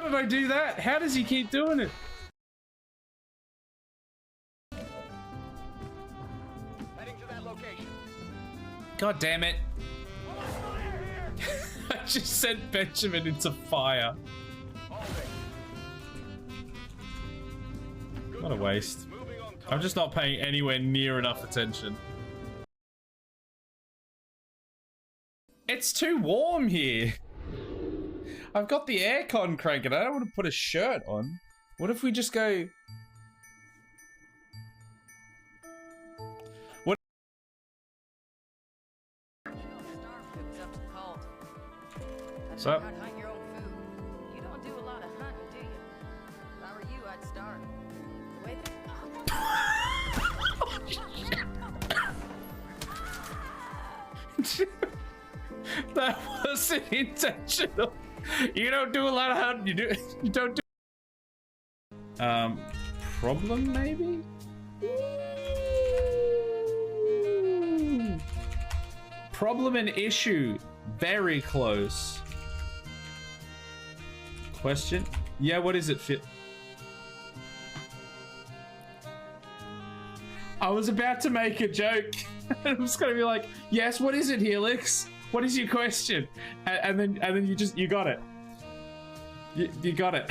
time I do that, how does he keep doing it? Heading to that location. God damn it. I just sent Benjamin into fire. What a waste. I'm just not paying anywhere near enough attention. It's too warm here. I've got the aircon cranking. I don't want to put a shirt on. What if we just go... What? What's up? You don't do a lot of hunting, do you? If I were you, I'd starve. The way that... That wasn't intentional. You don't do a lot of hunting. You don't do. Problem maybe? Ooh. Problem and issue. Very close. Question? Yeah, what is it, Fit? I was about to make a joke. I was gonna be like, yes, what is it, Helix? What is your question? And then you got it. You got it.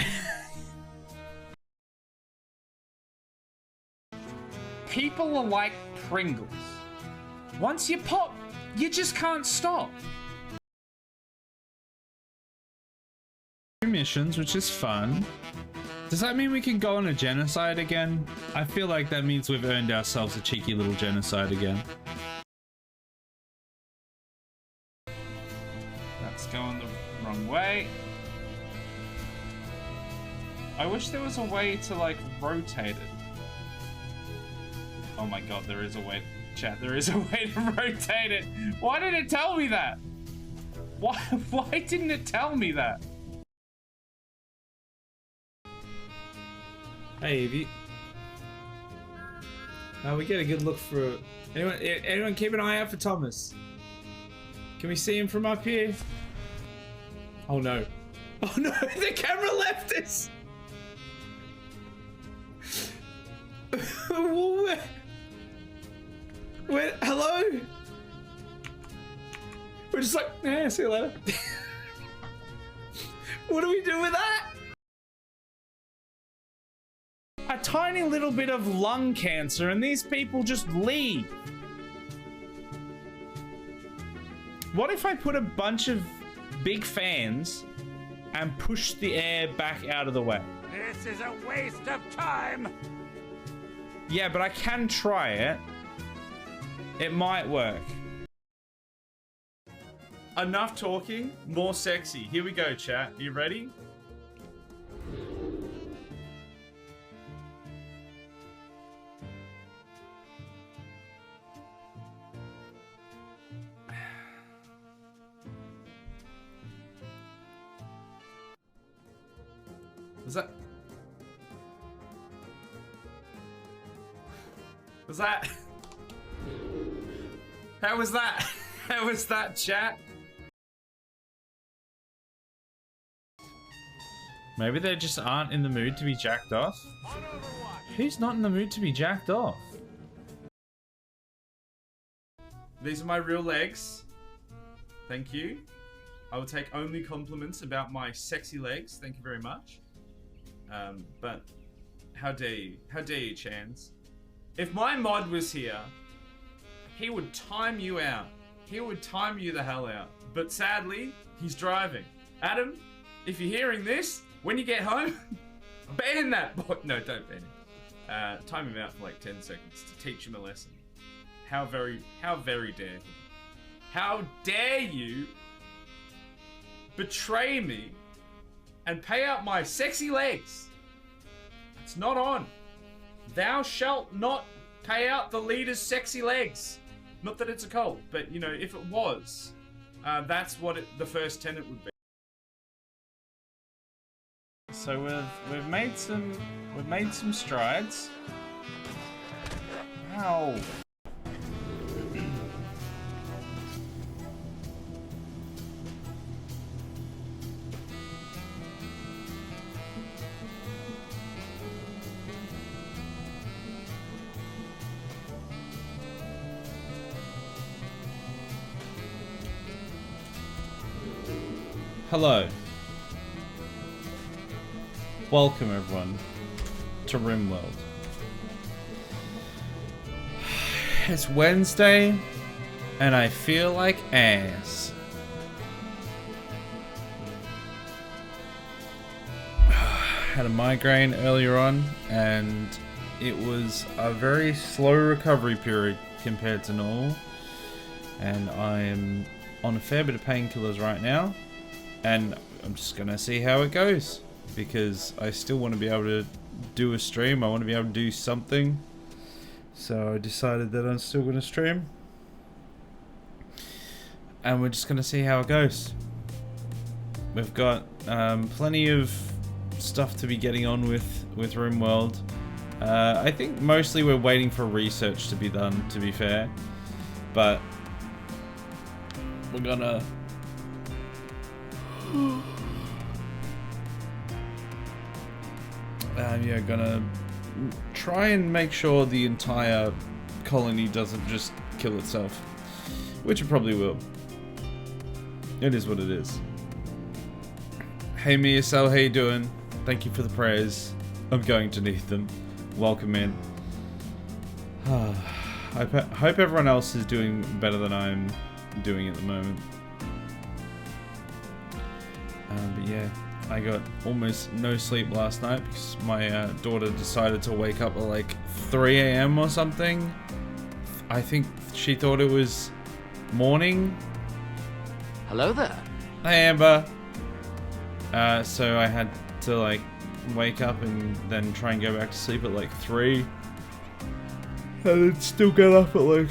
People are like Pringles. Once you pop, you just can't stop. Missions, which is fun. Does that mean we can go on a genocide again? I feel like that means we've earned ourselves a cheeky little genocide again. That's going the wrong way. I wish there was a way to, like, rotate it. Oh my god, there is a way. Chat, there is a way to rotate it. Why did it tell me that? Why didn't it tell me that? Hey, Evie. We get a good look for... Anyone keep an eye out for Thomas? Can we see him from up here? Oh no. Oh no, the camera left us! Hello? We're just like, yeah, see you later. What do we do with that? A tiny little bit of lung cancer and these people just leave. What if I put a bunch of big fans and push the air back out of the way? This is a waste of time. Yeah, but I can try it. It might work. Enough talking, more sexy. Here we go, chat. You ready? Was that? Was that? How was that? How was that, chat? Maybe they just aren't in the mood to be jacked off. Who's not in the mood to be jacked off? These are my real legs. Thank you. I will take only compliments about my sexy legs. Thank you very much. But how dare you? How dare you, Chans? If my mod was here, he would time you out. He would time you the hell out. But sadly, he's driving. Adam, if you're hearing this, when you get home, ban that bot. No, don't ban him. Time him out for like 10 seconds to teach him a lesson. How very dare he? How dare you betray me and pay out my sexy legs? It's not on. Thou shalt not pay out the leader's sexy legs. Not that it's a cult, but you know, if it was, that's what the first tenet would be. So we've made some strides. Ow. Hello. Welcome everyone to RimWorld. It's Wednesday and I feel like ass. Had a migraine earlier on and it was a very slow recovery period compared to normal, and I'm on a fair bit of painkillers right now, and I'm just gonna see how it goes because I still want to be able to do a stream. I want to be able to do something, so I decided that I'm still gonna stream and we're just gonna see how it goes. We've got plenty of stuff to be getting on with RimWorld. I think mostly we're waiting for research to be done, to be fair, but we're gonna yeah, gonna try and make sure the entire colony doesn't just kill itself, which it probably will. It is what it is. Hey Miasel, how you doing? Thank you for the prayers. I'm going to need them. Welcome in. I hope everyone else is doing better than I'm doing at the moment. But yeah, I got almost no sleep last night because my daughter decided to wake up at like 3 AM or something. I think she thought it was morning. Hello there. Hi Amber. So I had to like wake up and then try and go back to sleep at like 3. And then still get up at like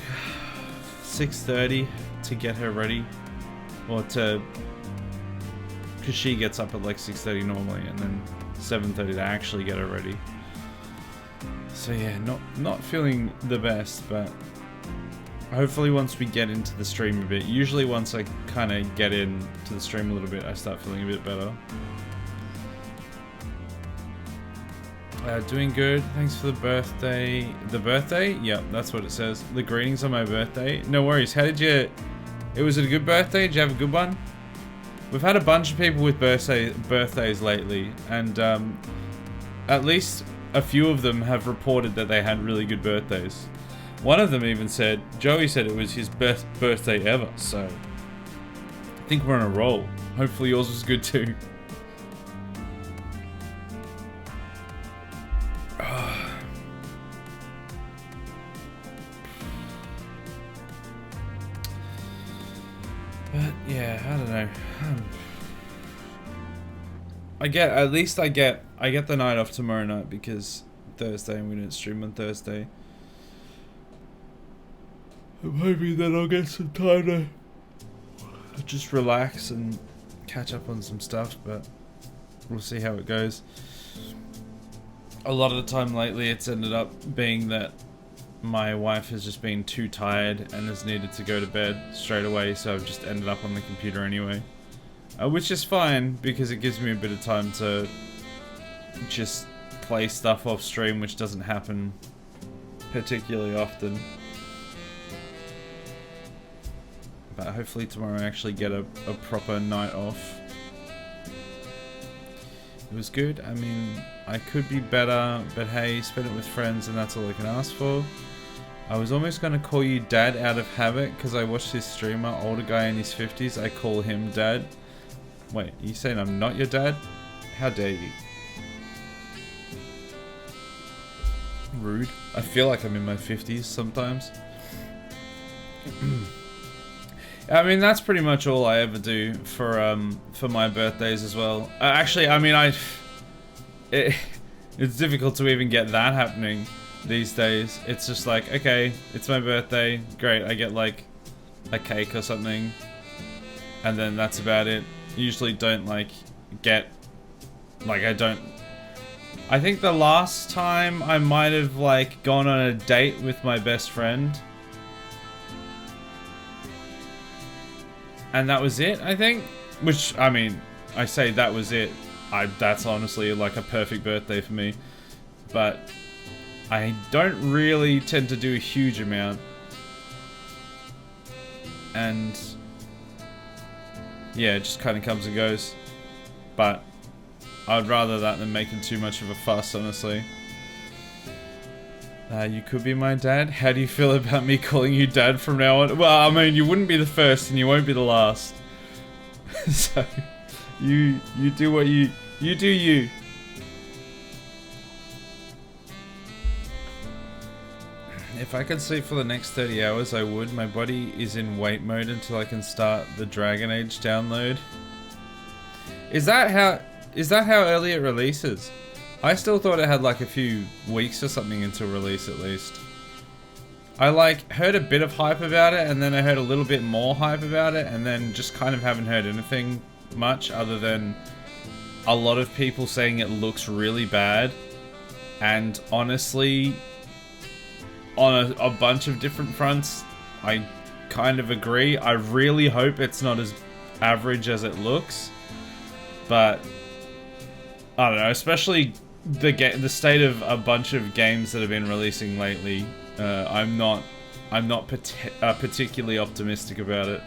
6:30 to get her ready. Or to... because she gets up at like 6:30 normally, and then 7:30 to actually get her ready. So yeah, not feeling the best, but hopefully once we get into the stream a bit, usually once I kind of get into the stream a little bit, I start feeling a bit better. Doing good. Thanks for the birthday. The birthday? Yep, that's what it says. The greetings on my birthday. No worries. How did you... It was a good birthday? Did you have a good one? We've had a bunch of people with birthdays lately, and at least a few of them have reported that they had really good birthdays. One of them even said, Joey said it was his best birthday ever, so I think we're on a roll. Hopefully yours was good too. But yeah, I don't know. I get the night off tomorrow night because Thursday and we didn't stream on Thursday. I'm hoping that I'll get some time to just relax and catch up on some stuff, but we'll see how it goes. A lot of the time lately it's ended up being that my wife has just been too tired and has needed to go to bed straight away, so I've just ended up on the computer anyway. Which is fine, because it gives me a bit of time to just play stuff off stream, which doesn't happen particularly often. But hopefully tomorrow I actually get a proper night off. It was good. I mean, I could be better, but hey, spend it with friends and that's all I can ask for. I was almost going to call you Dad out of habit because I watched this streamer, older guy in his 50s. I call him Dad. Wait, are you saying I'm not your dad? How dare you? Rude. I feel like I'm in my 50s sometimes. I mean, that's pretty much all I ever do for my birthdays as well. Actually, I mean, it's difficult to even get that happening these days. It's just like, okay, it's my birthday, great, I get like a cake or something, and then that's about it. Usually don't like get, like I think the last time I might have like gone on a date with my best friend, and that was it, I think. Which, I mean, I say that was it. That's honestly like a perfect birthday for me. But I don't really tend to do a huge amount. And yeah, it just kind of comes and goes. But I'd rather that than making too much of a fuss, honestly. You could be my dad. How do you feel about me calling you dad from now on? Well, I mean, you wouldn't be the first and you won't be the last. So, you do what you do you. If I could sleep for the next 30 hours, I would. My body is in wait mode until I can start the Dragon Age download. Is that how early it releases? I still thought it had like a few weeks or something until release at least. I like heard a bit of hype about it, and then I heard a little bit more hype about it, and then just kind of haven't heard anything much other than a lot of people saying it looks really bad. And honestly, on a bunch of different fronts, I kind of agree. I really hope it's not as average as it looks, but I don't know, especially the state of a bunch of games that have been releasing lately. I'm not particularly optimistic about it.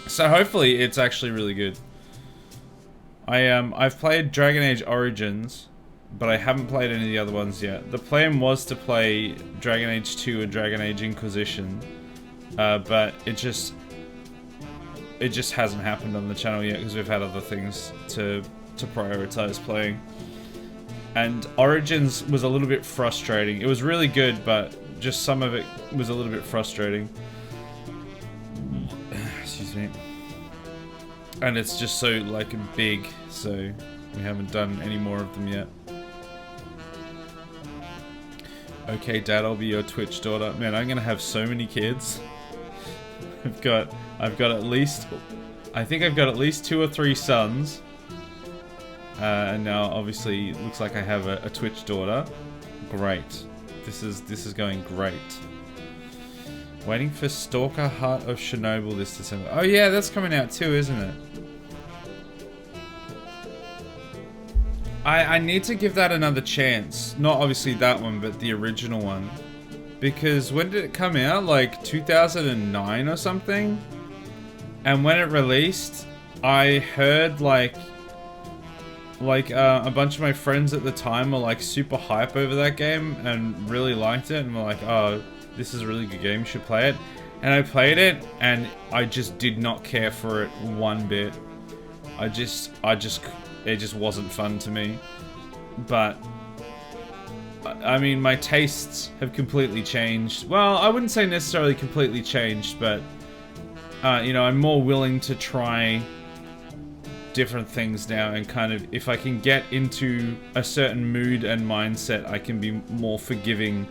So hopefully it's actually really good. I've played Dragon Age Origins, but I haven't played any of the other ones yet. The plan was to play Dragon Age 2 and Dragon Age Inquisition, but it just hasn't happened on the channel yet because we've had other things to prioritize playing. And Origins was a little bit frustrating. It was really good, but just some of it was a little bit frustrating. Excuse me. And it's just so like big, so we haven't done any more of them yet. Okay, Dad, I'll be your Twitch daughter. Man, I'm gonna have so many kids. I've got at least, I think I've got at least 2 or 3 sons. And now obviously it looks like I have a Twitch daughter. Great. This is going great. Waiting for Stalker Heart of Chernobyl this December. Oh yeah, that's coming out too, isn't it? I need to give that another chance. Not obviously that one, but the original one. Because when did it come out? Like 2009 or something? And when it released, I heard like a bunch of my friends at the time were like super hype over that game and really liked it and were like, oh, this is a really good game, you should play it. And I played it and I just did not care for it one bit. it just wasn't fun to me. But I mean, my tastes have completely changed. Well, I wouldn't say necessarily completely changed, but you know, I'm more willing to try different things now, and kind of, if I can get into a certain mood and mindset, I can be more forgiving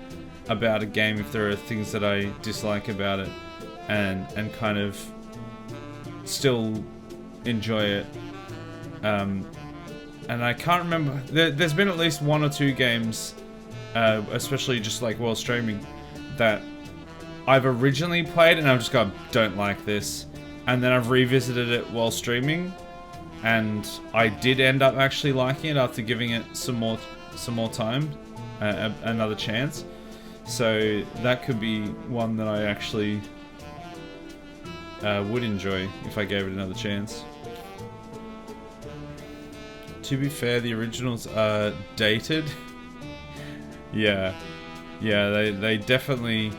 about a game if there are things that I dislike about it, and kind of still enjoy it. And I can't remember, there's been at least 1 or 2 games, especially just like while streaming, that I've originally played and I've just gone, don't like this, and then I've revisited it while streaming, and I did end up actually liking it after giving it some more time, another chance. So that could be one that I actually would enjoy if I gave it another chance. To be fair, the originals are dated. Yeah, they definitely.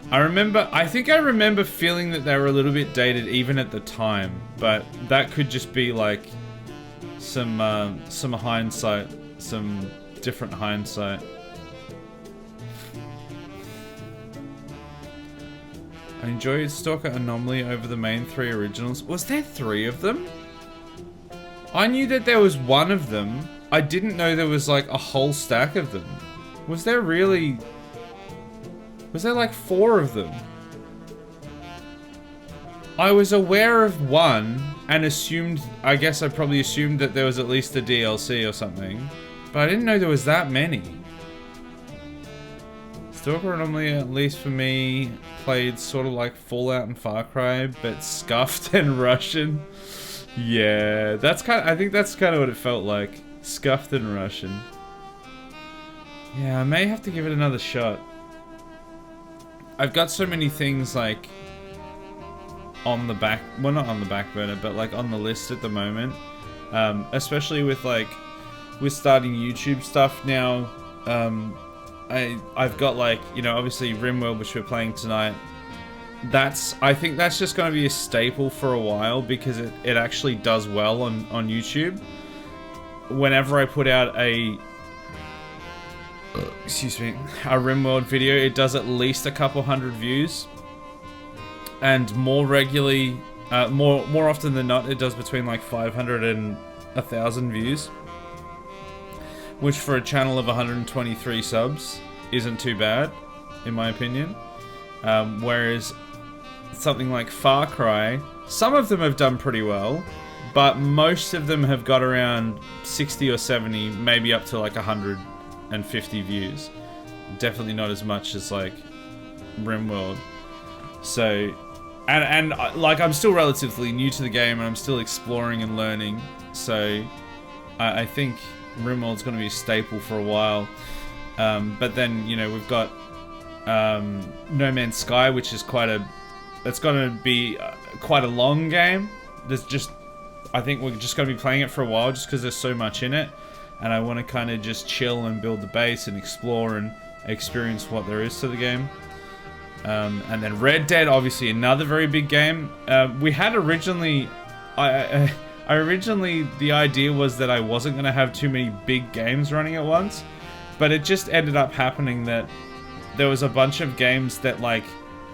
I think I remember feeling that they were a little bit dated even at the time, but that could just be like some hindsight, some different hindsight. I enjoyed Stalker Anomaly over the main 3 originals. Was there 3 of them? I knew that there was 1 of them. I didn't know there was like a whole stack of them. Was there really... Was there like 4 of them? I was aware of 1 and assumed, I guess I probably assumed that there was at least a DLC or something, but I didn't know there was that many. Stalker Anomaly, at least for me, played sort of like Fallout and Far Cry, but scuffed and Russian. Yeah, I think that's kind of what it felt like. Scuffed and Russian. Yeah, I may have to give it another shot. I've got so many things like on the back, well, not on the back burner, but like on the list at the moment. Especially with like, with starting YouTube stuff now. I've got like, you know, obviously RimWorld, which we're playing tonight. I think that's just going to be a staple for a while because it actually does well on YouTube. Whenever I put out a RimWorld video, it does at least a couple hundred views, and more regularly, more often than not, it does between like 500 and 1,000 views, which for a channel of 123 subs isn't too bad, in my opinion. Whereas something like Far Cry, some of them have done pretty well, but most of them have got around 60 or 70, maybe up to like 150 views. Definitely not as much as like RimWorld. So, and like I'm still relatively new to the game and I'm still exploring and learning. So I think RimWorld's going to be a staple for a while. But then, you know, we've got No Man's Sky, which is it's going to be quite a long game. I think we're just going to be playing it for a while just because there's so much in it. And I want to kind of just chill and build the base and explore and experience what there is to the game. And then Red Dead, obviously another very big game. We had originally... originally, the idea was that I wasn't going to have too many big games running at once. But it just ended up happening that there was a bunch of games that, like,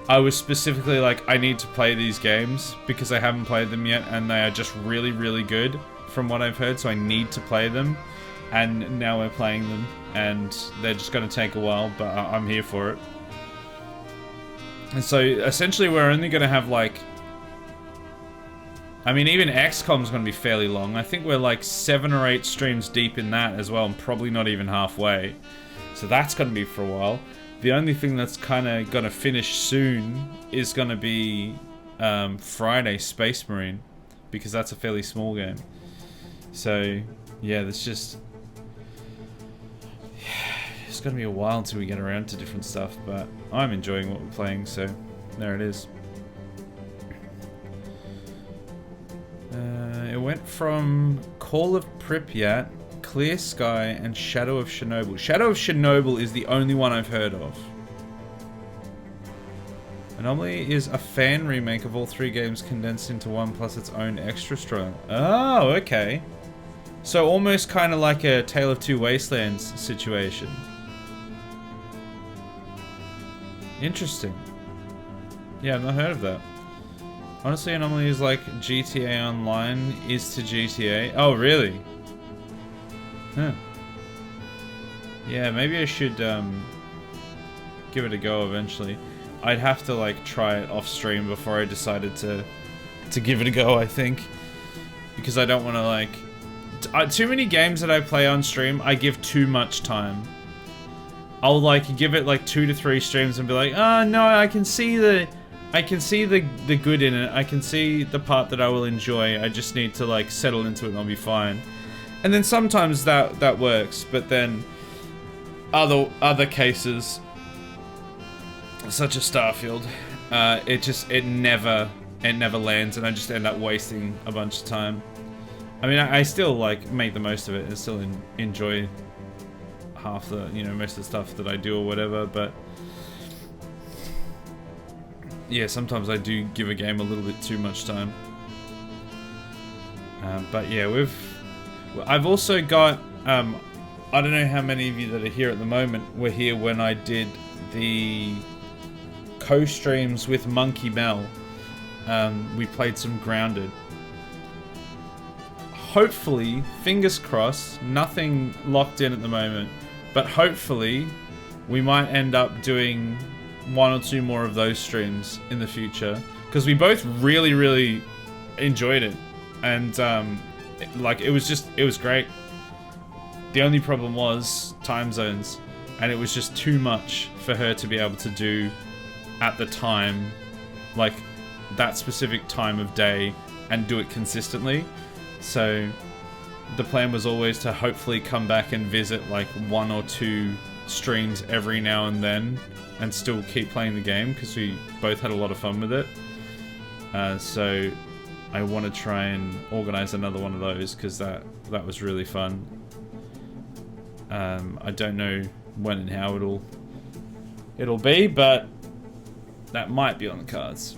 I was specifically like, I need to play these games because I haven't played them yet and they are just really, really good from what I've heard, so I need to play them. And now we're playing them and they're just going to take a while, but I'm here for it. And so essentially we're only going to have like... I mean, even XCOM's going to be fairly long. I think we're like 7 or 8 streams deep in that as well, and probably not even halfway. So that's going to be for a while. The only thing that's kind of going to finish soon is going to be Friday Space Marine, because that's a fairly small game. So, yeah, there's just... It's going to be a while until we get around to different stuff, but I'm enjoying what we're playing, so there it is. It went from Call of Pripyat, Clear Sky, and Shadow of Chernobyl. Shadow of Chernobyl is the only one I've heard of. Anomaly is a fan remake of all 3 games condensed into one, plus its own extra story. Oh, okay. So almost kind of like a Tale of Two Wastelands situation. Interesting. Yeah, I've not heard of that. Honestly, Anomaly is like GTA Online is to GTA. Oh, really? Huh. Yeah, maybe I should give it a go eventually. I'd have to like try it off stream before I decided to give it a go, I think. Because I don't want to like... too many games that I play on stream, I give too much time. I'll like give it like 2 to 3 streams and be like, oh no, I can see the good in it. I can see the part that I will enjoy. I just need to like settle into it and I'll be fine. And then sometimes that works, but then other cases, such as Starfield, it never lands, and I just end up wasting a bunch of time. I mean, I still like make the most of it and still enjoy half the, you know, most of the stuff that I do or whatever, but yeah, sometimes I do give a game a little bit too much time. But yeah, I've also got, I don't know how many of you that are here at the moment were here when I did the co-streams with Monkey Mel. We played some Grounded. Hopefully, fingers crossed, nothing locked in at the moment, but hopefully we might end up doing 1 or 2 more of those streams in the future, because we both really enjoyed it, and like it was great. The only problem was time zones, and it was just too much for her to be able to do at the time, like that specific time of day, and do it consistently. So the plan was always to hopefully come back and visit like 1 or 2 streams every now and then and still keep playing the game, because we both had a lot of fun with it. So I want to try and organize another one of those because that was really fun. I don't know when and how it'll be, but that might be on the cards.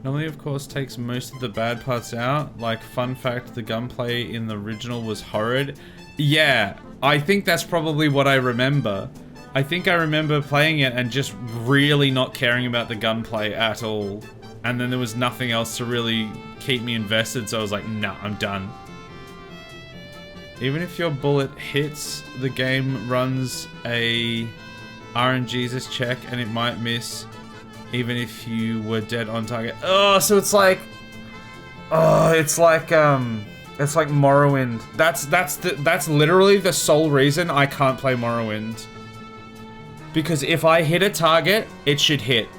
Normally, of course, takes most of the bad parts out. Like, fun fact, the gunplay in the original was horrid. Yeah, I think that's probably what I remember. I think I remember playing it and just really not caring about the gunplay at all. And then there was nothing else to really keep me invested, so I was like, nah, I'm done. Even if your bullet hits, the game runs a RNGesus check and it might miss even if you were dead on target. Oh, so it's like... Oh, it's like Morrowind. That's literally the sole reason I can't play Morrowind. Because if I hit a target, it should hit.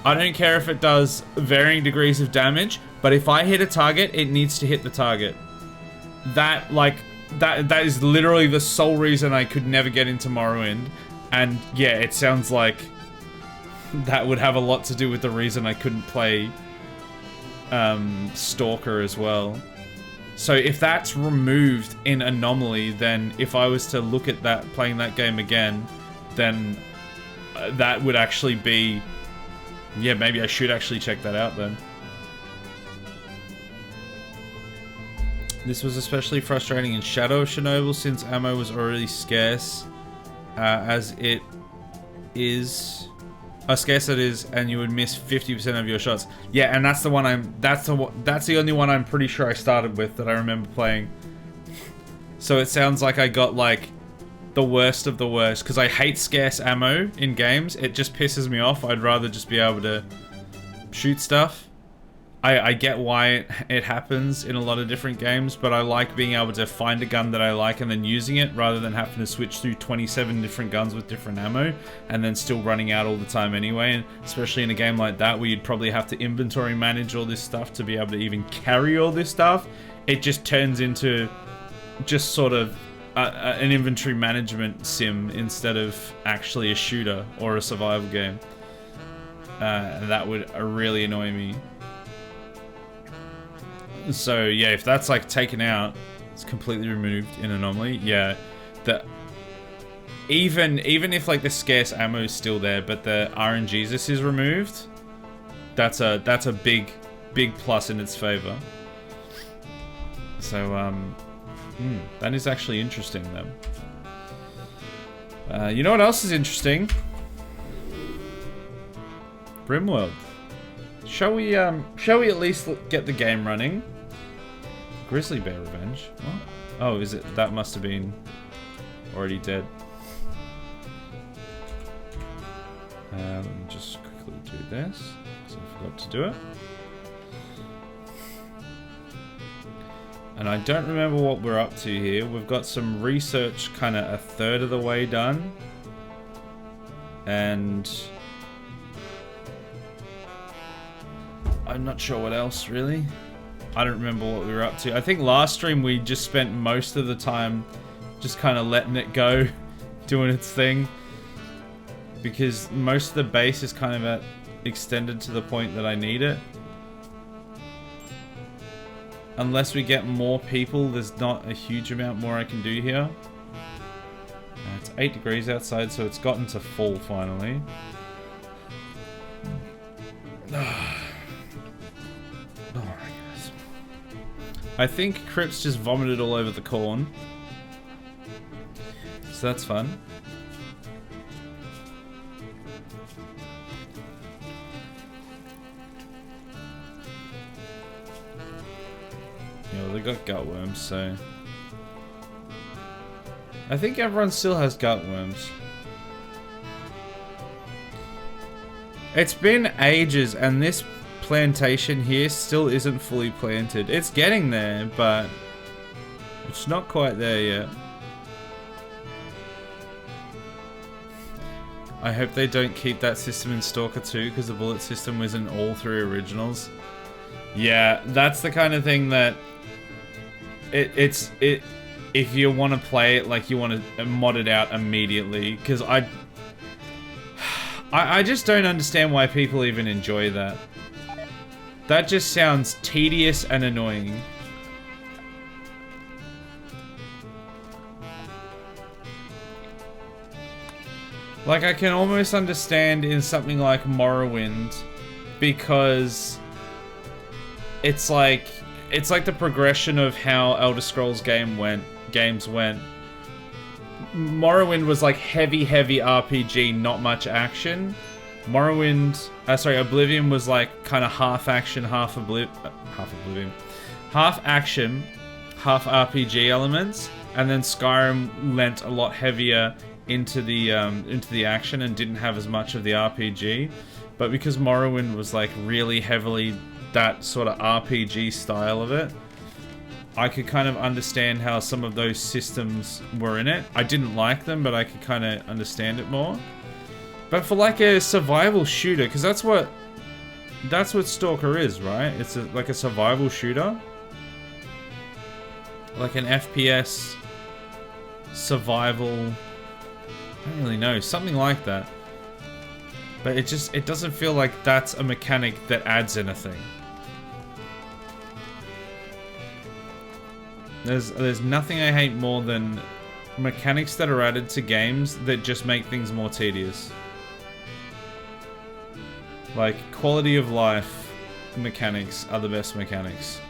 I don't care if it does varying degrees of damage, but if I hit a target, it needs to hit the target. That is literally the sole reason I could never get into Morrowind. And yeah, it sounds like that would have a lot to do with the reason I couldn't play Stalker as well. So if that's removed in Anomaly, then if I was to look at that, playing that game again, then that would actually be... Yeah, maybe I should actually check that out then. This was especially frustrating in Shadow of Chernobyl since ammo was already scarce, as it is... scarce it is, and you would miss 50% of your shots. Yeah, and that's the one that's the only one I'm pretty sure I started with that I remember playing. So it sounds like I got like the worst of the worst, because I hate scarce ammo in games. It just pisses me off. I'd rather just be able to shoot stuff. I get why it happens in a lot of different games, but I like being able to find a gun that I like and then using it, rather than having to switch through 27 different guns with different ammo and then still running out all the time anyway. And especially in a game like that where you'd probably have to inventory manage all this stuff to be able to even carry all this stuff, it just turns into just sort of an inventory management sim instead of actually a shooter or a survival game. That would really annoy me. So yeah, if that's like taken out, it's completely removed in Anomaly. Yeah, even if like the scarce ammo is still there, but the RNGesus is removed, that's a big plus in its favor. So that is actually interesting then. You know what else is interesting? RimWorld. Shall we at least get the game running? Grizzly Bear Revenge? What? Oh, is it? That must have been already dead. Let me just quickly do this, because I forgot to do it. And I don't remember what we're up to here. We've got some research kind of a third of the way done. And I'm not sure what else, really. I don't remember what we were up to. I think last stream we just spent most of the time just kind of letting it go, doing its thing. Because most of the base is kind of extended to the point that I need it. Unless we get more people, there's not a huge amount more I can do here. It's 8 degrees outside, so it's gotten to fall finally. Oh my goodness. I think Crips just vomited all over the corn. So that's fun. Yeah, well, they got gutworms, so... I think everyone still has gutworms. It's been ages, and this plantation here still isn't fully planted. It's getting there, but it's not quite there yet. I hope they don't keep that system in Stalker 2, because the bullet system was in all 3 originals. Yeah, that's the kind of thing that if you want to play it, like, you want to mod it out immediately, because I I just don't understand why people even enjoy that. That just sounds tedious and annoying. Like, I can almost understand in something like Morrowind, because it's like the progression of how Elder Scrolls games went. Morrowind was like heavy RPG, not much action. Oblivion was like kind of half action, half Oblivion. Half action, half RPG elements, and then Skyrim lent a lot heavier into the action and didn't have as much of the RPG. But because Morrowind was like really heavily that sort of RPG style of it, I could kind of understand how some of those systems were in it. I didn't like them, but I could kind of understand it more. But for like a survival shooter, because that's what Stalker is, right? It's like a survival shooter, like an FPS survival. I don't really know, something like that. But it doesn't feel like that's a mechanic that adds anything. There's nothing I hate more than mechanics that are added to games that just make things more tedious. Like, quality of life mechanics are the best mechanics.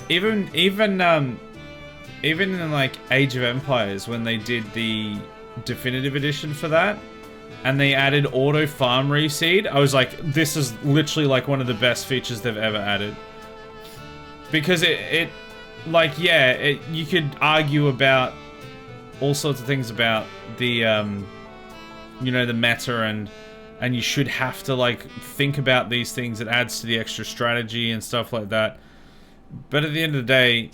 Even in like Age of Empires, when they did the definitive edition for that, and they added auto farm reseed, I was like, this is literally like one of the best features they've ever added. Because you could argue about all sorts of things about the, the meta, and you should have to like think about these things. It adds to the extra strategy and stuff like that. But at the end of the day,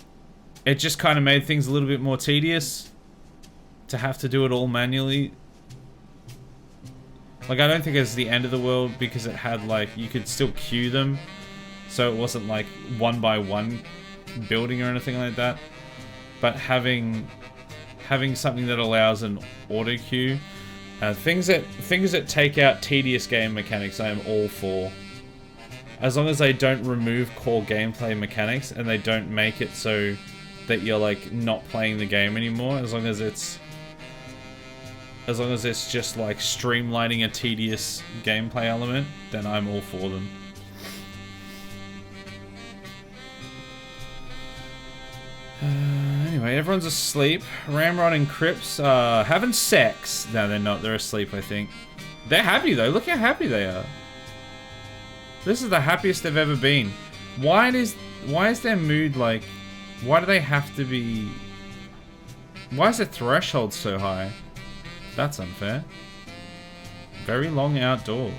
it just kind of made things a little bit more tedious to have to do it all manually. Like, I don't think it's the end of the world, because it had like, you could still queue them. So it wasn't like one by one building or anything like that. But having something that allows an auto queue, things that take out tedious game mechanics, I am all for. As long as they don't remove core gameplay mechanics and they don't make it so that you're like not playing the game anymore. As long as it's just like streamlining a tedious gameplay element, then I'm all for them. Anyway, everyone's asleep. Ramrod and Crips are having sex. No, they're not. They're asleep, I think. They're happy, though. Look how happy they are. This is the happiest they've ever been. Why is their mood like... Why do they have to be... Why is the threshold so high? That's unfair. Very long outdoors.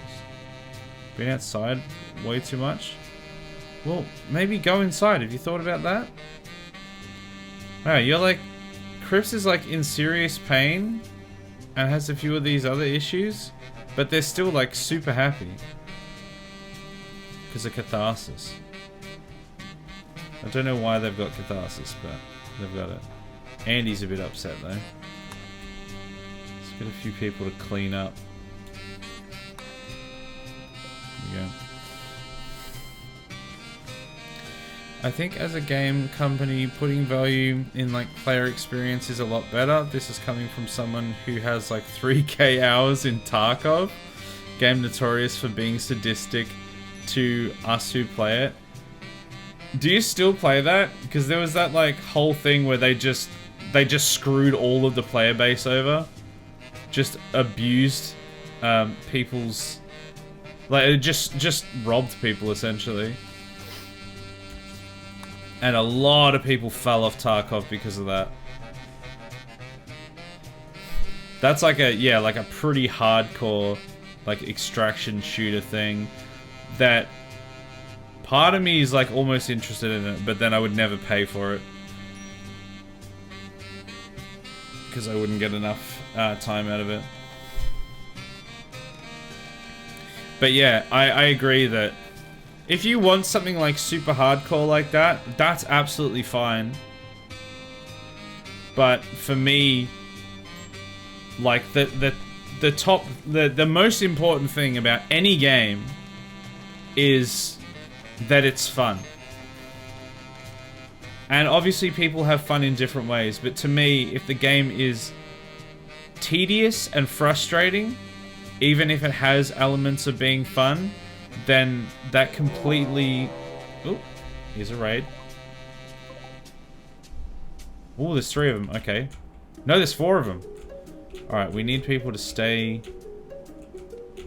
Been outside way too much? Well, maybe go inside. Have you thought about that? Wow, you're like... Crips is like in serious pain and has a few of these other issues, but they're still like super happy. Because of catharsis. I don't know why they've got catharsis, but they've got it. Andy's a bit upset though. Let's get a few people to clean up. There we go. I think as a game company, putting value in like player experience is a lot better. This is coming from someone who has like 3k hours in Tarkov, game notorious for being sadistic to us who play it. Do you still play that? Because there was that like whole thing where they just screwed all of the player base over, just abused people's, like it just robbed people essentially. And a lot of people fell off Tarkov because of that. That's like a pretty hardcore like extraction shooter thing that part of me is like almost interested in it, but then I would never pay for it because I wouldn't get enough time out of it. But yeah, I agree that if you want something like super hardcore like that, that's absolutely fine. But for me, like the the most important thing about any game is that it's fun. And obviously people have fun in different ways, but to me, if the game is tedious and frustrating, even if it has elements of being fun, then that completely... Ooh, here's a raid. Ooh, there's 3 of them. Okay. No, there's 4 of them. Alright, we need people to stay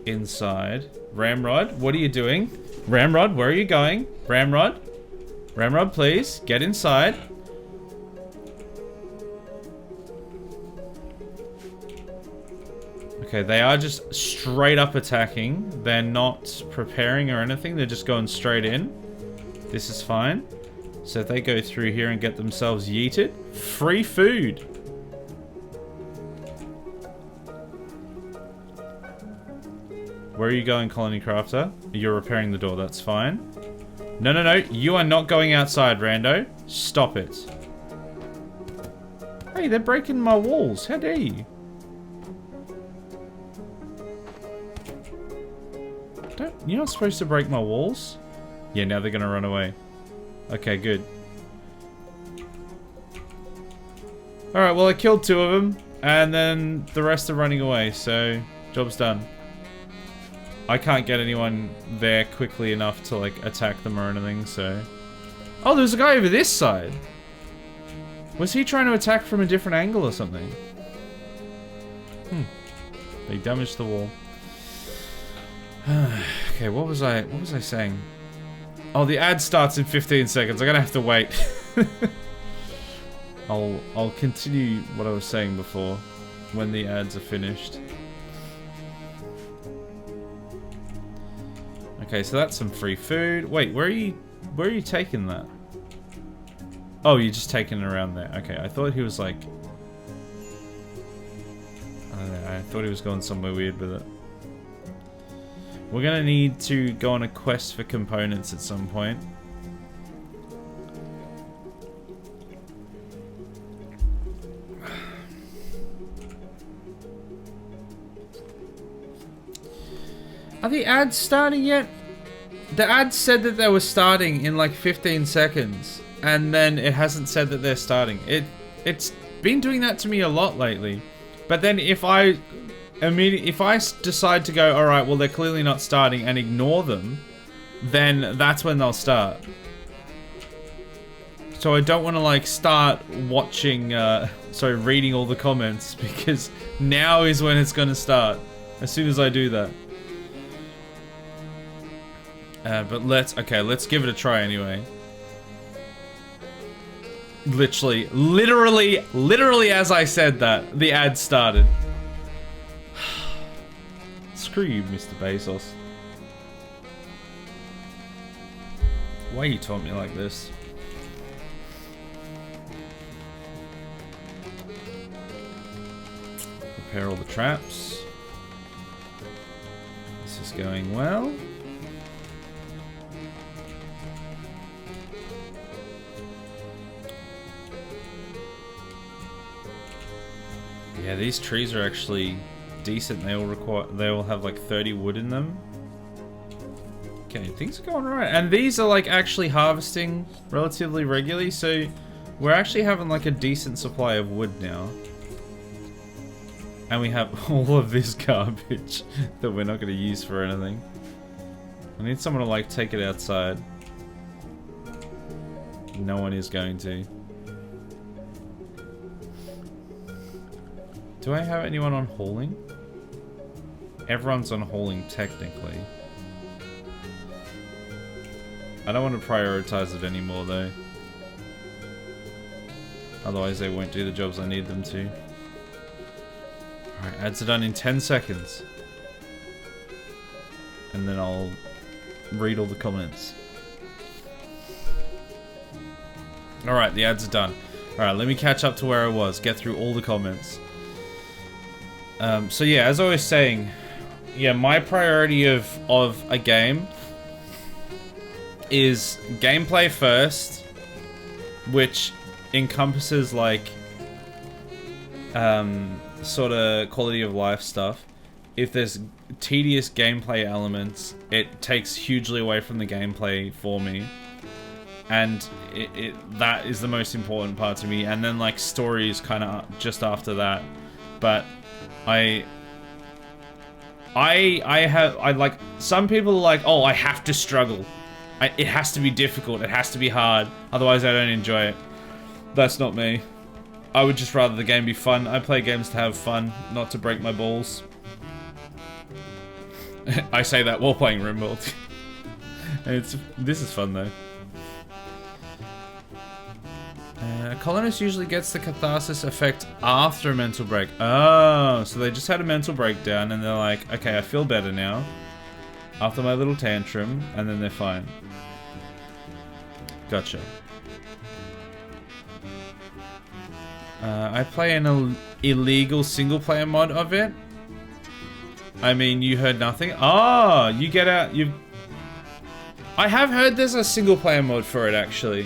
inside. Ramrod, what are you doing? Ramrod, where are you going? Ramrod? Ramrod, please, get inside. Okay, they are just straight up attacking. They're not preparing or anything. They're just going straight in. This is fine. So if they go through here and get themselves yeeted, free food. Where are you going, Colony Crafter? You're repairing the door, that's fine. No, no, no, you are not going outside, Rando. Stop it. Hey, they're breaking my walls. How dare you? You're not supposed to break my walls? Yeah, now they're gonna run away. Okay, good. Alright, well I killed 2 of them, and then the rest are running away, so job's done. I can't get anyone there quickly enough to like attack them or anything, so... Oh, there's a guy over this side! Was he trying to attack from a different angle or something? They damaged the wall. Okay, what was I saying? Oh, the ad starts in 15 seconds. I'm gonna have to wait. I'll continue what I was saying before when the ads are finished. Okay, so that's some free food. Wait, where are you taking that? Oh, you're just taking it around there. Okay, I thought he was like... I don't know, I thought he was going somewhere weird with it. We're gonna need to go on a quest for components at some point. Are the ads starting yet? The ads said that they were starting in like 15 seconds, and then it hasn't said that they're starting. It's been doing that to me a lot lately. But then if I decide to go, alright, well they're clearly not starting, and ignore them, then that's when they'll start. So I don't want to like start watching, reading all the comments, because now is when it's gonna start. As soon as I do that. But let's give it a try anyway. Literally as I said that, the ad started. Screw you, Mr. Bezos. Why you taunt me like this? Repair all the traps. This is going well. Yeah, these trees are actually decent. They all have like 30 wood in them. Okay, things are going right. And these are like actually harvesting relatively regularly, so we're actually having like a decent supply of wood now. And we have all of this garbage that we're not going to use for anything. I need someone to like take it outside. No one is going to. Do I have anyone on hauling? Everyone's on hauling technically. I don't want to prioritize it anymore though. Otherwise they won't do the jobs I need them to. Alright, ads are done in 10 seconds. And then I'll read all the comments. Alright, the ads are done. Alright, let me catch up to where I was. Get through all the comments. So yeah, as I was saying, yeah, my priority of a game is gameplay first, which encompasses like sort of quality of life stuff, if there's tedious gameplay elements, it takes hugely away from the gameplay for me. And that is the most important part to me. And then like story is kind of just after that. But I like, some people are like, oh, I have to struggle. It has to be difficult. It has to be hard. Otherwise I don't enjoy it. That's not me. I would just rather the game be fun. I play games to have fun, not to break my balls. I say that while playing RimWorld. This is fun though. Colonist usually gets the catharsis effect after a mental break. Oh, so they just had a mental breakdown and they're like, okay, I feel better now. After my little tantrum, and then they're fine. Gotcha. I play an illegal single-player mod of it. I mean, you heard nothing? Oh, you get out, I have heard there's a single-player mod for it, actually.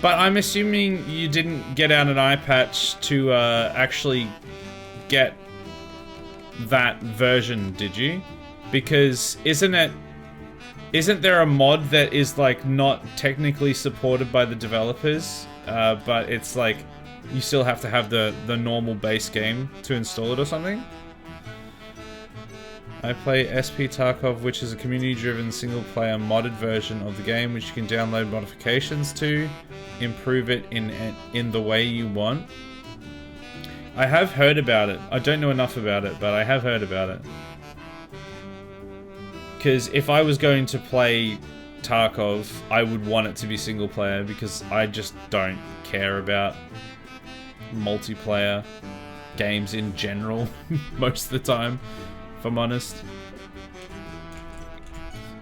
But I'm assuming you didn't get out an eye patch to actually get that version, did you? Because isn't there a mod that is like not technically supported by the developers, but it's like you still have to have the normal base game to install it or something? I play SP Tarkov, which is a community-driven single-player modded version of the game, which you can download modifications to improve it in the way you want. I have heard about it. I don't know enough about it, but I have heard about it. Because if I was going to play Tarkov, I would want it to be single-player, because I just don't care about multiplayer games in general most of the time. If I'm honest.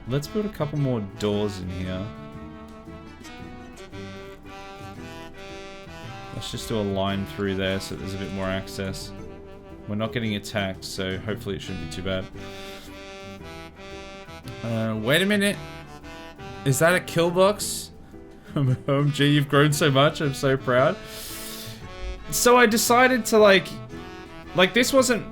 Let's put a couple more doors in here. Let's just do a line through there so there's a bit more access. We're not getting attacked, so hopefully it shouldn't be too bad. Wait a minute. Is that a kill box? OMG, you've grown so much. I'm so proud. So I decided to like this wasn't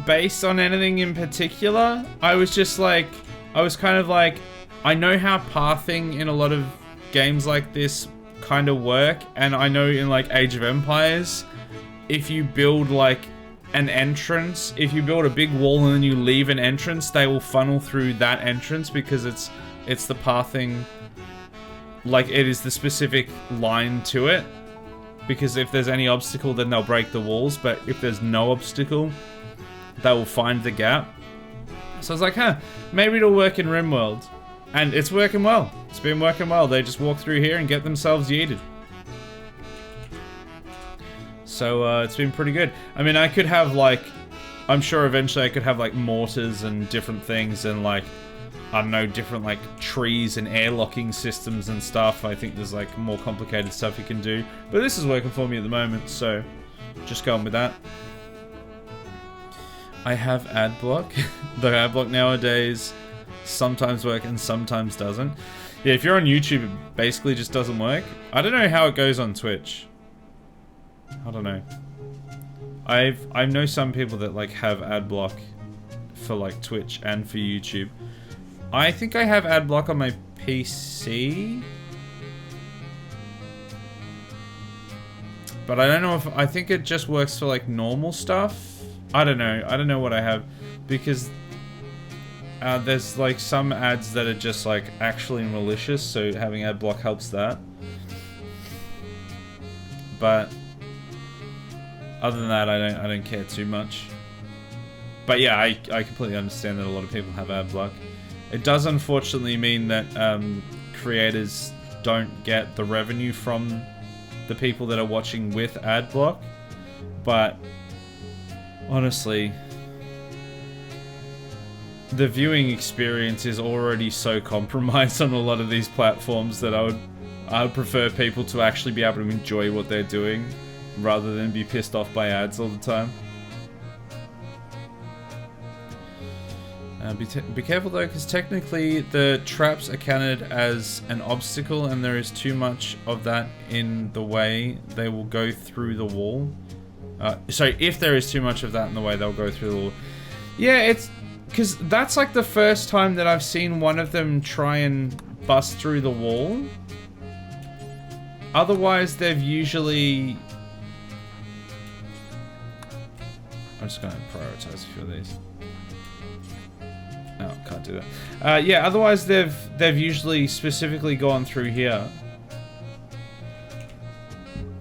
based on anything in particular. I was just like, I was kind of like, I know how pathing in a lot of games like this kind of work, and I know in like Age of Empires, if you build like an entrance, if you build a big wall and then you leave an entrance, they will funnel through that entrance because it's the pathing, like it is the specific line to it. Because if there's any obstacle, then they'll break the walls, but if there's no obstacle, they will find the gap. So I was like, huh, maybe it'll work in RimWorld. And it's working well. It's been working well. They just walk through here and get themselves yeeted. So it's been pretty good. I mean, I could have like, I'm sure eventually I could have like mortars and different things and like, I don't know, different like trees and airlocking systems and stuff. I think there's like more complicated stuff you can do. But this is working for me at the moment, so just going with that. I have ad block. The ad block nowadays sometimes works and sometimes doesn't. Yeah, if you're on YouTube, it basically just doesn't work. I don't know how it goes on Twitch. I don't know. I know some people that like have ad block for like Twitch and for YouTube. I think I have ad block on my PC. But I don't know if, I think it just works for like normal stuff. I don't know what I have, because there's like some ads that are just like actually malicious, so having ad block helps that. But other than that, I don't care too much. But yeah, I completely understand that a lot of people have ad block. It does unfortunately mean that creators don't get the revenue from the people that are watching with ad block, but honestly, the viewing experience is already so compromised on a lot of these platforms that I would prefer people to actually be able to enjoy what they're doing rather than be pissed off by ads all the time. Be careful though, because technically the traps are counted as an obstacle and there is too much of that in the way, they will go through the wall. So if there is too much of that in the way, they'll go through the wall. Yeah, it's... Because that's like the first time that I've seen one of them try and bust through the wall. Otherwise, they've usually... I'm just going to prioritize a few of these. No, can't do that. Yeah, otherwise they've usually specifically gone through here.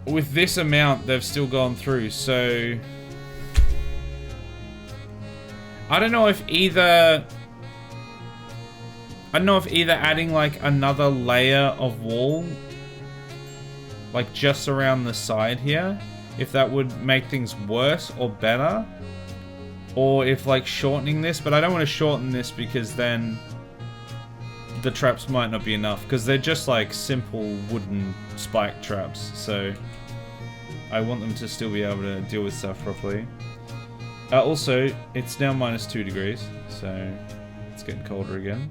With this amount, they've still gone through, so... I don't know if either adding like another layer of wall, like just around the side here, if that would make things worse or better, or if like shortening this, but I don't want to shorten this because then the traps might not be enough, because they're just like simple wooden spike traps, so I want them to still be able to deal with stuff properly. Also, it's now -2 degrees, so it's getting colder again.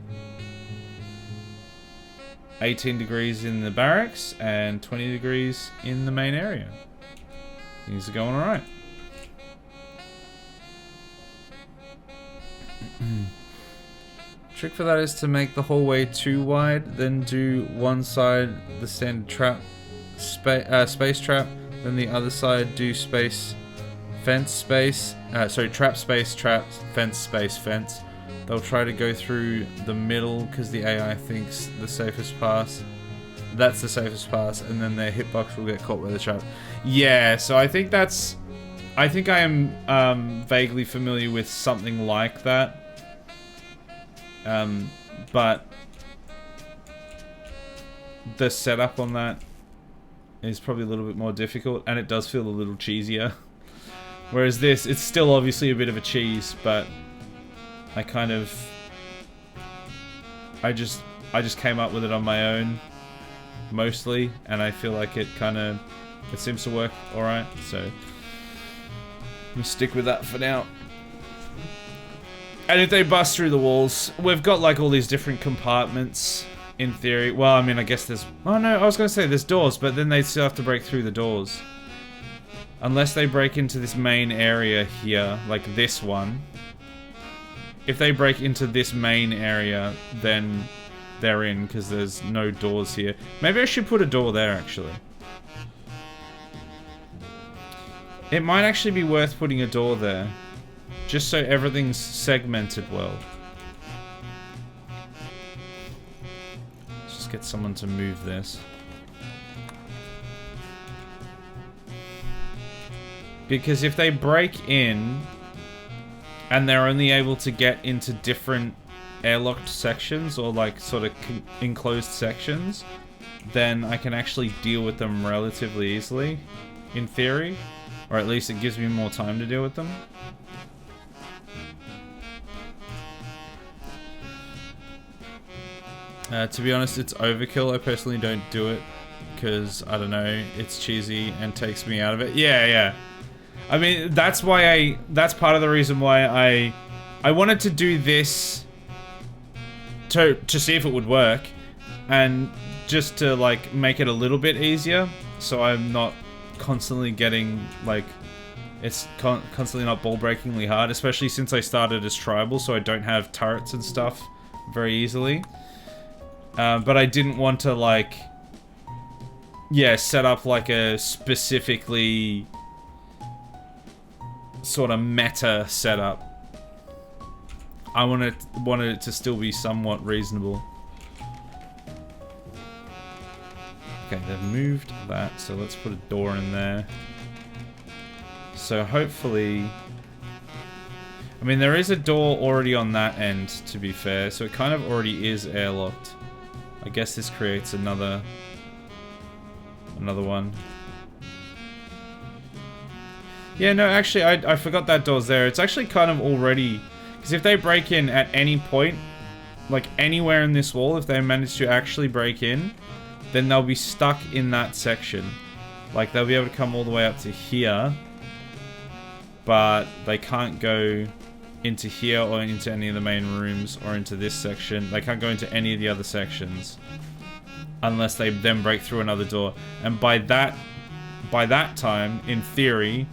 18 degrees in the barracks and 20 degrees in the main area. Things are going alright. Trick for that is to make the hallway too wide, then do one side the standard trap, space trap, then the other side do space, fence space, trap space, trap, fence space, fence. They'll try to go through the middle because the AI thinks the safest pass. That's the safest pass, and then their hitbox will get caught by the trap. Yeah, so I think that's... I think I am vaguely familiar with something like that. But the setup on that is probably a little bit more difficult, and it does feel a little cheesier. Whereas this, it's still obviously a bit of a cheese, but I kind of... I just came up with it on my own, mostly, and I feel like it seems to work alright, so I'm gonna stick with that for now. And if they bust through the walls, we've got like all these different compartments, in theory. Well, I mean, I guess there's... Oh no, I was gonna say there's doors, but then they still have to break through the doors. Unless they break into this main area here, like this one. If they break into this main area, then they're in, because there's no doors here. Maybe I should put a door there, actually. It might actually be worth putting a door there. Just so everything's segmented well. Let's just get someone to move this. Because if they break in, and they're only able to get into different airlocked sections, or like sort of enclosed sections, then I can actually deal with them relatively easily, in theory. Or at least it gives me more time to deal with them. To be honest, it's overkill. I personally don't do it because, I don't know, it's cheesy and takes me out of it. Yeah. I mean, that's why that's part of the reason why I wanted to do this to see if it would work, and just to like make it a little bit easier, so I'm not constantly getting like, it's constantly not ball-breakingly hard, especially since I started as tribal, so I don't have turrets and stuff very easily. But I didn't want to, like, yeah, set up, like, a specifically sort of meta setup. I wanted it to still be somewhat reasonable. Okay, they've moved that, so let's put a door in there. So hopefully... I mean, there is a door already on that end, to be fair, so it kind of already is airlocked. I guess this creates another one. Yeah, no, actually, I forgot that door's there. It's actually kind of already... Because if they break in at any point, like anywhere in this wall, if they manage to actually break in, then they'll be stuck in that section. Like, they'll be able to come all the way up to here, but they can't go into here or into any of the main rooms or into this section. They can't go into any of the other sections unless they then break through another door. And by that time, in theory,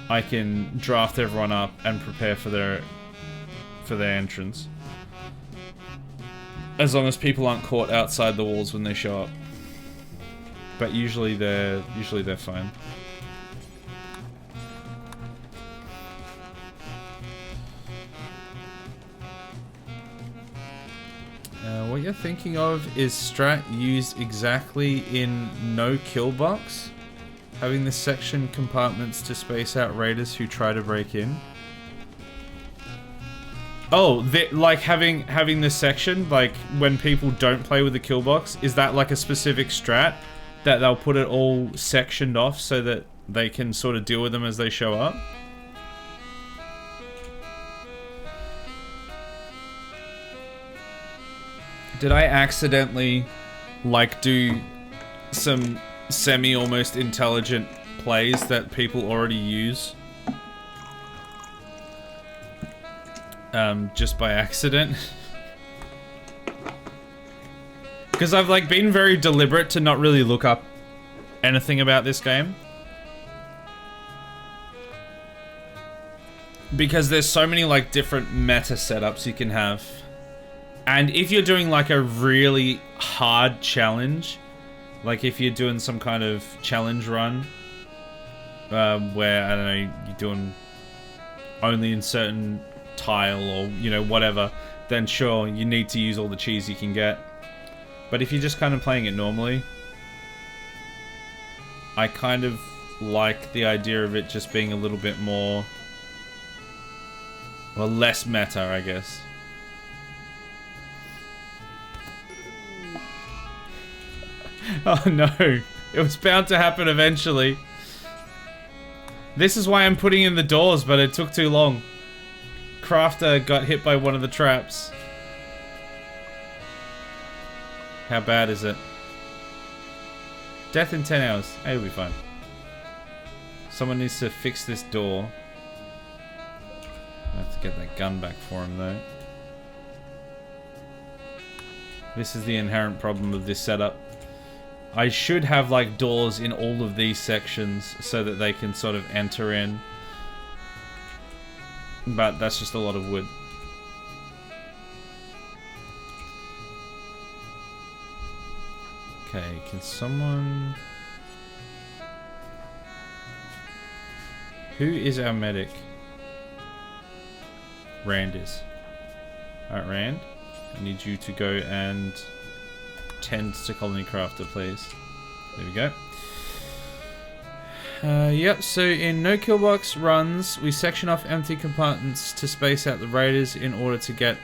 I can draft everyone up and prepare for their for their entrance. As long as people aren't caught outside the walls when they show up. But usually they're fine. What you're thinking of is strat used exactly in No Kill Box, having the section compartments to space out raiders who try to break in. Oh, like having this section, like when people don't play with the kill box, is that like a specific strat that they'll put it all sectioned off so that they can sort of deal with them as they show up? Did I accidentally like do some semi-almost intelligent plays that people already use? Just by accident. Because I've like been very deliberate to not really look up anything about this game. Because there's so many like different meta setups you can have. And if you're doing like a really hard challenge, like if you're doing some kind of challenge run, where, I don't know, you're doing only in certain tile or, you know, whatever, then sure, you need to use all the cheese you can get. But if you're just kind of playing it normally, I kind of like the idea of it just being a little bit more, well, less meta, I guess. Oh no, it was bound to happen eventually. This is why I'm putting in the doors, but it took too long. Crafter got hit by one of the traps. How bad is it? Death in 10 hours. Hey, it'll be fine. Someone needs to fix this door. I have to get that gun back for him though. This is the inherent problem of this setup. I should have like doors in all of these sections so that they can sort of enter in. But that's just a lot of wood. Okay, can someone... Who is our medic? Rand is. Alright, Rand. I need you to go and tend to Colony Crafter, please. There we go. Yep, so in No Kill Box runs, we section off empty compartments to space out the raiders in order to get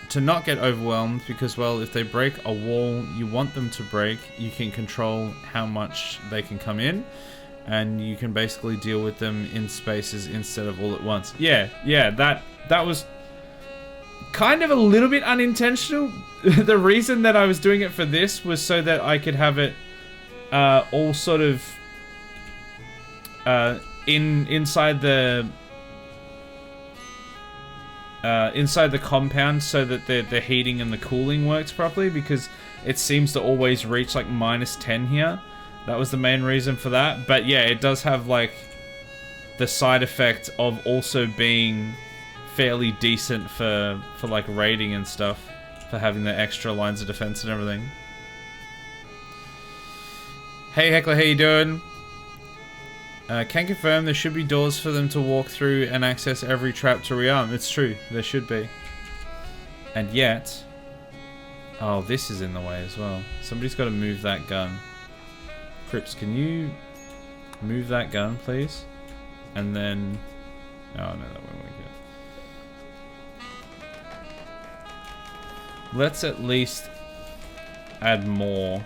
to not get overwhelmed, because, well, if they break a wall you want them to break, you can control how much they can come in, and you can basically deal with them in spaces instead of all at once. Yeah, that was kind of a little bit unintentional. The reason that I was doing it for this was so that I could have it all sort of inside the compound, so that the heating and the cooling works properly, because it seems to always reach like -10 here. That was the main reason for that. But yeah, it does have like the side effect of also being fairly decent for like raiding and stuff, for having the extra lines of defense and everything. Hey Heckler, how you doing? Can confirm there should be doors for them to walk through and access every trap to rearm. It's true, there should be. And yet... Oh, this is in the way as well. Somebody's got to move that gun. Crips, can you move that gun, please? And then... Oh, no, that won't work yet. Let's at least add more.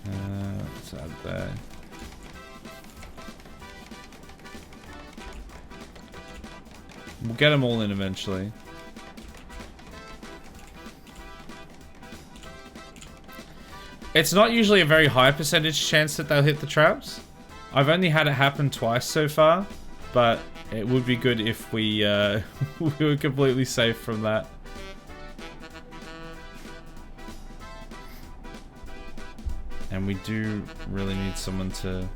Let's add that. We'll get them all in eventually. It's not usually a very high percentage chance that they'll hit the traps. I've only had it happen twice so far, but it would be good if we we were completely safe from that. And we do really need someone to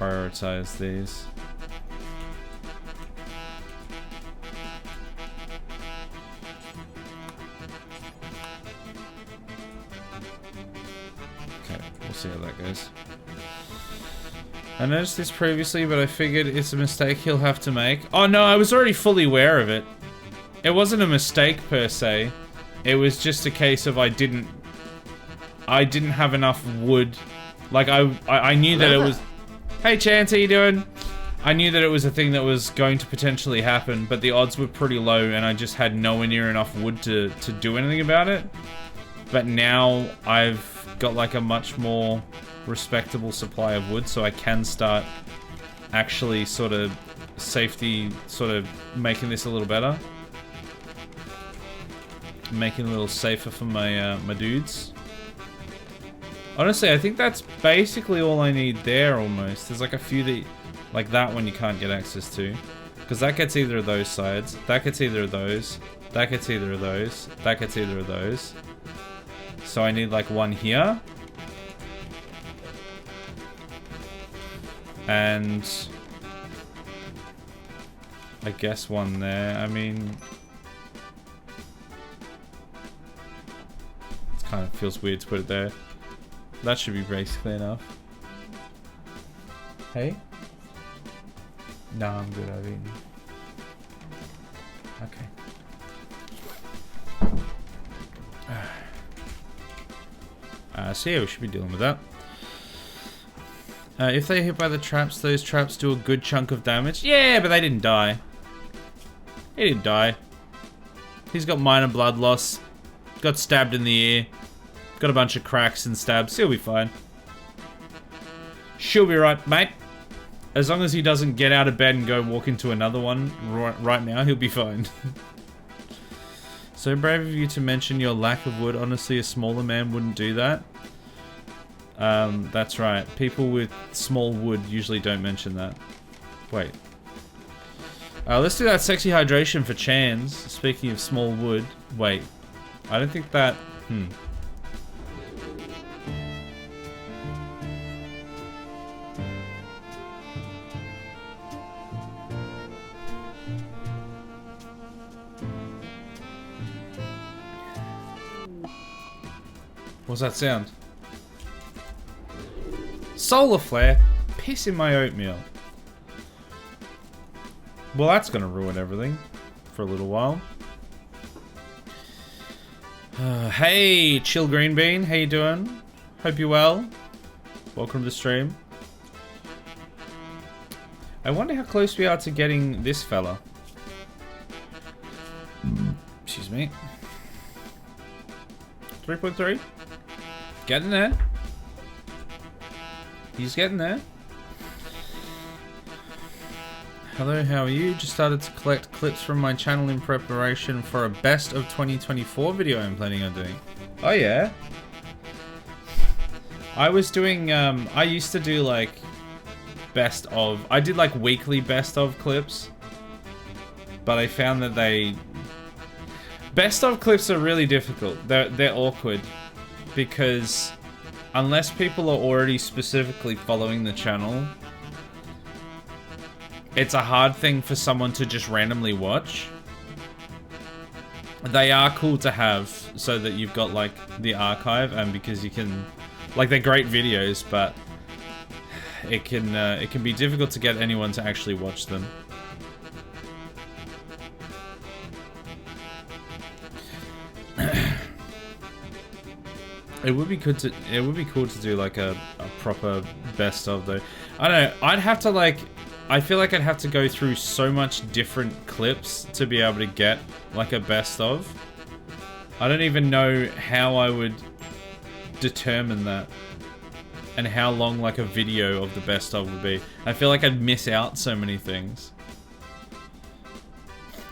prioritize these. Okay, we'll see how that goes. I noticed this previously, but I figured it's a mistake he'll have to make. Oh no, I was already fully aware of it. It wasn't a mistake per se. It was just a case of I didn't have enough wood. Like I knew that it was. Hey Chance, how you doing? I knew that it was a thing that was going to potentially happen, but the odds were pretty low, and I just had nowhere near enough wood to do anything about it. But now I've got like a much more respectable supply of wood, so I can start actually sort of making this a little better, making it a little safer for my my dudes. Honestly, I think that's basically all I need there almost. There's like a few that, like that one you can't get access to, because that gets either of those sides, that gets either of those, that gets either of those, that gets either of those. So I need like one here. And I guess one there. I mean, it kind of feels weird to put it there. That should be basically enough. Hey? No, I'm good. I've eaten. Okay. So yeah, we should be dealing with that. If they hit by the traps, those traps do a good chunk of damage. Yeah, but they didn't die. He didn't die. He's got minor blood loss. Got stabbed in the ear. Got a bunch of cracks and stabs. He'll be fine. She'll be right, mate. As long as he doesn't get out of bed and go walk into another one right now, he'll be fine. So brave of you to mention your lack of wood. Honestly, a smaller man wouldn't do that. That's right. People with small wood usually don't mention that. Wait. Let's do that sexy hydration for Chans. Speaking of small wood. Wait. I don't think that... What's that sound? Solar flare? Piss in my oatmeal. Well, that's gonna ruin everything for a little while. Hey, Chill Green Bean, how you doing? Hope you're well. Welcome to the stream. I wonder how close we are to getting this fella. Excuse me. 3.3? Getting there. He's getting there. Hello, how are you? Just started to collect clips from my channel in preparation for a best of 2024 video I'm planning on doing. Oh yeah? I was doing, I used to do like best of, I did like weekly best of clips, but I found that best of clips are really difficult. They're awkward because unless people are already specifically following the channel, it's a hard thing for someone to just randomly watch. They are cool to have so that you've got like the archive, and because you can, like, they're great videos, but it can be difficult to get anyone to actually watch them. It would be cool to do like a proper best of though. I don't know, I'd have to like, I feel like I'd have to go through so much different clips to be able to get like a best of. I don't even know how I would determine that and how long like a video of the best of would be. I feel like I'd miss out so many things.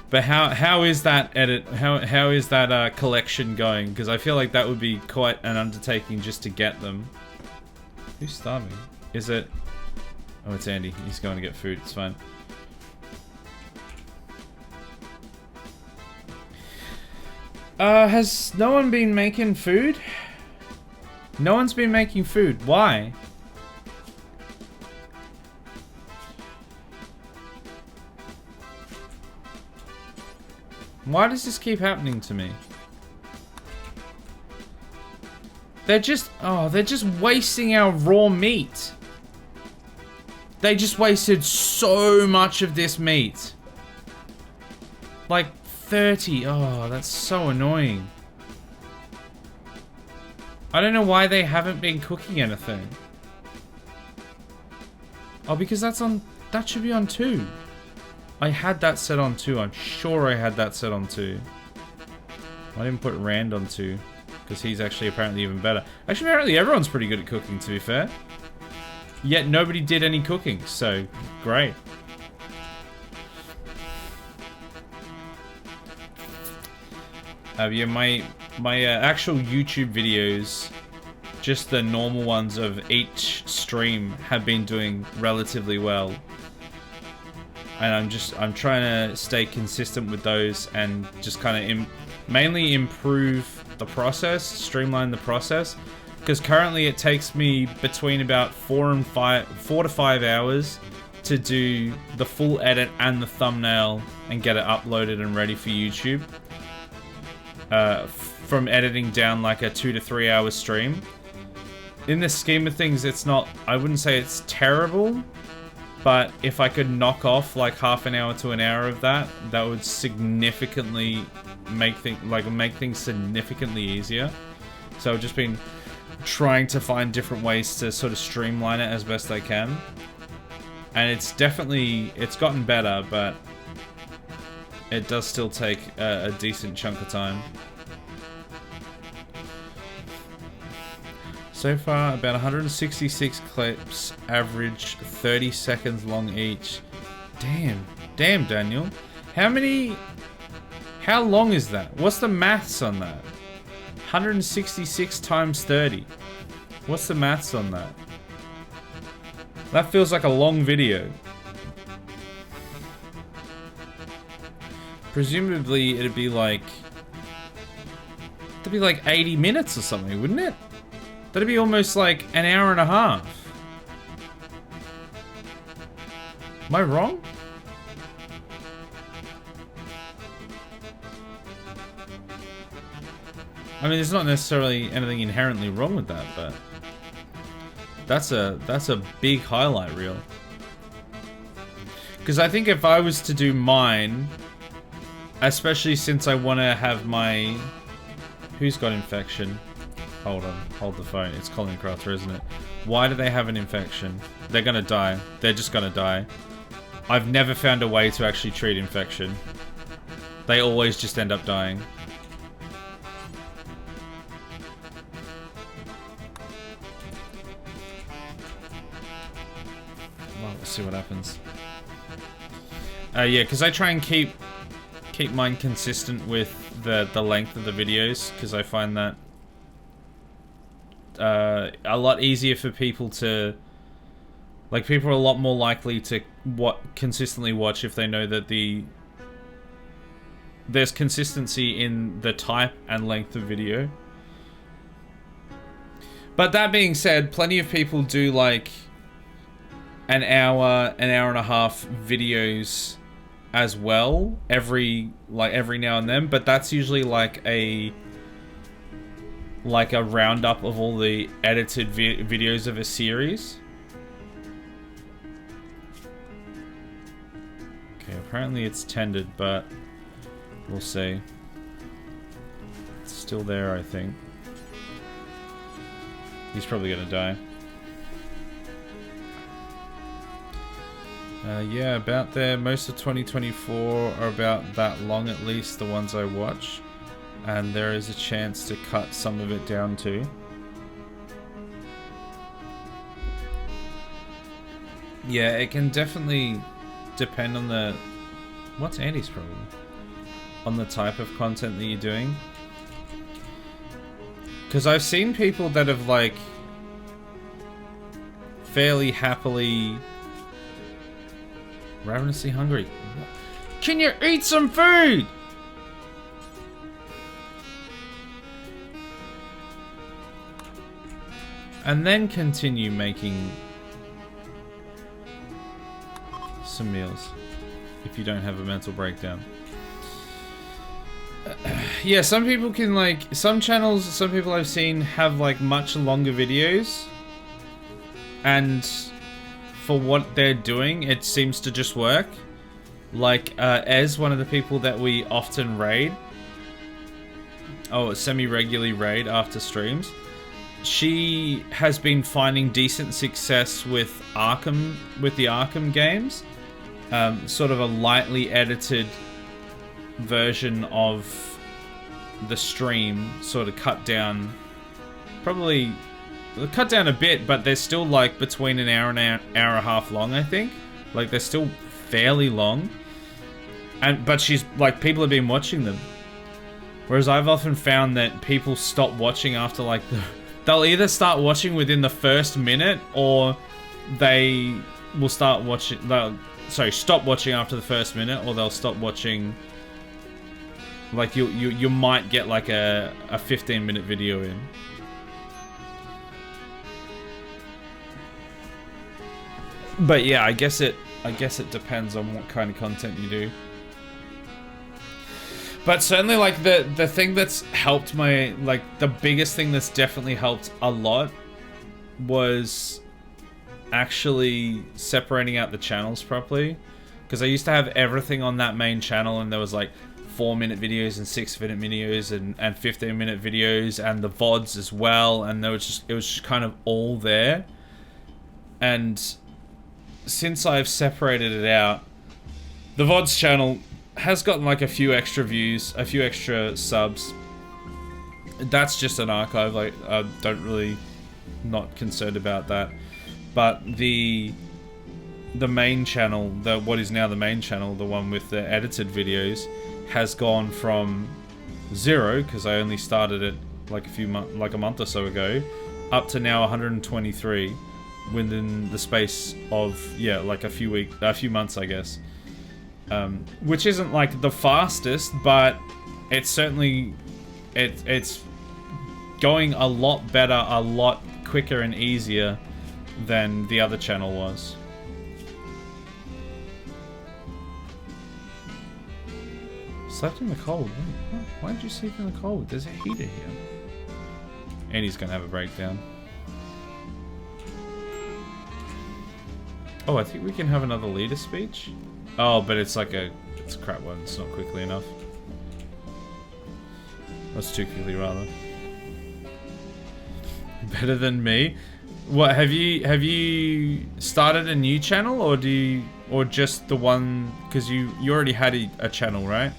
But how is that edit? How is that collection going? Because I feel like that would be quite an undertaking just to get them. Who's starving? Is it? Oh, it's Andy. He's going to get food. It's fine. Has no one been making food? No one's been making food. Why? Why does this keep happening to me? They're just wasting our raw meat. They just wasted so much of this meat. Like 30. Oh, that's so annoying. I don't know why they haven't been cooking anything. Oh, because that should be on 2. I had that set on 2. I'm sure I had that set on 2. I didn't put Rand on 2. Because he's actually apparently even better. Actually, apparently everyone's pretty good at cooking, to be fair. Yet nobody did any cooking, so great. Yeah, my actual YouTube videos, just the normal ones of each stream, have been doing relatively well. And I'm trying to stay consistent with those and just kind of mainly improve the process, streamline the process, because currently it takes me between about 4 to 5 hours to do the full edit and the thumbnail and get it uploaded and ready for YouTube. From editing down like a 2 to 3 hour stream. In the scheme of things, it's not, I wouldn't say it's terrible, but if I could knock off like half an hour to an hour of that, that would significantly make things significantly easier. So I've just been trying to find different ways to sort of streamline it as best I can. And it's gotten better, but it does still take a decent chunk of time. So far, about 166 clips, average 30 seconds long each. Damn, Daniel. How long is that? What's the maths on that? 166 times 30. What's the maths on that? That feels like a long video. Presumably, it'd be like 80 minutes or something, wouldn't it? That'd be almost like an hour and a half. Am I wrong? I mean, there's not necessarily anything inherently wrong with that, but that's a big highlight reel. Because I think if I was to do mine, especially since I want to have my... Who's got infection? Hold on, hold the phone. It's Colin Crafter, isn't it? Why do they have an infection? They're gonna die. They're just gonna die. I've never found a way to actually treat infection. They always just end up dying. Well, let's see what happens. Yeah, because I try and keep mine consistent with the length of the videos, because I find that a lot easier for people to... Like, people are a lot more likely to consistently watch if they know that there's consistency in the type and length of video. But that being said, plenty of people do like an hour and a half videos as well every now and then, but that's usually like a roundup of all the edited videos of a series. Okay, apparently it's tended, but we'll see. It's still there, I think. He's probably gonna die. Yeah, about there. Most of 2024 are about that long, at least the ones I watch. And there is a chance to cut some of it down too. Yeah, it can definitely depend on the... What's Andy's problem? On the type of content that you're doing. Because I've seen people that have, like, fairly happily... Ravenously hungry. Can you eat some food? And then continue making some meals if you don't have a mental breakdown. Yeah, some people can like, some channels, some people I've seen have like much longer videos, and for what they're doing, it seems to just work. Like Ez, one of the people that we often raid, semi-regularly raid after streams, she has been finding decent success with the Arkham games, sort of a lightly edited version of the stream, sort of cut down, probably cut down a bit, but they're still like between an hour and hour and a half long, I think. Like they're still fairly long, but she's like, people have been watching them, whereas I've often found that people stop watching after like they'll either start watching within the first minute, or they will start watching, stop watching after the first minute, or they'll stop watching. Like you might get like a 15-minute video in. But yeah, I guess it depends on what kind of content you do. But certainly, like the thing that's helped my, like the biggest thing that's definitely helped a lot was actually separating out the channels properly. Because I used to have everything on that main channel, and there was like 4-minute videos and 6-minute videos and 15-minute videos and the VODs as well, and it was just kind of all there. And since I've separated it out, the VODs channel has gotten like a few extra views, a few extra subs. That's just an archive, like I don't really, not concerned about that. But the main channel, what is now the main channel, the one with the edited videos, has gone from 0, because I only started it like a month or so ago, up to now 123 within the space of, yeah, like a few months, I guess. Which isn't like the fastest, but it's certainly it's going a lot better, a lot quicker and easier than the other channel was. Slept in the cold. Why did you sleep in the cold? There's a heater here. And he's gonna have a breakdown. Oh, I think we can have another leader speech. Oh, but it's like it's a crap one. It's not quickly enough. That's too quickly, rather. Better than me. What have you started a new channel, or just the one? Because you already had a channel, right?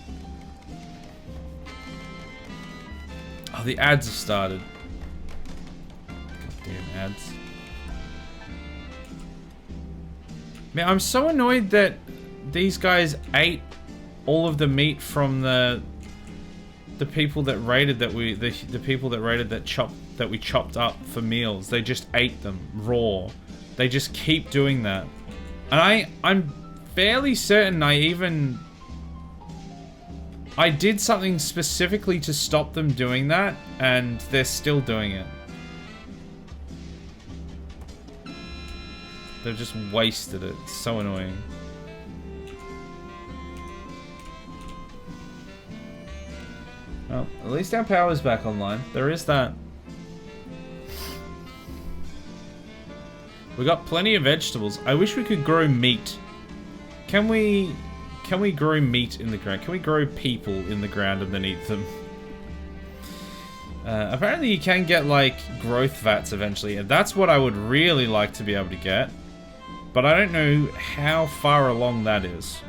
Oh, the ads have started. Goddamn ads. Man, I'm so annoyed that these guys ate all of the meat from the people that raided that we chopped up for meals. They just ate them raw. They just keep doing that. And I'm fairly certain I did something specifically to stop them doing that, and they're still doing it. They've just wasted it. It's so annoying. Well, at least our power's back online. There is that. We got plenty of vegetables. I wish we could grow meat. Can we grow meat in the ground? Can we grow people in the ground underneath them? Apparently you can get like growth vats eventually, and that's what I would really like to be able to get. But I don't know how far along that is.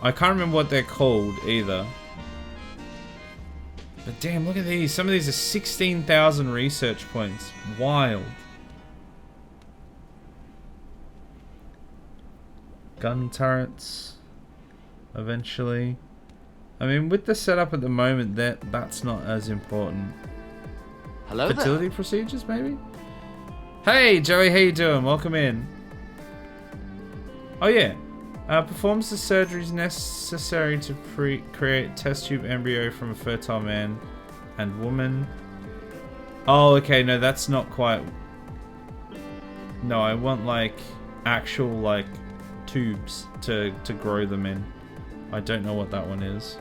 I can't remember what they're called either. But damn, look at these. Some of these are 16,000 research points. Wild. Gun turrets. Eventually. I mean, with the setup at the moment, that's not as important. Hello Fertility there. procedures, maybe? Hey, Joey, how you doing? Welcome in. Oh, yeah. Performs the surgeries necessary to create test tube embryo from a fertile man and woman. Oh, okay, no, that's not quite... No, I want, like, actual, like, tubes to grow them in. I don't know what that one is.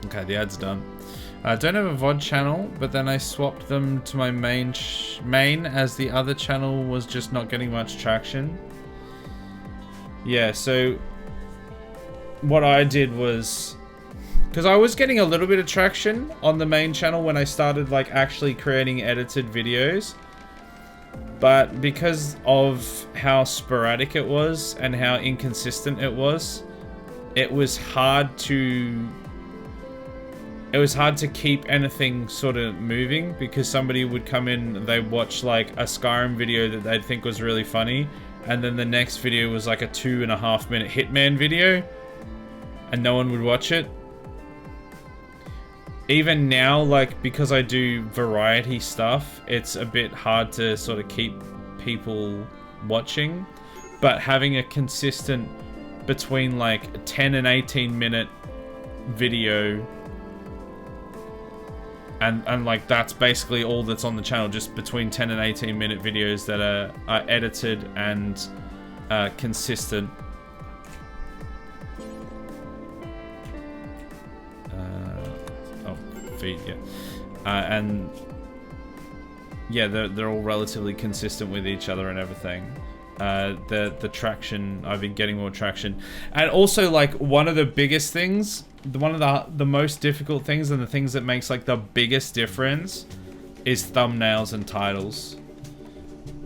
Okay, the ad's done. I don't have a VOD channel, but then I swapped them to my main as the other channel was just not getting much traction. Yeah, so what I did was, because I was getting a little bit of traction on the main channel when I started like actually creating edited videos, but because of how sporadic it was and how inconsistent it was hard to keep anything sort of moving, because somebody would come in, they'd watch like a Skyrim video that they'd think was really funny, and then the next video was like a 2.5 minute Hitman video, and no one would watch it. Even now, like, because I do variety stuff, it's a bit hard to sort of keep people watching, but having a consistent between like 10 and 18 minute video, and like that's basically all that's on the channel, just between 10 and 18 minute videos that are edited and consistent. Feed, yeah. And yeah, they're all relatively consistent with each other and everything. The traction, I've been getting more traction. And also, like, one of the biggest things, one of the most difficult things, and the things that makes like the biggest difference is thumbnails and titles.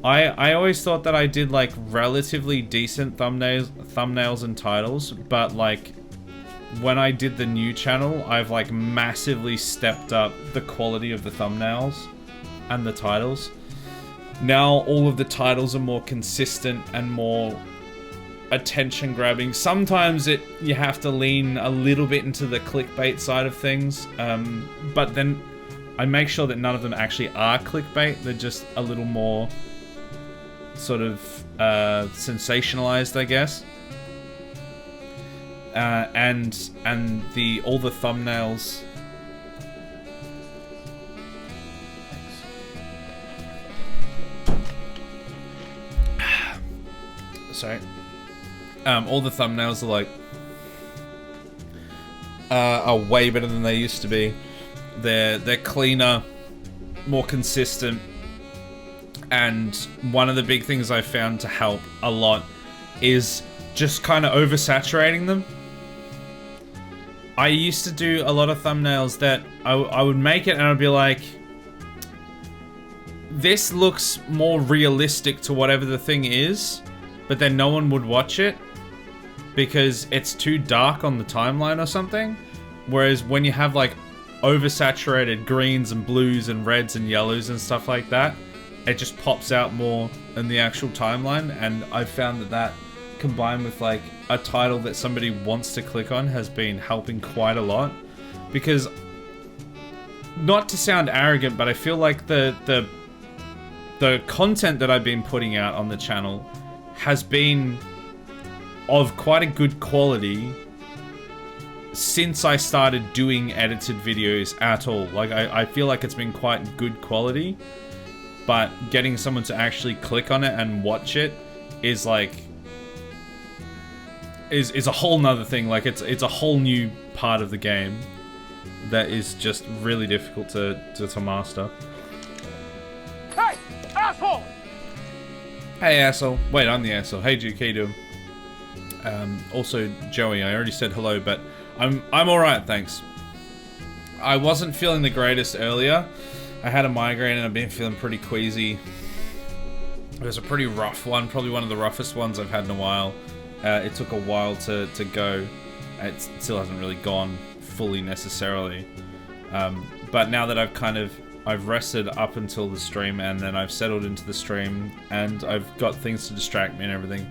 I always thought that I did like relatively decent thumbnails and titles, but like when I did the new channel, I've like massively stepped up the quality of the thumbnails and the titles. Now all of the titles are more consistent and more attention grabbing. Sometimes you have to lean a little bit into the clickbait side of things, but then I make sure that none of them actually are clickbait. They're just a little more sort of sensationalized, I guess. And all the thumbnails. Sorry. All the thumbnails are like are way better than they used to be. They're cleaner, more consistent, and one of the big things I found to help a lot is just kind of oversaturating them. I used to do a lot of thumbnails that I would make it and I'd be like, this looks more realistic to whatever the thing is, but then no one would watch it because it's too dark on the timeline or something. Whereas when you have like oversaturated greens and blues and reds and yellows and stuff like that, it just pops out more in the actual timeline. And I've found that combined with like a title that somebody wants to click on has been helping quite a lot. Because, not to sound arrogant, but I feel like the content that I've been putting out on the channel has been of quite a good quality since I started doing edited videos at all. Like, I feel like it's been quite good quality, but getting someone to actually click on it and watch it is like is a whole nother thing. Like, it's a whole new part of the game that is just really difficult to master. Hey, asshole! Hey, asshole. Wait, I'm the asshole. Hey, Duke, how you doing? Also, Joey, I already said hello, but I'm alright, thanks. I wasn't feeling the greatest earlier. I had a migraine and I've been feeling pretty queasy. It was a pretty rough one, probably one of the roughest ones I've had in a while. It took a while to go. It still hasn't really gone fully necessarily. But now that I've rested up until the stream, and then I've settled into the stream, and I've got things to distract me and everything.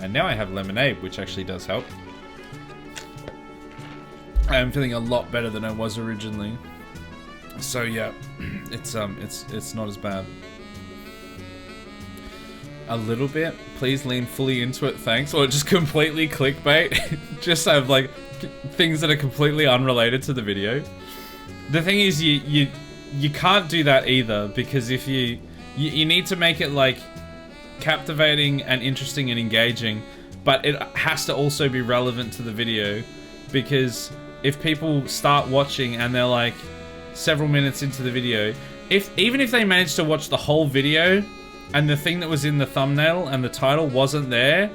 And now I have lemonade, which actually does help. I am feeling a lot better than I was originally. So yeah, it's not as bad. A little bit. Please lean fully into it, thanks. Or just completely clickbait. Just have like things that are completely unrelated to the video. The thing is, you can't do that either, because if you need to make it like captivating and interesting and engaging, but it has to also be relevant to the video, because if people start watching and they're like several minutes into the video, even if they manage to watch the whole video and the thing that was in the thumbnail and the title wasn't there,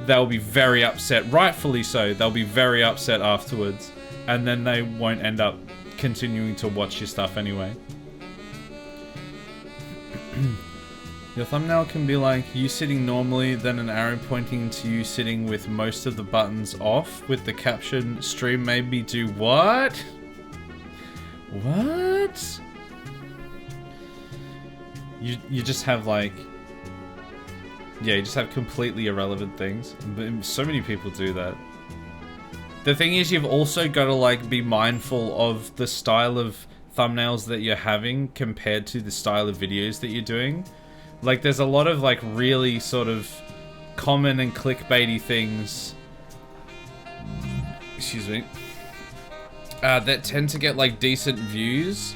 they'll be very upset. Rightfully so. They'll be very upset afterwards. And then they won't end up continuing to watch your stuff anyway. Your thumbnail can be like you sitting normally, then an arrow pointing to you sitting with most of the buttons off, with the caption, "Stream made me do what?" What? You just have like... Yeah, you just have completely irrelevant things. But so many people do that. The thing is, you've also got to like be mindful of the style of thumbnails that you're having compared to the style of videos that you're doing. Like, there's a lot of like really sort of common and clickbaity things, excuse me, that tend to get like decent views,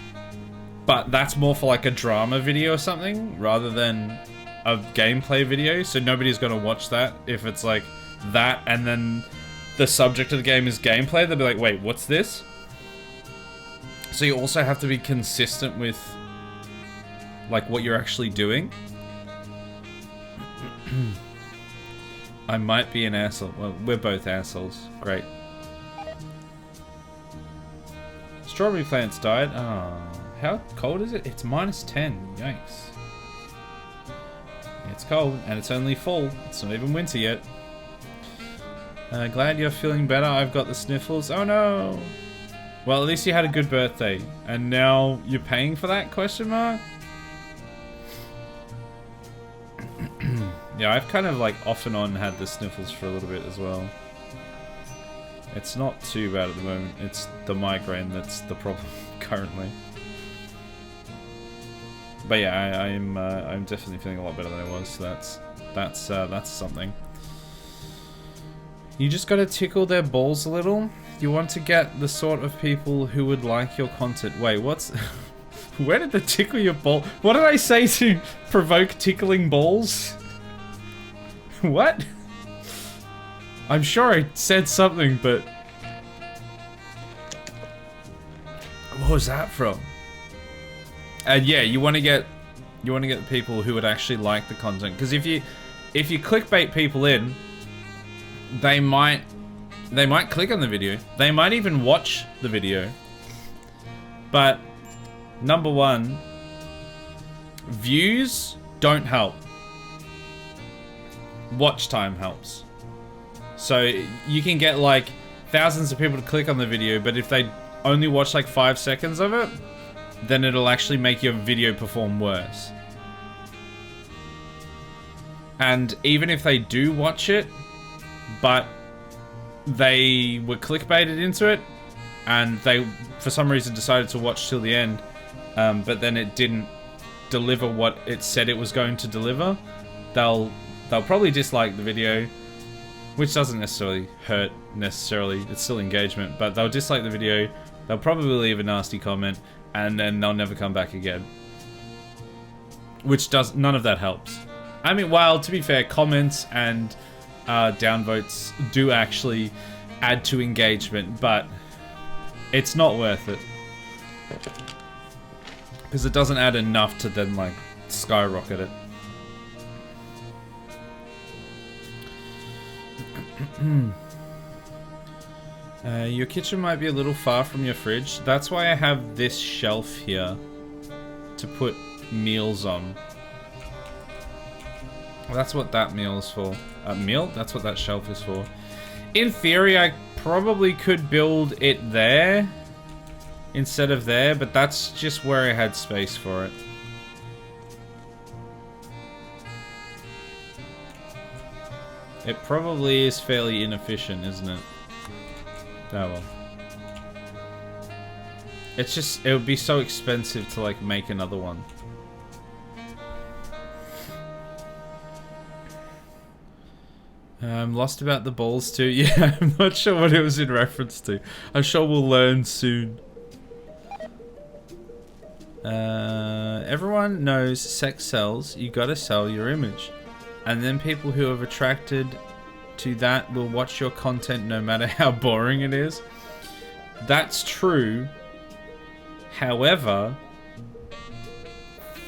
but that's more for like a drama video or something rather than a gameplay video. So nobody's gonna watch that if it's like that and then the subject of the game is gameplay. They'll be like, wait, what's this? So you also have to be consistent with like what you're actually doing. I might be an asshole. Well, we're both assholes. Great. Strawberry plants died. Oh, how cold is it? It's -10. Yikes. It's cold, and it's only fall. It's not even winter yet. Glad you're feeling better. I've got the sniffles. Oh no. Well, at least you had a good birthday, and now you're paying for that? Question mark. Yeah, I've kind of like off and on had the sniffles for a little bit as well. It's not too bad at the moment. It's the migraine that's the problem currently. But yeah, I'm definitely feeling a lot better than I was. So that's something. You just gotta tickle their balls a little. You want to get the sort of people who would like your content. Wait, what's... Where did the tickle your ball... What did I say to provoke tickling balls? What? I'm sure I said something, but... What was that from? And yeah, you want to get the people who would actually like the content. Because if you clickbait people in, they might click on the video. They might even watch the video. But number one, views don't help. Watch time helps. So you can get like thousands of people to click on the video, but if they only watch like 5 seconds of it, then it'll actually make your video perform worse. And even if they do watch it, but they were clickbaited into it, and they, for some reason, decided to watch till the end, but then it didn't deliver what it said it was going to deliver, they'll probably dislike the video, which doesn't necessarily hurt, it's still engagement, but they'll dislike the video, they'll probably leave a nasty comment, and then they'll never come back again. None of that helps. I mean, while, to be fair, comments and downvotes do actually add to engagement, but it's not worth it. Because it doesn't add enough to then, like, skyrocket it. Your kitchen might be a little far from your fridge. That's why I have this shelf here to put meals on. That's what that meal is for. That's what that shelf is for. In theory, I probably could build it there instead of there, but that's just where I had space for it. It probably is fairly inefficient, isn't it? Oh well. It's just, it would be so expensive to like make another one. I'm lost about the balls too. Yeah, I'm not sure what it was in reference to. I'm sure we'll learn soon. Everyone knows sex sells. You gotta sell your image. And then people who have attracted to that will watch your content no matter how boring it is. That's true. However,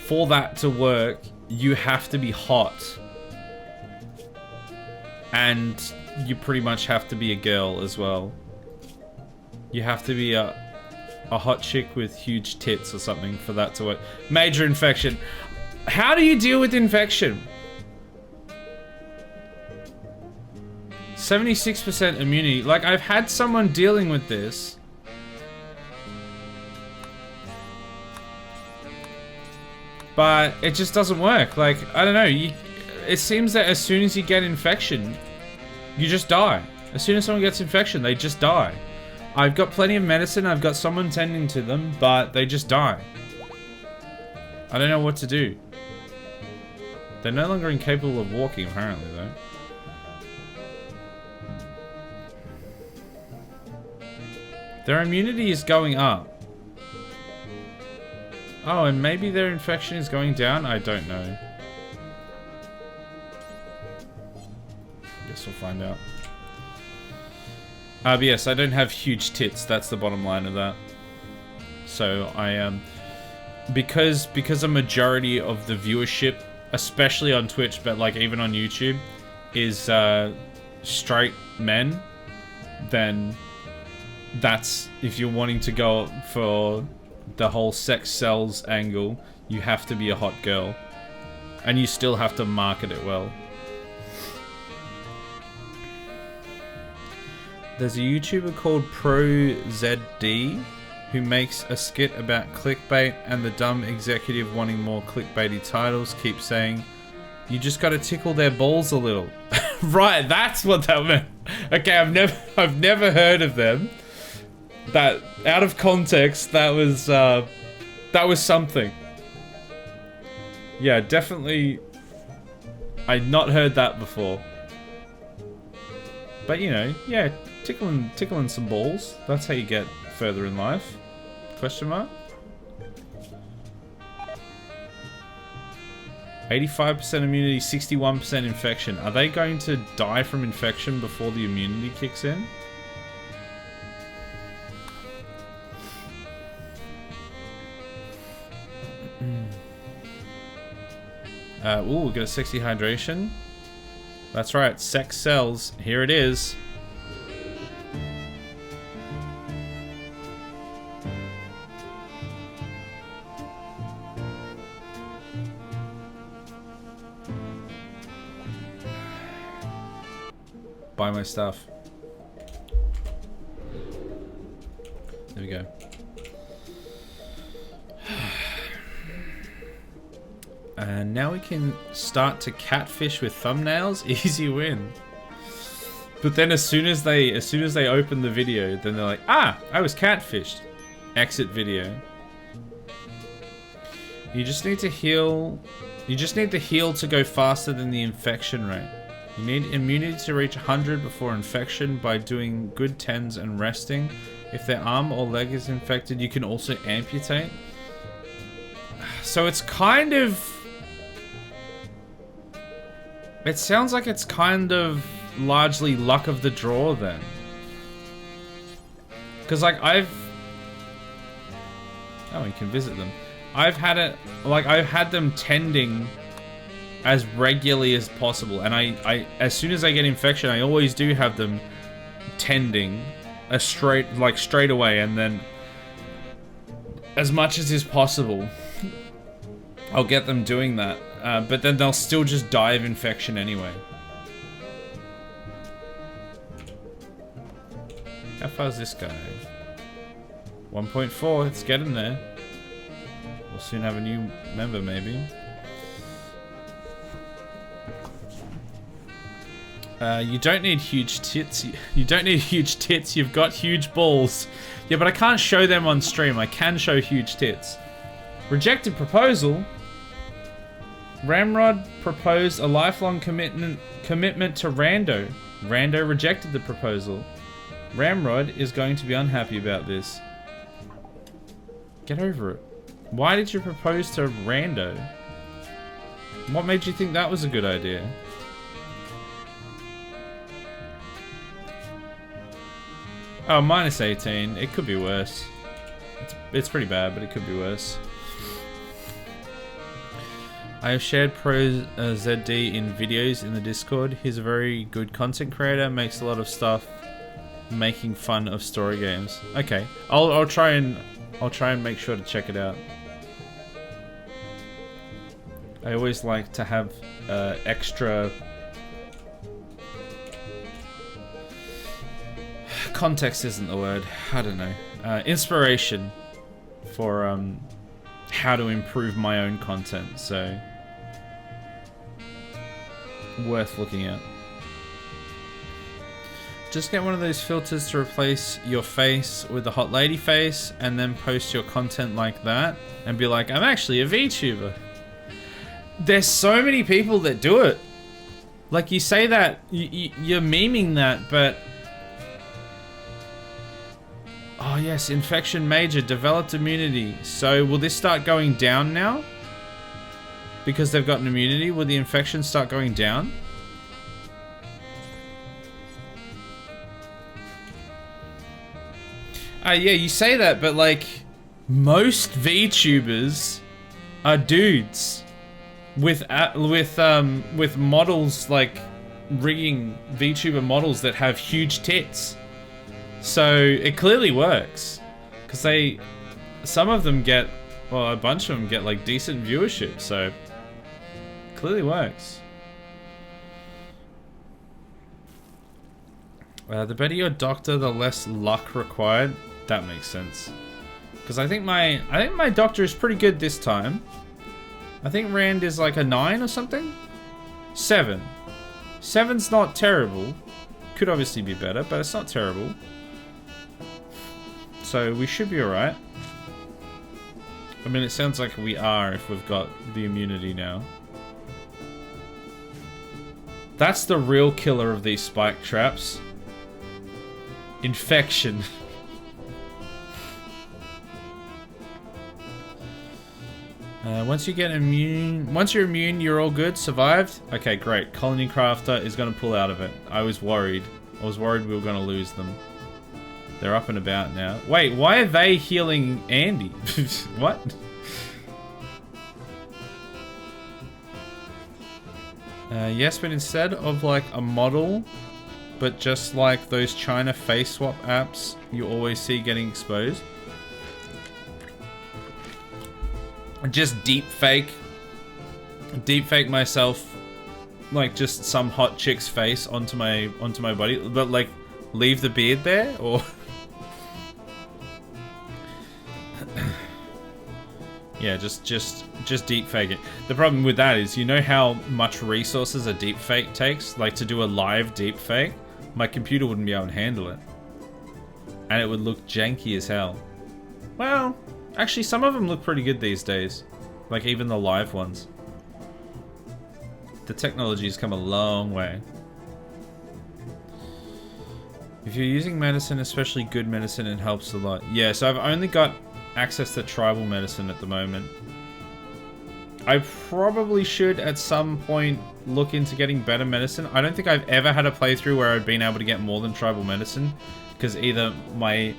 for that to work, you have to be hot. And you pretty much have to be a girl as well. You have to be a hot chick with huge tits or something for that to work. Major infection. How do you deal with infection? 76% immunity. Like, I've had someone dealing with this. But it just doesn't work. Like, I don't know. It seems that as soon as you get infection, you just die. As soon as someone gets infection, they just die. I've got plenty of medicine. I've got someone tending to them, but they just die. I don't know what to do. They're no longer incapable of walking, apparently, though. Their immunity is going up. Oh, and maybe their infection is going down? I don't know. Guess we'll find out. But yes, I don't have huge tits. That's the bottom line of that. So I am... Because a majority of the viewership, especially on Twitch, but like even on YouTube, is straight men, then that's... If you're wanting to go for the whole sex sells angle, you have to be a hot girl. And you still have to market it well. There's a YouTuber called ProZD who makes a skit about clickbait, and the dumb executive wanting more clickbaity titles keeps saying, you just gotta tickle their balls a little. Right, that's what that meant. Okay, I've never heard of them. That, out of context, that was something. Yeah, definitely. I'd not heard that before. But you know, yeah, tickling some balls. That's how you get further in life. Question mark? 85% immunity, 61% infection. Are they going to die from infection before the immunity kicks in? Ooh, we got a sexy hydration. That's right, sex sells. Here it is. Buy my stuff. There we go. And now we can start to catfish with thumbnails. Easy win. But then as soon as they open the video, then they're like, ah, I was catfished. Exit video. You just need to heal. You just need the heal to go faster than the infection rate. You need immunity to reach 100 before infection by doing good 10s and resting. If their arm or leg is infected, you can also amputate. So it's kind of... It sounds like it's kind of largely luck of the draw then. Because like I've... Oh, you can visit them. I've had it... Like I've had them tending as regularly as possible. And I as soon as I get infection, I always do have them tending straight away. And then as much as is possible, I'll get them doing that. But then they'll still just die of infection anyway. How far is this guy? 1.4, it's getting there. We'll soon have a new member, maybe. You don't need huge tits. You don't need huge tits, you've got huge balls. Yeah, but I can't show them on stream. I can show huge tits. Rejected proposal? Ramrod proposed a lifelong commitment to Rando. Rando rejected the proposal. Ramrod is going to be unhappy about this. Get over it. Why did you propose to Rando? What made you think that was a good idea? Oh, minus 18. It could be worse. It's pretty bad, but it could be worse. I have shared Pro ZD in videos in the Discord. He's a very good content creator, makes a lot of stuff making fun of story games. Okay, I'll try and make sure to check it out. I always like to have extra context isn't the word. I don't know. Inspiration for how to improve my own content. So worth looking at. Just get one of those filters to replace your face with the hot lady face, and then post your content like that, and be like, I'm actually a VTuber. There's so many people that do it. Like, you say that, you're memeing that, but... Oh yes, infection major, developed immunity. So will this start going down now? Because they've got an immunity, will the infection start going down? Yeah, you say that, but like, most VTubers are dudes with models, like rigging VTuber models that have huge tits. So it clearly works, because some of them get, well, a bunch of them get like decent viewership. So it clearly works. The better your doctor, the less luck required. That makes sense. Because I think my doctor is pretty good this time. I think Rand is like a 9 or something. 7. 7's not terrible. Could obviously be better, but it's not terrible. So we should be alright. I mean, it sounds like we are if we've got the immunity now. That's the real killer of these spike traps. Infection. Once you're immune, you're all good. Survived? Okay, great. Colony Crafter is going to pull out of it. I was worried. I was worried we were going to lose them. They're up and about now. Wait, why are they healing Andy? What? Yes, but instead of like a model, but just like those China face swap apps you always see getting exposed. Just deep fake myself, like just some hot chick's face onto my body, but like leave the beard there, or yeah, just deep fake it. The problem with that is, you know how much resources a deep fake takes, like to do a live deep fake. My computer wouldn't be able to handle it, and it would look janky as hell. Well, actually, some of them look pretty good these days. Like, even the live ones. The technology's come a long way. If you're using medicine, especially good medicine, it helps a lot. Yeah, so I've only got access to tribal medicine at the moment. I probably should, at some point, look into getting better medicine. I don't think I've ever had a playthrough where I've been able to get more than tribal medicine. Because either my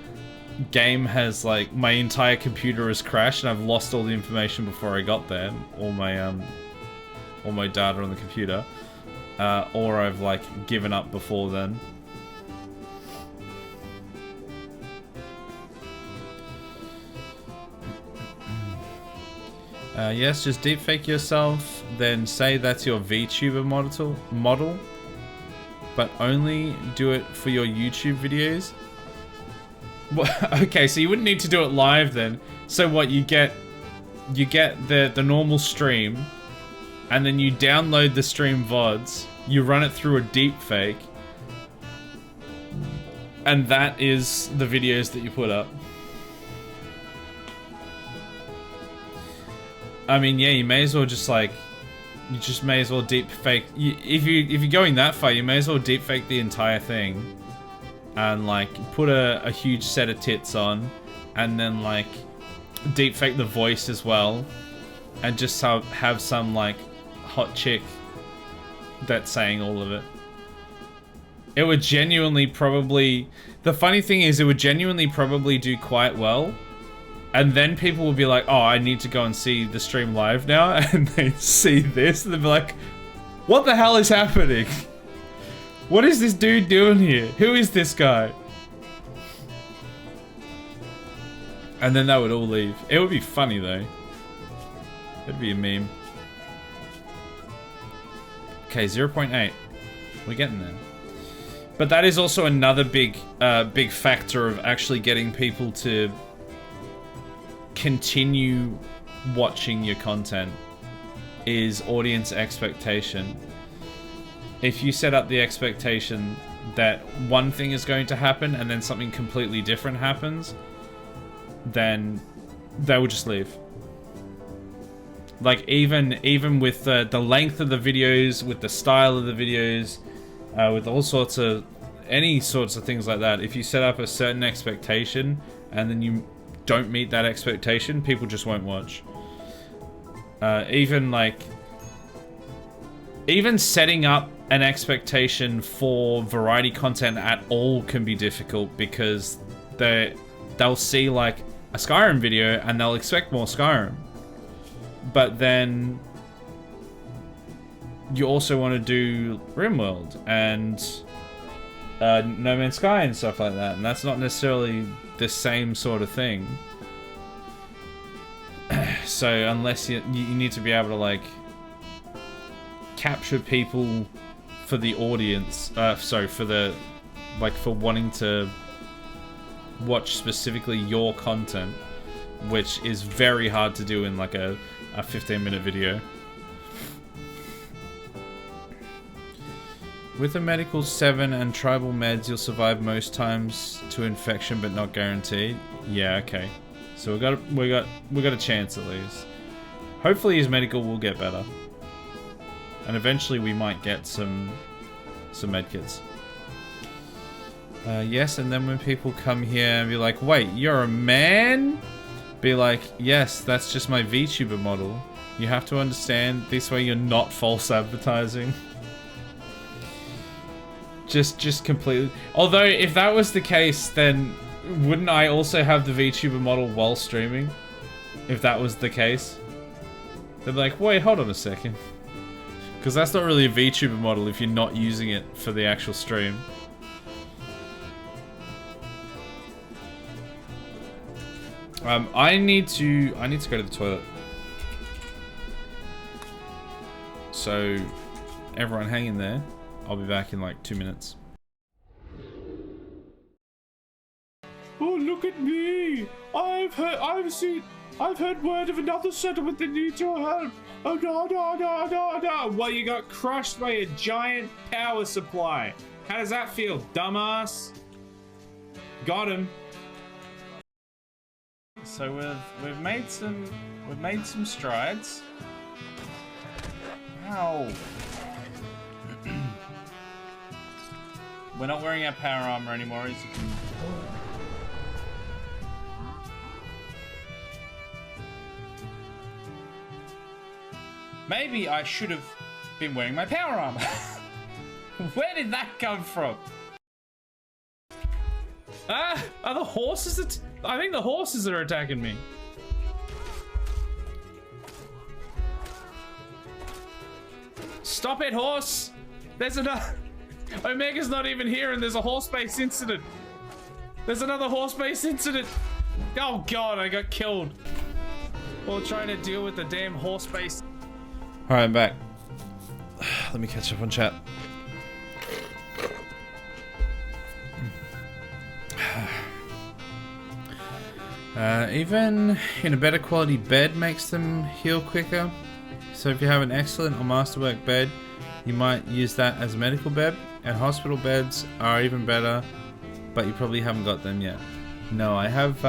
game has, like, my entire computer has crashed and I've lost all the information before I got there, all my data on the computer, or I've like given up before then. Yes, just deepfake yourself, then say that's your VTuber model, but only do it for your YouTube videos. Okay, so you wouldn't need to do it live then. So what, you get the normal stream, and then you download the stream VODs, you run it through a deepfake, and that is the videos that you put up. I mean, yeah, you may as well just like, you just may as well deepfake. If you're going that far, you may as well deepfake the entire thing. And like put a huge set of tits on, and then like deepfake the voice as well, and just have some like hot chick that's saying all of it. It would genuinely probably... The funny thing is, it would genuinely probably do quite well. And then people will be like, oh, I need to go and see the stream live now. And they see this and they'll be like, what the hell is happening? What is this dude doing here? Who is this guy? And then they would all leave. It would be funny though. It'd be a meme. Okay, 0.8. We're getting there. But that is also another big factor of actually getting people to continue watching your content is audience expectation. If you set up the expectation that one thing is going to happen and then something completely different happens, then they will just leave. Like even with the length of the videos, with the style of the videos, with all sorts of any sorts of things like that, if you set up a certain expectation and then you don't meet that expectation, people just won't watch. Even setting up an expectation for variety content at all can be difficult, because they'll see like a Skyrim video and they'll expect more Skyrim. But then you also want to do RimWorld and No Man's Sky and stuff like that, and that's not necessarily the same sort of thing. So unless you need to be able to like capture people for the audience, for wanting to watch specifically your content, which is very hard to do in like a 15-minute video. With a medical 7 and tribal meds, you'll survive most times to infection, but not guaranteed. Yeah, okay. So we got a chance at least. Hopefully his medical will get better, and eventually we might get some medkits. Yes, and then when people come here and be like, "Wait, you're a man?" Be like, "Yes, that's just my VTuber model. You have to understand, this way you're not false advertising." Just completely. Although, if that was the case, then wouldn't I also have the VTuber model while streaming? If that was the case, they'd be like, "Wait, hold on a second," because that's not really a VTuber model if you're not using it for the actual stream. I need to go to the toilet. So, everyone hang in there. I'll be back in like 2 minutes. Oh, look at me! I've heard word of another settlement that needs your help. Oh no. Well, you got crushed by a giant power supply. How does that feel, dumbass? Got him. So we've made some strides. Ow. We're not wearing our power armor anymore, as you can. Maybe I should have been wearing my power armor. Where did that come from? Ah, are the horses? I think the horses are attacking me. Stop it, horse! There's another. Omega's not even here, and there's a horse-based incident. There's another horse-based incident. Oh god, I got killed while trying to deal with the damn horse-based. All right, I'm back. Let me catch up on chat. Even in a better quality bed makes them heal quicker. So if you have an excellent or masterwork bed, you might use that as a medical bed. And hospital beds are even better, but you probably haven't got them yet. No, I have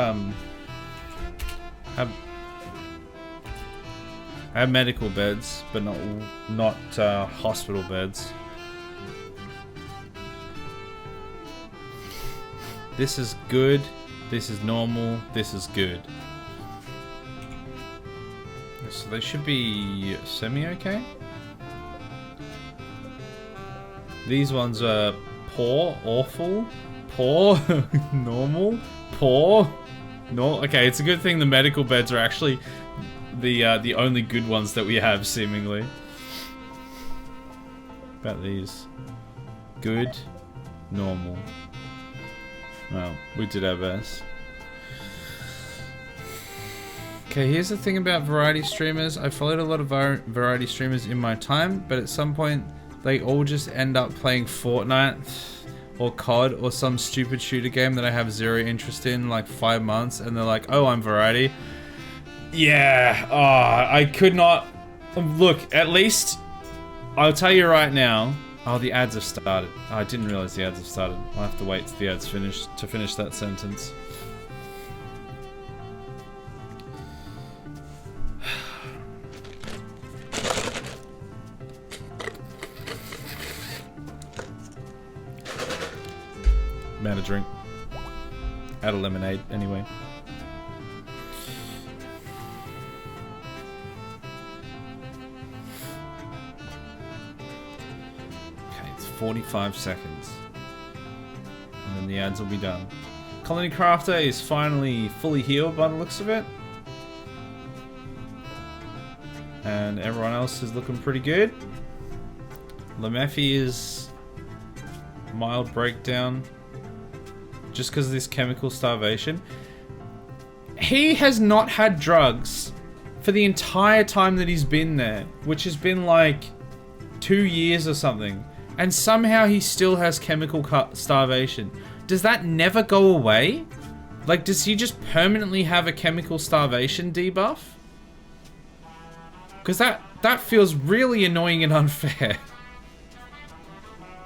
medical beds, but not hospital beds. This is good. This is normal. This is good. So they should be semi-okay. These ones are poor, awful, poor, normal, poor, no. Okay, it's a good thing the medical beds are actually the only good ones that we have, seemingly. About these. Good, normal. Well, we did our best. Okay, here's the thing about variety streamers. I followed a lot of variety streamers in my time, but at some point, they all just end up playing Fortnite or COD or some stupid shooter game that I have zero interest in, like 5 months, and they're like, oh, I'm variety. Yeah, I could not... Look, at least, I'll tell you right now... Oh, the ads have started. Oh, I didn't realize the ads have started. I'll have to wait till the ads finish to finish that sentence. I'm out of drink. Out of lemonade, anyway. Okay, it's 45 seconds. And then the ads will be done. Colony Crafter is finally fully healed by the looks of it. And everyone else is looking pretty good. Lemeffy is mild breakdown. Just because of this chemical starvation. He has not had drugs for the entire time that he's been there, which has been like 2 years or something, and somehow he still has chemical starvation. Does that never go away? Like, does he just permanently have a chemical starvation debuff? Because that feels really annoying and unfair.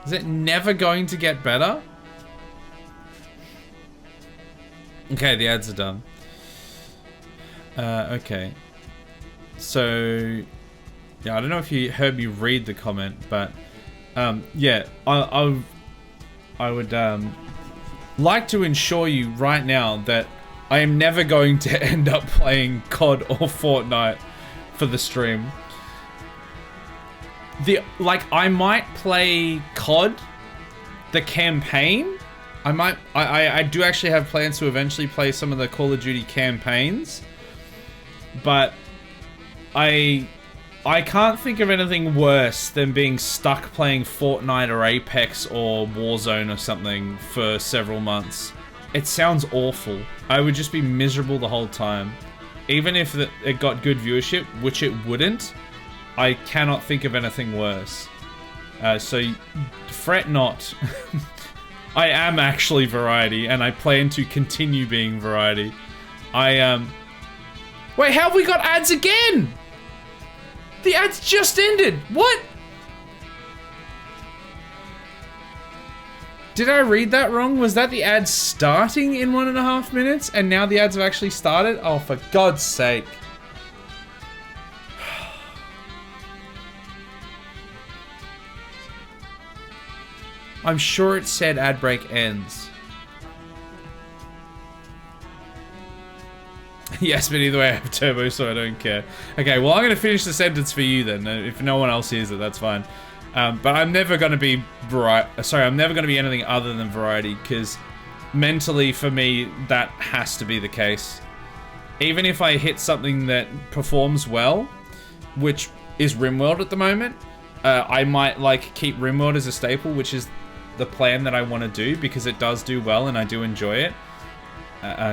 Is it never going to get better? Okay, the ads are done. Okay. So, yeah, I don't know if you heard me read the comment, but yeah, I would like to assure you right now that I am never going to end up playing COD or Fortnite for the stream. I might play COD, the campaign. I do actually have plans to eventually play some of the Call of Duty campaigns, but I can't think of anything worse than being stuck playing Fortnite or Apex or Warzone or something for several months. It sounds awful. I would just be miserable the whole time. Even if it got good viewership, which it wouldn't, I cannot think of anything worse. So fret not. I am actually variety, and I plan to continue being variety. Wait, how have we got ads again? The ads just ended. What? Did I read that wrong? Was that the ads starting in 1.5 minutes, and now the ads have actually started? Oh, for God's sake. I'm sure it said ad break ends. Yes, but either way I have turbo, so I don't care. Okay, well I'm gonna finish the sentence for you then. If no one else hears it, that's fine. But I'm never gonna be I'm never gonna be anything other than variety, because mentally for me that has to be the case. Even if I hit something that performs well, which is RimWorld at the moment, I might like keep RimWorld as a staple, which is the plan that I want to do, because it does do well and I do enjoy it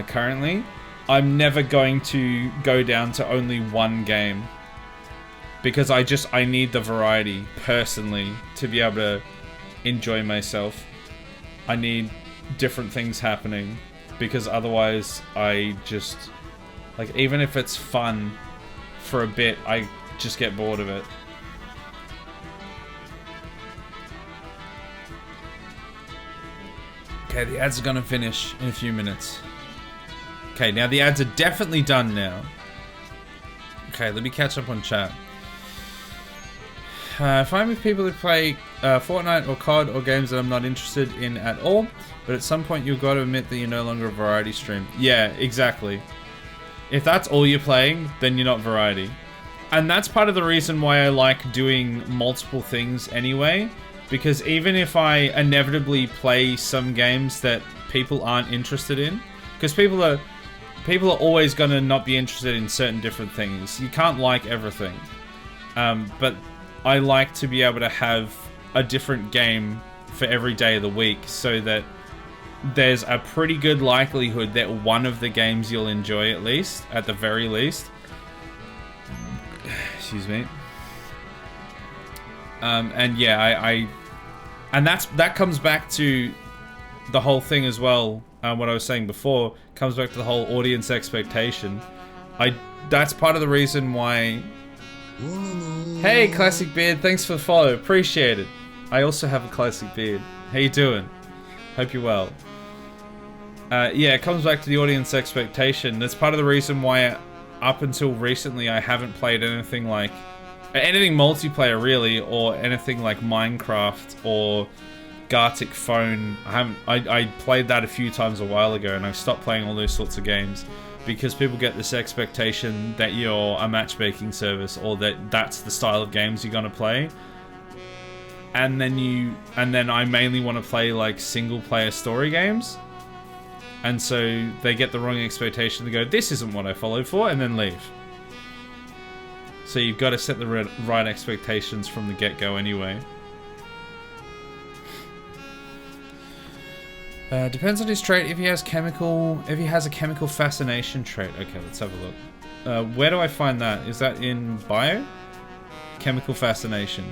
currently. I'm never going to go down to only one game, because I need the variety personally to be able to enjoy myself. I need different things happening, because otherwise I just, like, even if it's fun for a bit, I just get bored of it. Okay, the ads are gonna finish in a few minutes. Okay, now the ads are definitely done now. Okay, let me catch up on chat. Fine with people who play Fortnite or COD or games that I'm not interested in at all, but at some point you've got to admit that you're no longer a variety stream. Yeah, exactly. If that's all you're playing, then you're not variety. And that's part of the reason why I like doing multiple things anyway, Because even if I inevitably play some games that people aren't interested in, because people are always going to not be interested in certain different things. You can't like everything. But I like to be able to have a different game for every day of the week so that there's a pretty good likelihood that one of the games you'll enjoy at the very least. Excuse me. And yeah, and that comes back to the whole thing as well. What I was saying before comes back to the whole audience expectation. That's part of the reason why. Hey, Classic Beard, thanks for the follow. Appreciate it. I also have a Classic Beard. How you doing? Hope you're well. Yeah, it comes back to the audience expectation. That's part of the reason why, up until recently, I haven't played anything multiplayer really, or anything like Minecraft or Gartic Phone. I played that a few times a while ago, and I've stopped playing all those sorts of games because people get this expectation that you're a matchmaking service or that's the style of games you're gonna play. And then I mainly want to play like single player story games. And so they get the wrong expectation. They go, this isn't what I followed for, and then leave. So you've got to set the right expectations from the get-go anyway. Depends on his trait. If he has a chemical fascination trait. Okay, let's have a look. Where do I find that? Is that in bio? Chemical fascination.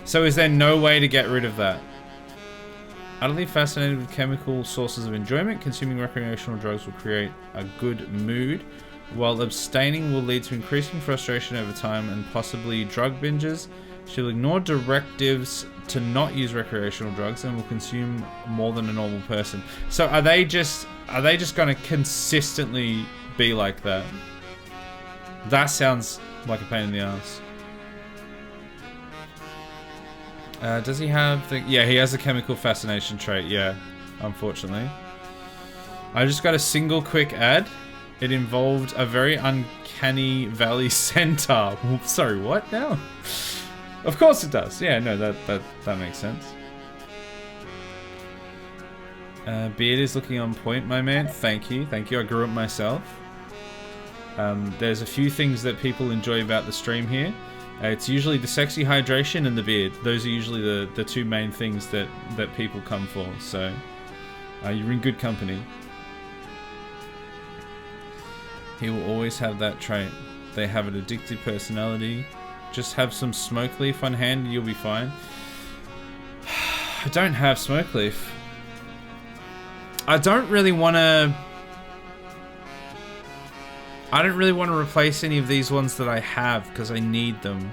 So is there no way to get rid of that? Utterly fascinated with chemical sources of enjoyment, consuming recreational drugs will create a good mood, while abstaining will lead to increasing frustration over time and possibly drug binges. She'll ignore directives to not use recreational drugs and will consume more than a normal person. So are they just going to consistently be like that? That sounds like a pain in the ass. Does he have the... Yeah, he has a chemical fascination trait, yeah. Unfortunately. I just got a single quick ad. It involved a very uncanny valley centaur. Sorry, what now? Of course it does. Yeah, no, that makes sense. Beard is looking on point, my man. Thank you. Thank you. I grew up myself. There's a few things that people enjoy about the stream here. It's usually the sexy hydration and the beard. Those are usually the two main things that people come for. So you're in good company. He will always have that trait. They have an addictive personality. Just have some smoke leaf on hand, you'll be fine. I don't have smoke leaf. I don't really want to replace any of these ones that I have because I need them.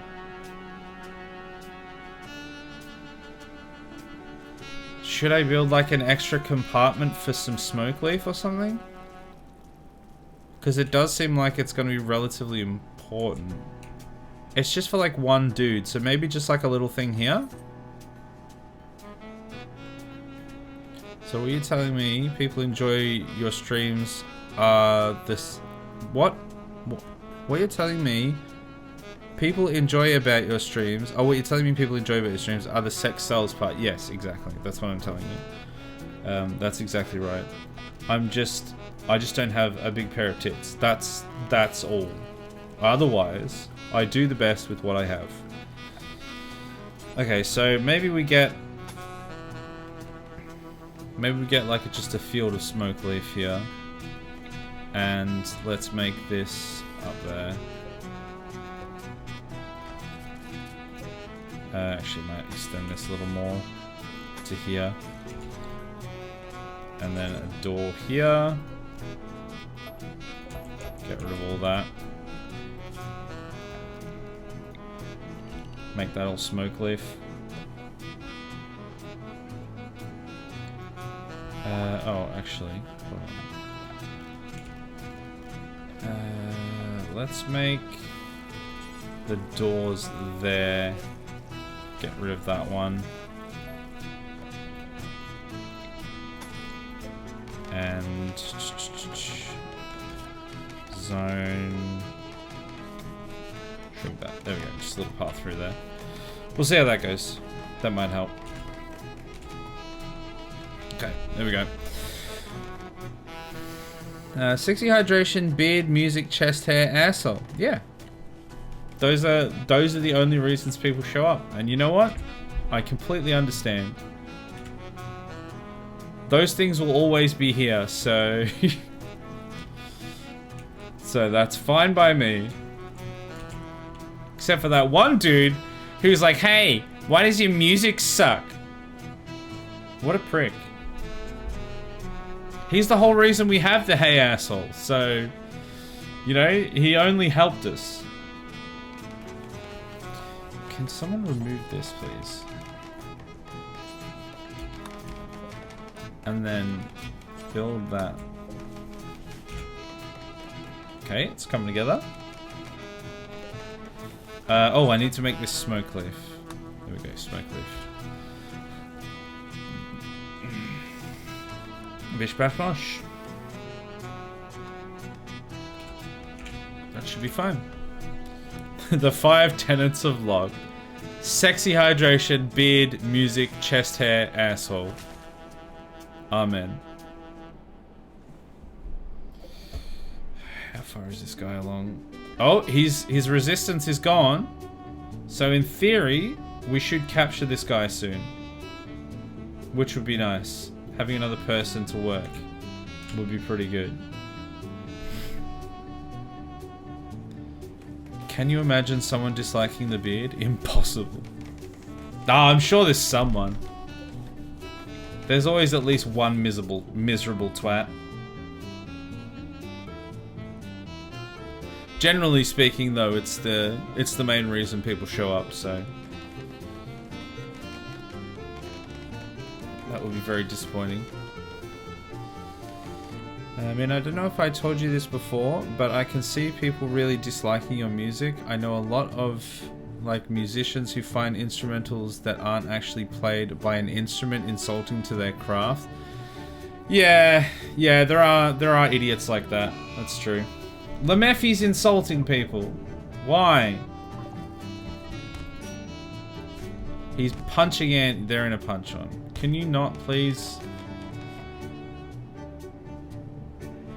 Should I build like an extra compartment for some smoke leaf or something? Because it does seem like it's going to be relatively important. It's just for like one dude, so maybe just like a little thing here. So are you telling me people enjoy your streams this... What? What you're telling me people enjoy about your streams... Oh, what you're telling me people enjoy about your streams are the sex sells part. Yes, exactly. That's what I'm telling you. That's exactly right. I just don't have a big pair of tits. That's all. Otherwise, I do the best with what I have. Okay, so maybe we get like just a field of smoke leaf here. And let's make this up there. Actually, might extend this a little more to here. And then a door here. Get rid of all that. Make that all smoke leaf. Oh, actually, hold on. Let's make the doors there. Get rid of that one. And zone. Shrink that. There we go. Just a little path through there. We'll see how that goes. That might help. Okay, there we go. 60 hydration, beard, music, chest hair, asshole. Yeah. Those are the only reasons people show up. And you know what? I completely understand. Those things will always be here, so... so that's fine by me. Except for that one dude who's like, hey, why does your music suck? What a prick. He's the whole reason we have the hey asshole, so... You know, he only helped us. Can someone remove this, please? And then build that. Okay, it's coming together. Oh, I need to make this smoke leaf. There we go, smoke leaf. Bish bash bosh. That should be fine. The 5 tenets of log. Sexy hydration, beard, music, chest hair, asshole. Amen. How far is this guy along? Oh, his resistance is gone. So in theory, we should capture this guy soon. Which would be nice. Having another person to work would be pretty good. Can you imagine someone disliking the beard? Impossible. Ah, I'm sure there's someone. There's always at least one miserable twat. Generally speaking, though, it's the main reason people show up, so that would be very disappointing. I mean, I don't know if I told you this before, but I can see people really disliking your music. I know a lot of like musicians who find instrumentals that aren't actually played by an instrument insulting to their craft. Yeah, there are idiots like that. That's true. Lemeffi's insulting people. Why? He's punching in. They're in a punch on. Can you not, please?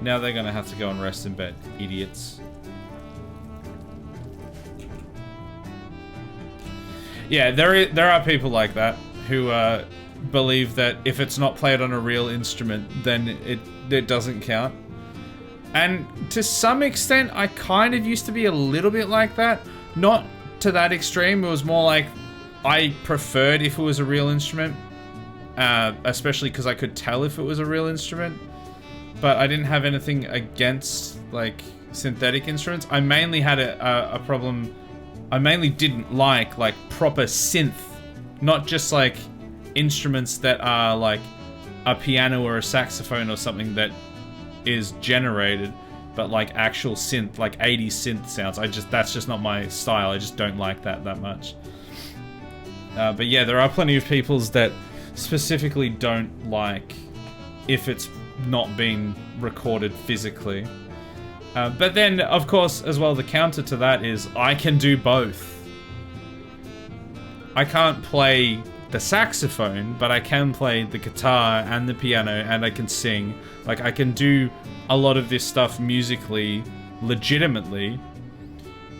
Now they're gonna have to go and rest in bed, idiots. Yeah, there are people like that who believe that if it's not played on a real instrument, then it doesn't count. And to some extent, I kind of used to be a little bit like that. Not to that extreme. It was more like I preferred if it was a real instrument, especially because I could tell if it was a real instrument. But I didn't have anything against like synthetic instruments. I mainly had a problem. I mainly didn't like proper synth, not just like instruments that are like a piano or a saxophone or something that is generated, but like actual synth, like 80s synth sounds. That's just not my style. I just don't like that much. But yeah, there are plenty of peoples that specifically don't like if it's not being recorded physically. But then, of course, as well, the counter to that is I can do both. I can't play the saxophone, but I can play the guitar and the piano, and I can sing. Like, I can do a lot of this stuff musically, legitimately,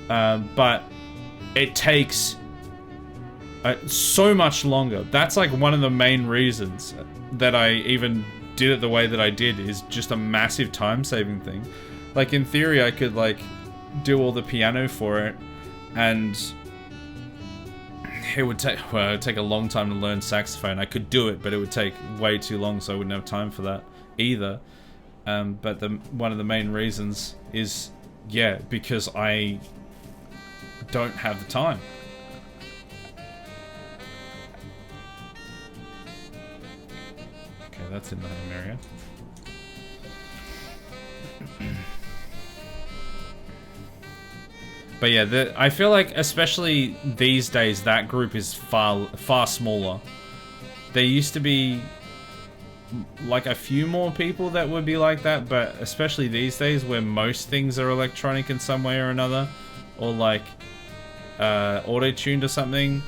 but it takes so much longer. That's like one of the main reasons that I even did it the way that I did, is just a massive time-saving thing. Like, in theory, I could, like, do all the piano for it, and it would take a long time to learn saxophone. I could do it, but it would take way too long, so I wouldn't have time for that either. But one of the main reasons is, yeah, because I don't have the time. Okay, that's in the home area. But yeah, I feel like, especially these days, that group is far smaller. There used to be like a few more people that would be like that, but especially these days, where most things are electronic in some way or another, or like auto-tuned or something,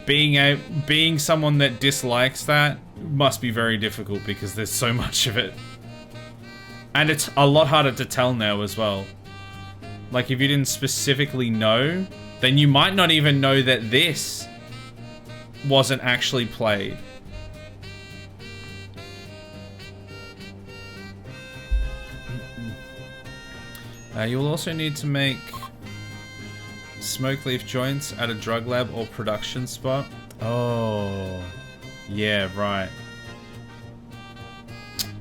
being someone that dislikes that must be very difficult because there's so much of it. And it's a lot harder to tell now as well. Like, if you didn't specifically know, then you might not even know that this wasn't actually played. You'll also need to make smoke leaf joints at a drug lab or production spot. Oh, yeah, right.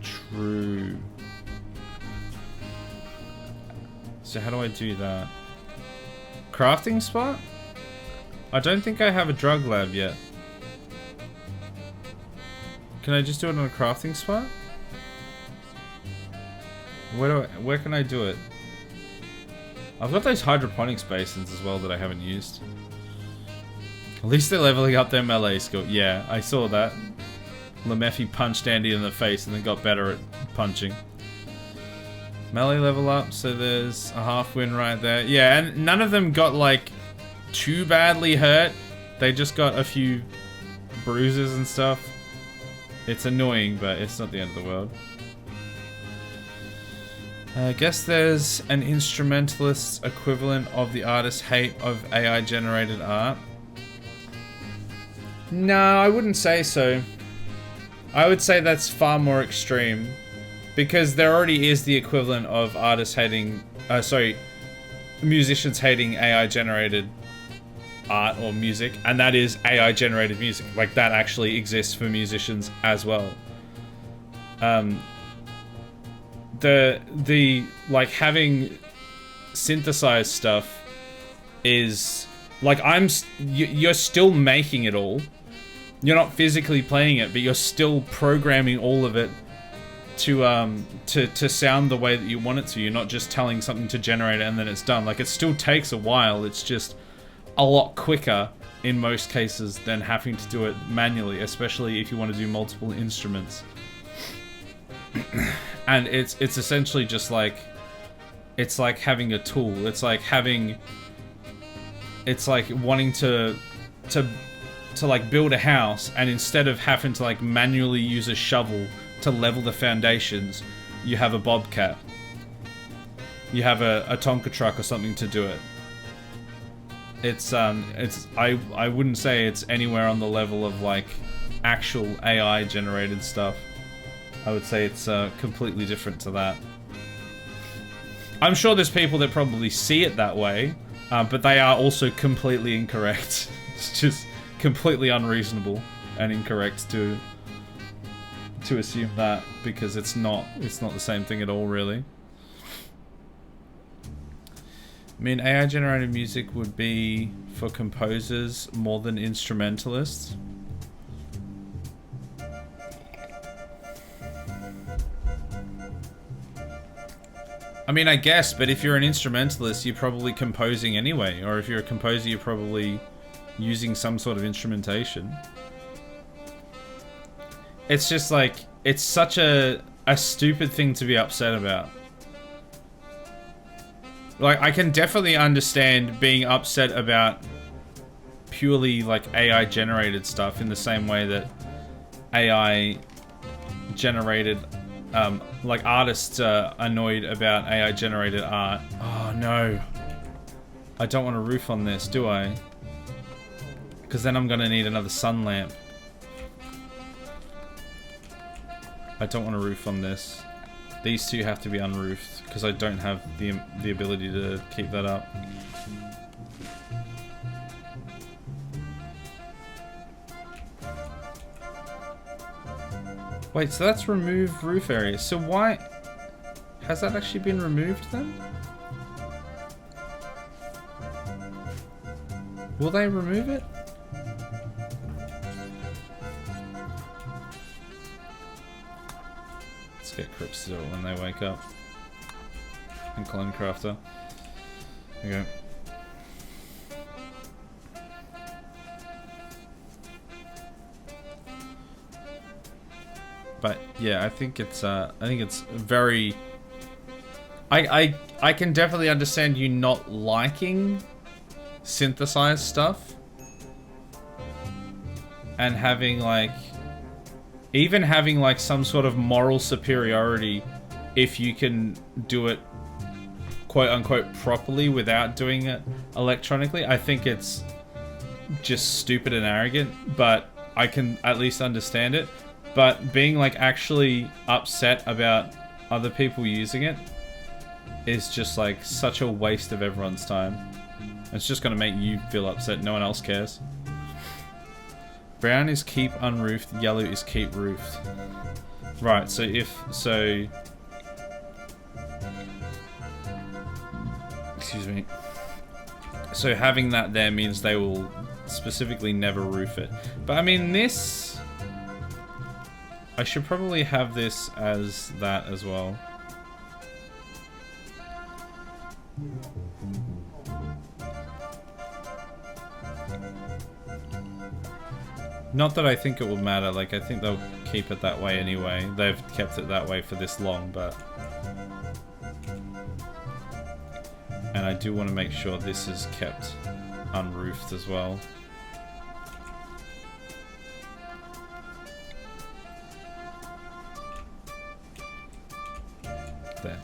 True. So how do I do that? Crafting spot? I don't think I have a drug lab yet. Can I just do it on a crafting spot? Where can I do it? I've got those hydroponics basins as well that I haven't used. At least they're leveling up their melee skill. Yeah, I saw that. Lemeffi punched Andy in the face and then got better at punching. Melee level up, so there's a half win right there. Yeah, and none of them got, like, too badly hurt. They just got a few bruises and stuff. It's annoying, but it's not the end of the world. I guess there's an instrumentalist equivalent of the artist's hate of AI-generated art. No, I wouldn't say so. I would say that's far more extreme. Because there already is the equivalent of artists hating... musicians hating AI-generated art or music. And that is AI-generated music. Like, that actually exists for musicians as well. Like, having synthesized stuff is... Like, you're still making it all. You're not physically playing it, but you're still programming all of it to sound the way that you want it to. You're not just telling something to generate it and then it's done. Like, it still takes a while. It's just a lot quicker in most cases than having to do it manually, especially if you want to do multiple instruments. And it's essentially just like, it's like having a tool. It's like wanting to like build a house, and instead of having to like manually use a shovel to level the foundations, you have a bobcat. You have a Tonka truck or something to do it. I wouldn't say it's anywhere on the level of like actual AI generated stuff. I would say it's completely different to that. I'm sure there's people that probably see it that way, but they are also completely incorrect. It's just completely unreasonable and incorrect to assume that, because it's not the same thing at all, really. I mean, AI generated music would be for composers more than instrumentalists. I mean, I guess, but if you're an instrumentalist, you're probably composing anyway. Or if you're a composer, you're probably using some sort of instrumentation. It's just like, it's such a stupid thing to be upset about. Like, I can definitely understand being upset about purely, like, AI-generated stuff in the same way that AI-generated... like, artists are annoyed about AI-generated art. Oh, no. I don't want a roof on this, do I? Because then I'm gonna need another sun lamp. I don't want a roof on this. These two have to be unroofed, because I don't have the ability to keep that up. Wait, so that's remove roof area. So why... Has that actually been removed then? Will they remove it? Let's get Crips to do it when they wake up. And Clonecrafter. There you go. But yeah, I think it's very... I can definitely understand you not liking synthesized stuff and having like even having like some sort of moral superiority if you can do it quote unquote properly without doing it electronically, I think it's just stupid and arrogant, but I can at least understand it. But being like actually upset about other people using it is just like such a waste of everyone's time. It's just gonna make you feel upset, no one else cares. Brown is keep unroofed, yellow is keep roofed. Right, so excuse me. So having that there means they will specifically never roof it. But I mean this... I should probably have this as that as well. Not that I think it will matter, like I think they'll keep it that way anyway. They've kept it that way for this long, but... And I do want to make sure this is kept unroofed as well. There.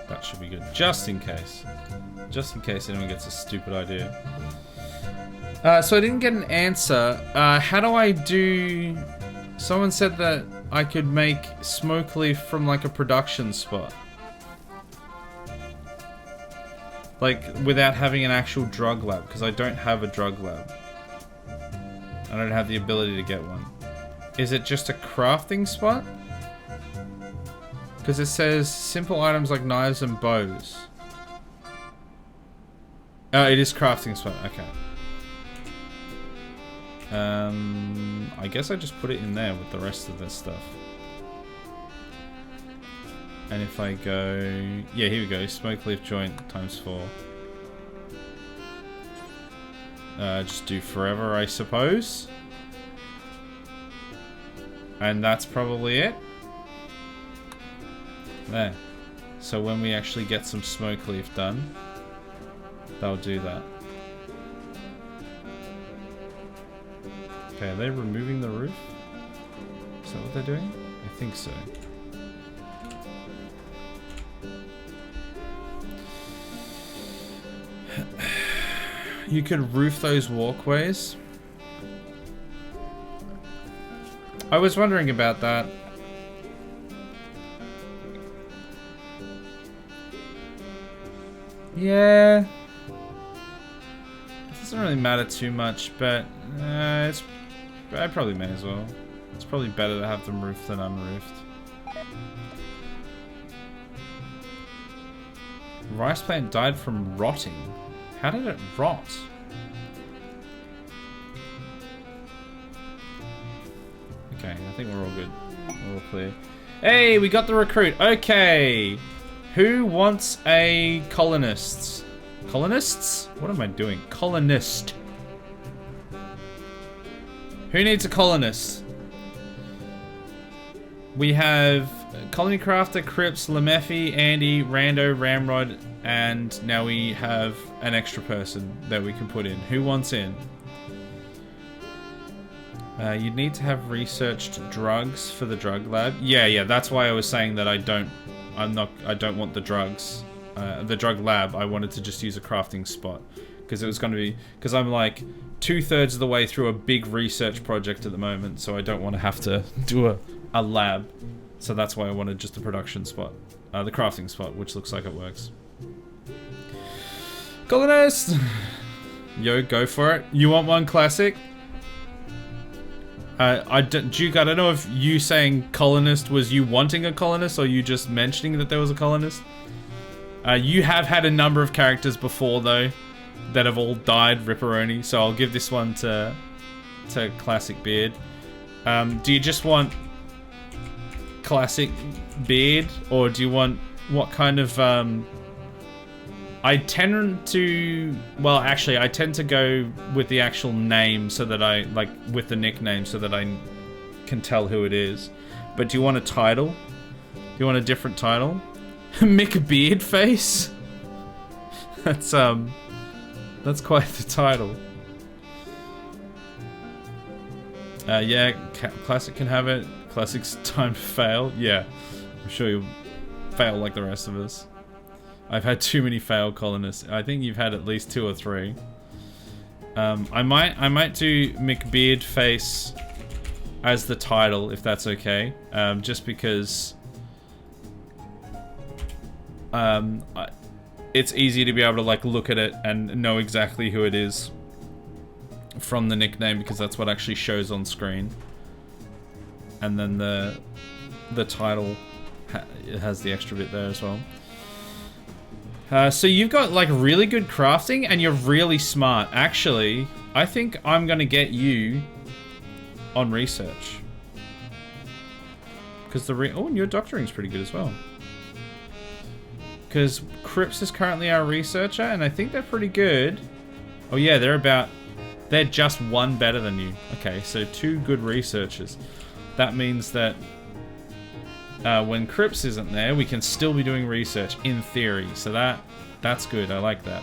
That should be good. Just in case. Just in case anyone gets a stupid idea. So I didn't get an answer. How do I do... Someone said that I could make smoke leaf from like a production spot. Like, without having an actual drug lab, because I don't have a drug lab. I don't have the ability to get one. Is it just a crafting spot? Because it says simple items like knives and bows. Oh, it is crafting spot, okay. I guess I just put it in there with the rest of this stuff. And if I go... Yeah, here we go. Smoke leaf joint ×4. Just do forever, I suppose. And that's probably it. There. So when we actually get some smoke leaf done, they'll do that. Okay, are they removing the roof? Is that what they're doing? I think so. You could roof those walkways. I was wondering about that. Yeah. It doesn't really matter too much, but I probably may as well. It's probably better to have them roofed than unroofed. Rice plant died from rotting. How did it rot? Okay, I think we're all good. We're all clear. Hey, we got the recruit. Okay. Who wants a colonist? Colonists? What am I doing? Colonist. Who needs a colonist? We have Colony Crafter, Crips, Lemeffi, Andy, Rando, Ramrod, and now we have an extra person that we can put in. Who wants in? You'd need to have researched drugs for the drug lab. Yeah, that's why I was saying that I don't want the drugs. The drug lab, I wanted to just use a crafting spot. Because it was going to be... Because I'm like 2/3 of the way through a big research project at the moment, so I don't want to have to do a lab. So that's why I wanted just the production spot. The crafting spot, which looks like it works. Colonist! Yo, go for it. You want one classic? Duke, I don't know if you saying colonist was you wanting a colonist or you just mentioning that there was a colonist. You have had a number of characters before, though, that have all died ripperoni, so I'll give this one to Classic Beard. Do you just want Classic Beard, or do you want what kind of... I tend to... Well, actually, I tend to go with the actual name so that I... Like, with the nickname so that I can tell who it is. But do you want a title? Do you want a different title? Mick Beard Face? That's quite the title. Yeah, Classic can have it. Classic's time to fail. Yeah, I'm sure you'll fail like the rest of us. I've had too many failed colonists. I think you've had at least 2 or 3. I might do McBeard face as the title, if that's okay. Just because it's easy to be able to like look at it and know exactly who it is from the nickname, because that's what actually shows on screen. And then the title it has the extra bit there as well. So you've got like really good crafting and you're really smart. Actually, I think I'm gonna get you on research. Because oh, and your doctoring's pretty good as well. Because Crips is currently our researcher and I think they're pretty good. Oh yeah, they're just 1 better than you. Okay, so 2 good researchers. That means that when Crips isn't there, we can still be doing research, in theory. So that's good, I like that.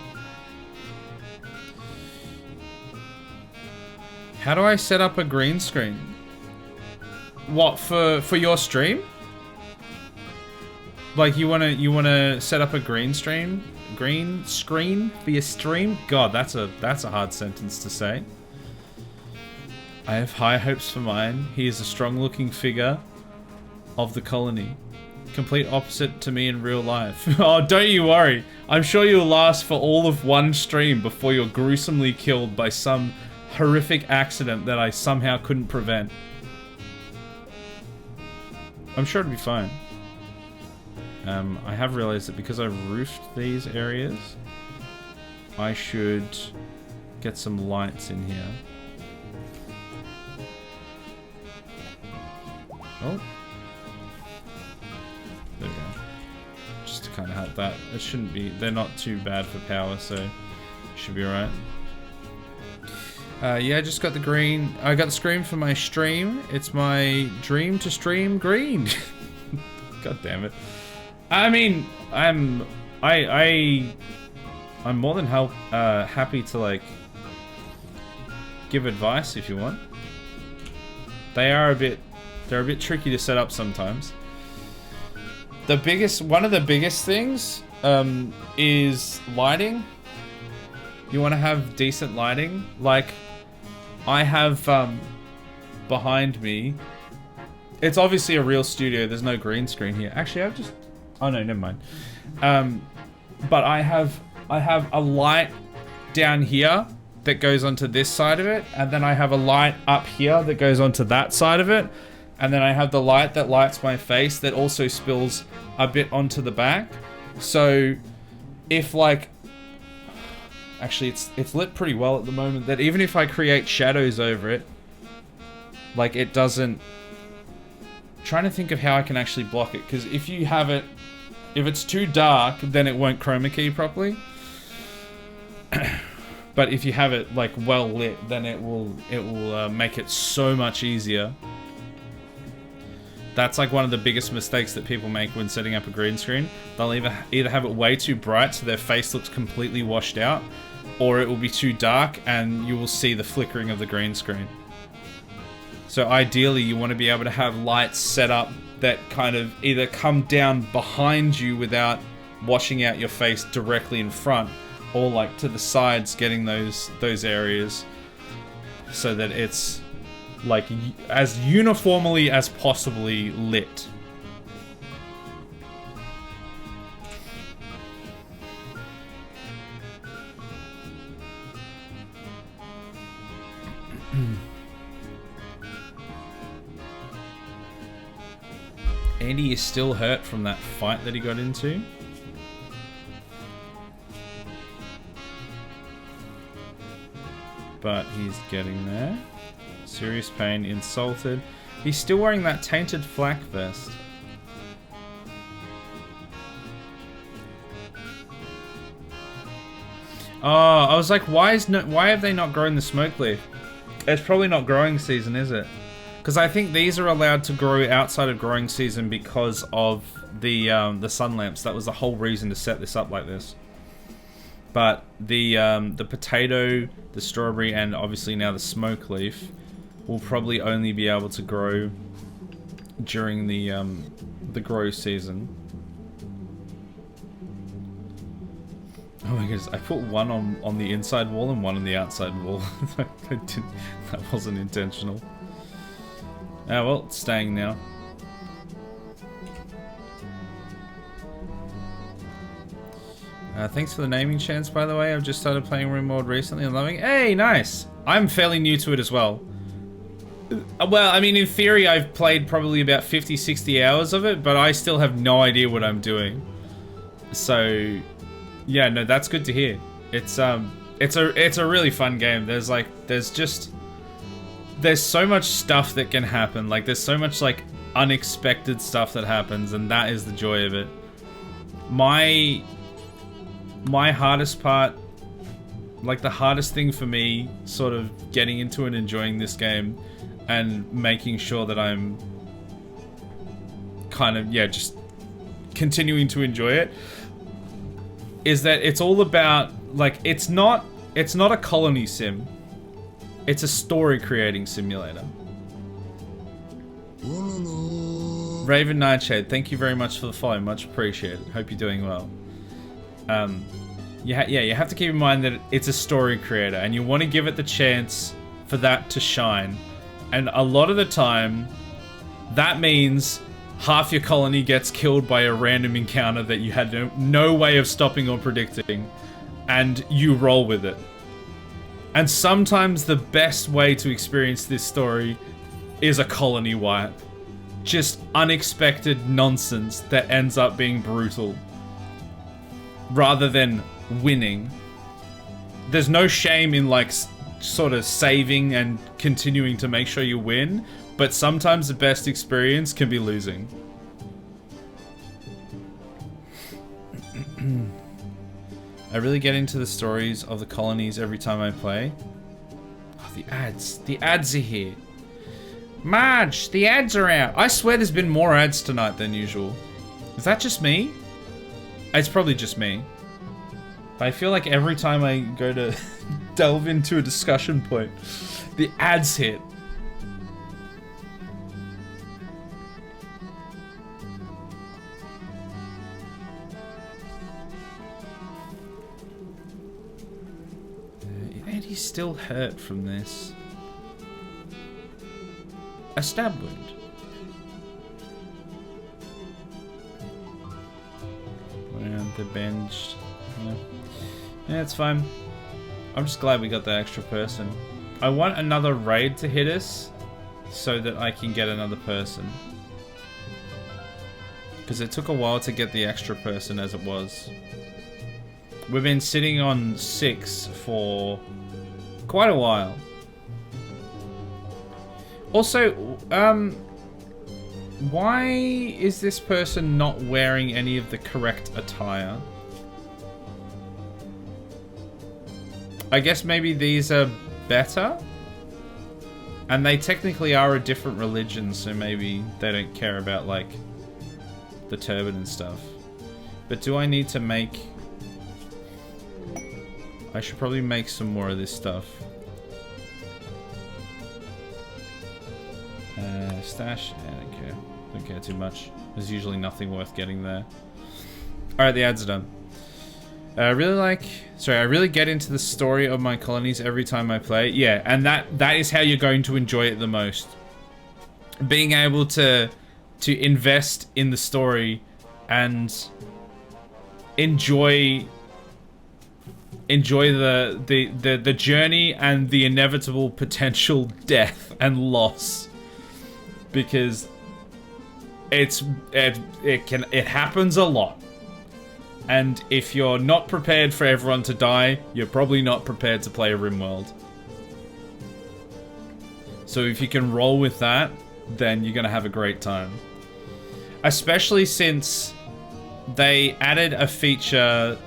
How do I set up a green screen? What, for your stream? Like you wanna set up a green screen for your stream? God, that's a hard sentence to say. I have high hopes for mine. He is a strong-looking figure of the colony. Complete opposite to me in real life. Oh, don't you worry. I'm sure you'll last for all of 1 stream before you're gruesomely killed by some horrific accident that I somehow couldn't prevent. I'm sure it'll be fine. I have realized that because I've roofed these areas, I should get some lights in here. Oh. There we go. Just to kind of help that. It shouldn't be... They're not too bad for power, so it should be alright. Yeah, I just got the green... I got the screen for my stream. It's my dream to stream green. God damn it. I mean, I'm more than happy to, like, give advice if you want. They're a bit tricky to set up sometimes. One of the biggest things is lighting. You want to have decent lighting. Like, I have behind me. It's obviously a real studio. There's no green screen here. Actually, I've just. Oh no, never mind. But I have a light down here that goes onto this side of it, and then I have a light up here that goes onto that side of it. And then I have the light that lights my face that also spills a bit onto the back. So if like, actually it's lit pretty well at the moment, that even if I create shadows over it, like it doesn't, trying to think of how I can actually block it. Because if you have it, if it's too dark, then it won't chroma key properly. But if you have it like well lit, then it will make it so much easier. That's like one of the biggest mistakes that people make when setting up a green screen. They'll either have it way too bright so their face looks completely washed out, or it will be too dark and you will see the flickering of the green screen. So ideally you want to be able to have lights set up that kind of either come down behind you without washing out your face directly in front, or like to the sides, getting those areas so that it's like as uniformly as possibly lit. Andy is still hurt from that fight that he got into. But he's getting there. Serious pain, insulted. He's still wearing that tainted flak vest. Oh, I was like, why have they not grown the smoke leaf? It's probably not growing season, is it? Because I think these are allowed to grow outside of growing season because of the sun lamps. That was the whole reason to set this up like this. But the potato, the strawberry, and obviously now the smoke leaf will probably only be able to grow during the grow season. Oh my goodness, I put one on the inside wall and one on the outside wall. That wasn't intentional. Ah, well, it's staying now. Thanks for the naming chance, by the way. I've just started playing RimWorld recently and loving it. Hey, nice! I'm fairly new to it as well. Well, I mean, in theory, I've played probably about 50, 60 hours of it, but I still have no idea what I'm doing. So, yeah, no, that's good to hear. It's a really fun game. There's so much stuff that can happen. Like, there's so much, like, unexpected stuff that happens, and that is the joy of it. My hardest part, like the hardest thing for me, sort of getting into and enjoying this game and making sure that I'm kind of, yeah, just continuing to enjoy it, is that it's all about, like, it's not a colony sim. It's a story creating simulator. Raven Nightshade, thank you very much for the follow, much appreciated. Hope you're doing well. You have to keep in mind that it's a story creator, and you want to give it the chance for that to shine. And a lot of the time, that means half your colony gets killed by a random encounter that you had no way of stopping or predicting, and you roll with it. And sometimes the best way to experience this story is a colony wipe. Just unexpected nonsense that ends up being brutal, rather than winning. There's no shame in, like, sort of saving and continuing to make sure you win, but sometimes the best experience can be losing. I really get into the stories of the colonies every time I play. Oh, the ads. The ads are here. Marge, the ads are out. I swear there's been more ads tonight than usual. Is that just me? It's probably just me. But I feel like every time I go to delve into a discussion point, the ads hit. Eddie's still hurt from this. A stab wound. Around the bench. Yeah, it's fine. I'm just glad we got that extra person. I want another raid to hit us so that I can get another person. Because it took a while to get the extra person as it was. We've been sitting on 6 for quite a while. Also, why is this person not wearing any of the correct attire? I guess maybe these are better? And they technically are a different religion, so maybe they don't care about, like, the turban and stuff. But do I need to make... I should probably make some more of this stuff. Stash? Yeah, I don't care. Don't care too much. There's usually nothing worth getting there. Alright, the ads are done. I really get into the story of my colonies every time I play. Yeah, and that is how you're going to enjoy it the most. Being able to invest in the story and enjoy the journey and the inevitable potential death and loss, because it happens a lot. And if you're not prepared for everyone to die, you're probably not prepared to play RimWorld. So if you can roll with that, then you're gonna have a great time. Especially since they added a feature,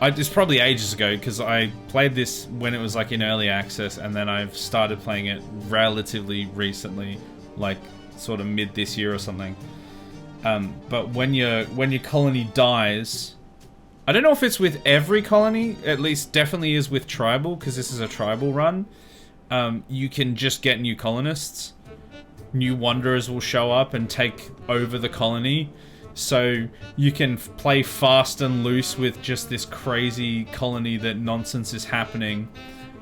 it's probably ages ago, because I played this when it was like in early access, and then I've started playing it relatively recently, like sort of mid this year or something. But when your colony dies, I don't know if it's with every colony, at least definitely is with tribal, because this is a tribal run. You can just get new colonists. new wanderers will show up and take over the colony. So you can play fast and loose with just this crazy colony that nonsense is happening.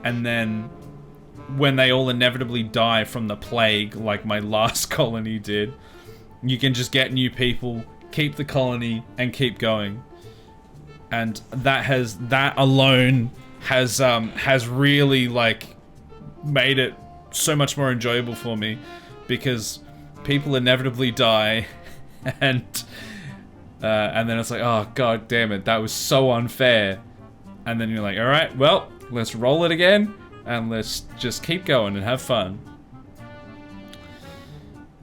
And then when they all inevitably die from the plague, like my last colony did, you can just get new people, keep the colony, and keep going. And that alone has really like made it so much more enjoyable for me, because people inevitably die, and then it's like, oh god damn it, that was so unfair. And then you're like, all right, well, let's roll it again, and let's just keep going and have fun.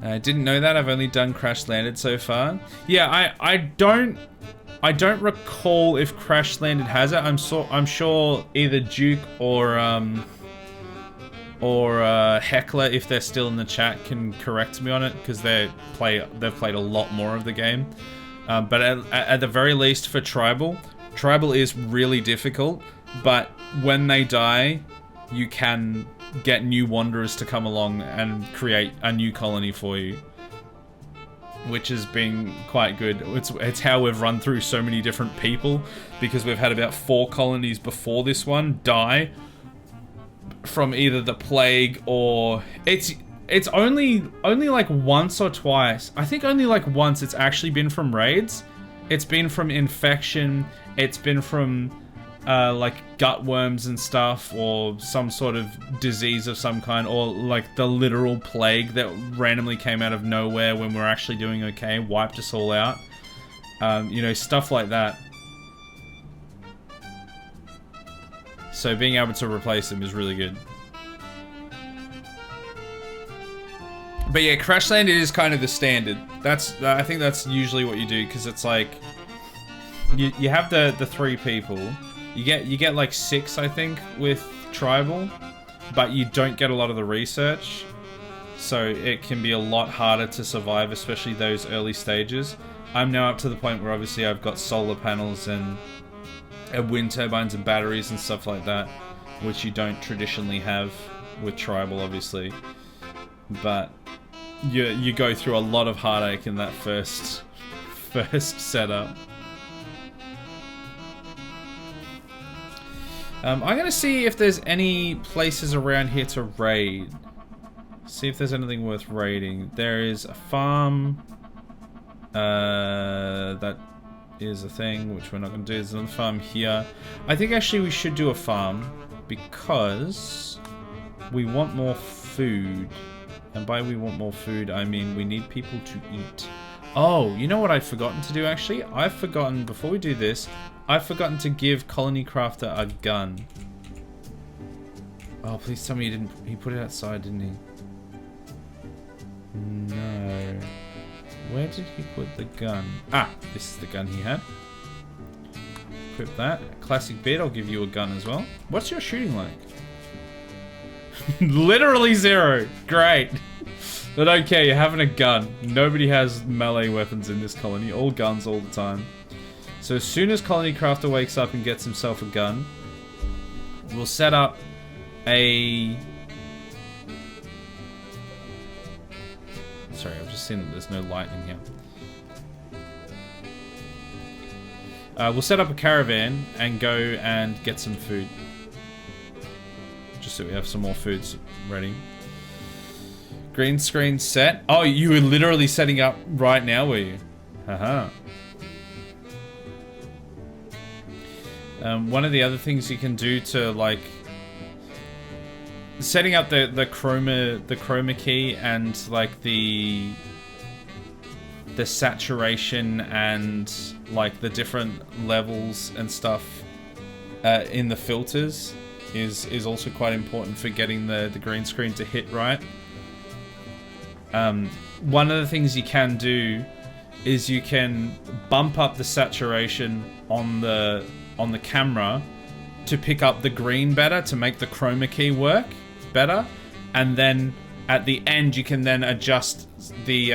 I didn't know that. I've only done Crash Landed so far. Yeah, I don't recall if Crash Landed has it. I'm sure either Duke or Heckler, if they're still in the chat, can correct me on it, because they've played a lot more of the game. But at the very least for Tribal is really difficult. But when they die, you can get new wanderers to come along and create a new colony for you, which has been quite good. It's how we've run through so many different people, because we've had about 4 colonies before this one die from either the plague or it's only like once or twice. I think only like once it's actually been from raids. It's been from infection. It's been from like gut worms and stuff, or some sort of disease of some kind, or like the literal plague that randomly came out of nowhere when we're actually doing okay, wiped us all out. You know, stuff like that. So being able to replace them is really good. But yeah, Crash Landed is kind of the standard. I think that's usually what you do, because it's like you have the 3 people. You get like 6, I think, with Tribal, but you don't get a lot of the research, so it can be a lot harder to survive, especially those early stages. I'm now up to the point where obviously I've got solar panels and wind turbines and batteries and stuff like that, which you don't traditionally have with Tribal, obviously. But you go through a lot of heartache in that first setup. I'm gonna see if there's any places around here to raid. See if there's anything worth raiding. There is a farm. That is a thing, which we're not gonna do. There's another farm here. I think actually we should do a farm, because we want more food. And by we want more food, I mean we need people to eat. Oh, you know what I've forgotten to do actually? I've forgotten, before we do this, I've forgotten to give Colony Crafter a gun. Oh, please tell me he didn't. He put it outside, didn't he? No. Where did he put the gun? Ah, this is the gun he had. Equip that. Classic bit, I'll give you a gun as well. What's your shooting like? Literally 0. Great. But okay, you're having a gun. Nobody has melee weapons in this colony. All guns all the time. So as soon as Colony Crafter wakes up and gets himself a gun, we'll set up a... Sorry, I've just seen that there's no light in here. We'll set up a caravan and go and get some food. Just so we have some more foods ready. Green screen set. Oh, you were literally setting up right now, were you? Haha. One of the other things you can do to like setting up the chroma key and like the saturation and like the different levels and stuff in the filters is also quite important for getting the green screen to hit right. One of the things you can do is you can bump up the saturation on the camera to pick up the green better, to make the chroma key work better, and then at the end you can then adjust the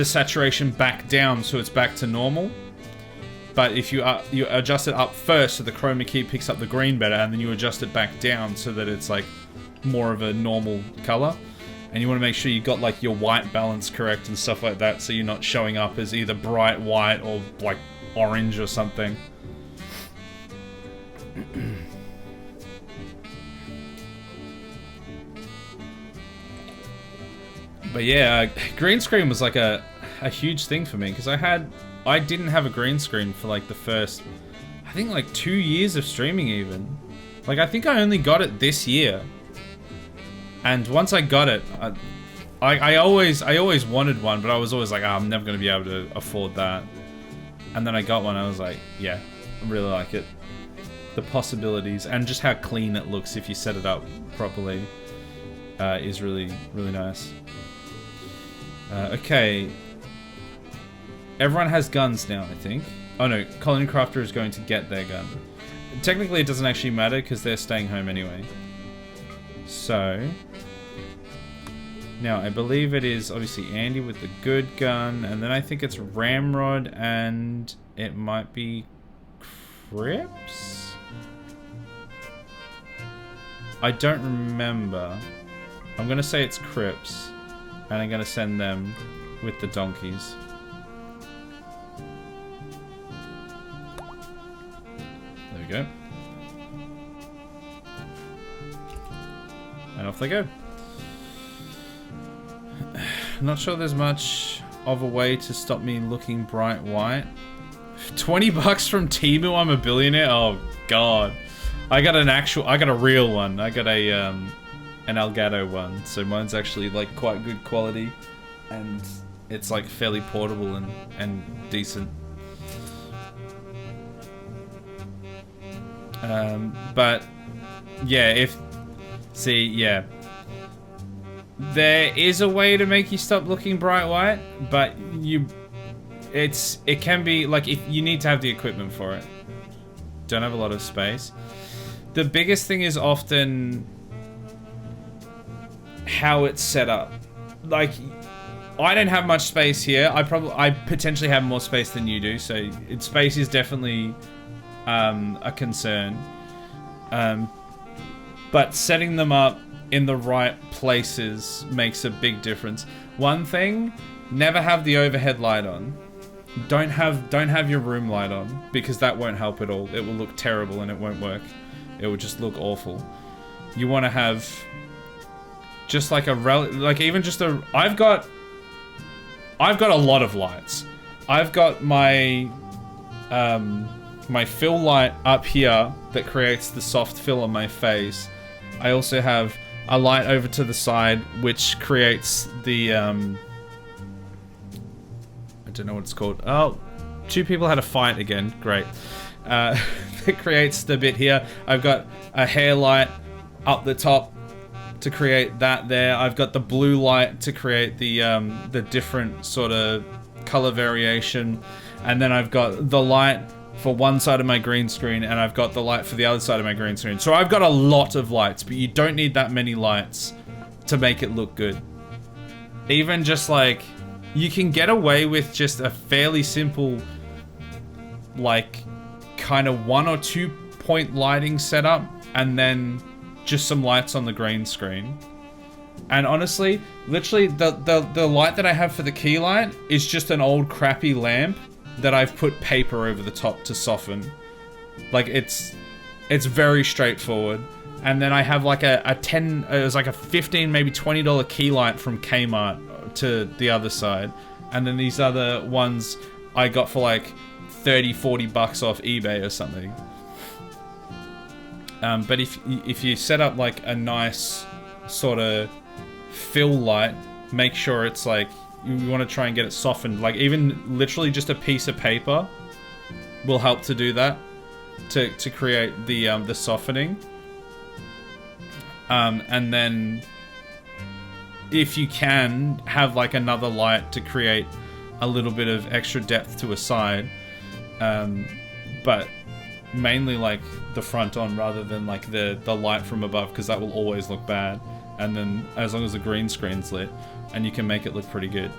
saturation back down so it's back to normal. But if you adjust it up first so the chroma key picks up the green better, and then you adjust it back down so that it's like more of a normal color. and you want to make sure you got like your white balance correct and stuff like that, so you're not showing up as either bright white or like orange or something. But yeah, green screen was like a huge thing for me, because I didn't have a green screen for like the first, I think like 2 years of streaming even. Like I think I only got it this year. And once I got it, I always wanted one, but I was always like, oh, I'm never going to be able to afford that. And then I got one, I was like, yeah, I really like it. The possibilities, and just how clean it looks if you set it up properly, is really, really nice. Okay. Everyone has guns now, I think. Oh no, Colony Crafter is going to get their gun. Technically it doesn't actually matter, because they're staying home anyway. So... now, I believe it is obviously Andy with the good gun, and then I think it's Ramrod, and it might be Crips? I don't remember. I'm going to say it's Crips, and I'm going to send them with the donkeys. There we go. And off they go. I'm not sure there's much of a way to stop me looking bright white. 20 bucks from Temu, I'm a billionaire? Oh god. I got a real one. I got a an Elgato one. So mine's actually like quite good quality, and it's like fairly portable and decent. But yeah, yeah. There is a way to make you stop looking bright white, but it can be like, if you need to have the equipment for it. Don't have a lot of space. The biggest thing is often how it's set up. Like, I don't have much space here. I potentially have more space than you do, so space is definitely a concern. But setting them up in the right places makes a big difference. One thing, never have the overhead light on. Don't have your room light on, because that won't help at all. It will look terrible and it won't work. It will just look awful. You want to have just like I've got a lot of lights. I've got my my fill light up here that creates the soft fill on my face. I also have a light over to the side which creates the I don't know what it's called. Oh, two people had a fight again. Great. It creates the bit here. I've got a hair light up the top to create that there. I've got the blue light to create the different sort of color variation, and then I've got the light for one side of my green screen, and I've got the light for the other side of my green screen. So I've got a lot of lights, but you don't need that many lights to make it look good. Even just like, you can get away with just a fairly simple, like, kind of 1 or 2 point lighting setup, and then just some lights on the green screen. And honestly, literally, the light that I have for the key light is just an old crappy lamp that I've put paper over the top to soften. Like, it's very straightforward. And then I have like it was like a $15, maybe $20 key light from Kmart to the other side. And then these other ones I got for like 30, 40 bucks off eBay or something. But if you set up like a nice sort of fill light, make sure it's like, you want to try and get it softened. Like, even literally just a piece of paper will help to do that, to create the softening. And then if you can have like another light to create a little bit of extra depth to a side, but mainly like the front on rather than like the light from above, because that will always look bad. And then as long as the green screen's lit, and you can make it look pretty good.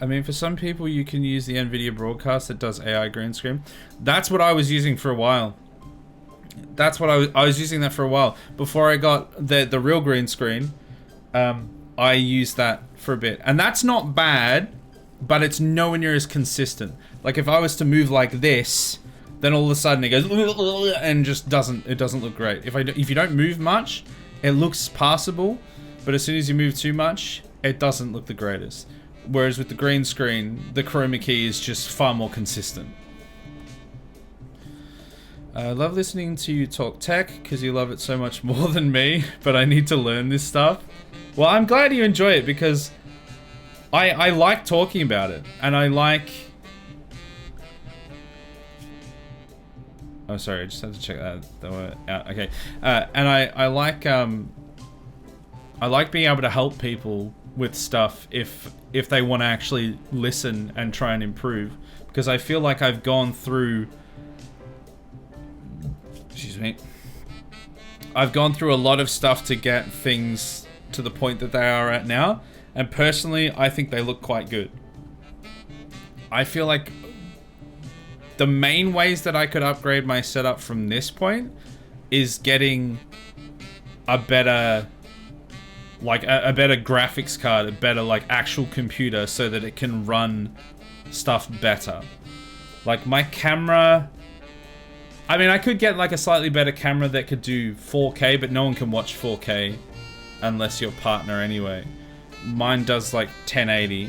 I mean, for some people, you can use the NVIDIA Broadcast that does AI green screen. That's what I was using for a while. That's what I was using that for a while. Before I got the real green screen, I used that for a bit. And that's not bad, but it's nowhere near as consistent. Like if I was to move like this, then all of a sudden it goes and just doesn't look great. If you don't move much, it looks passable, but as soon as you move too much, it doesn't look the greatest. Whereas with the green screen, the chroma key is just far more consistent. I love listening to you talk tech because you love it so much more than me, but I need to learn this stuff. Well, I'm glad you enjoy it because I like talking about it, and I like... Oh, sorry, I just had to check that out. Okay, and I like being able to help people with stuff if they want to actually listen and try and improve, because I feel like I've gone through... Excuse me. I've gone through a lot of stuff to get things to the point that they are at now, and personally, I think they look quite good. I feel like the main ways that I could upgrade my setup from this point is getting a better, like a better graphics card, a better like actual computer so that it can run stuff better. Like my camera, I mean, I could get like a slightly better camera that could do 4K, but no one can watch 4K unless your partner anyway. Mine does like 1080,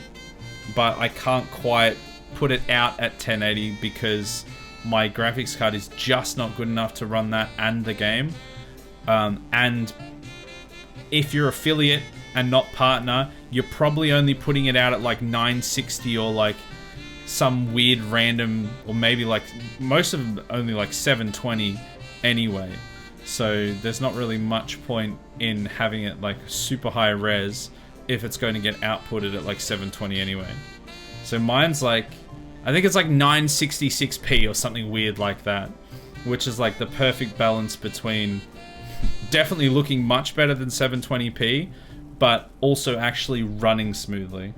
but I can't quite put it out at 1080 because my graphics card is just not good enough to run that and the game. And if you're affiliate and not partner, you're probably only putting it out at like 960 or like some weird random, or maybe like most of them only like 720 anyway. So there's not really much point in having it like super high res if it's going to get outputted at like 720 anyway. So mine's like, I think it's like 966p or something weird like that, which is like the perfect balance between definitely looking much better than 720p, but also actually running smoothly.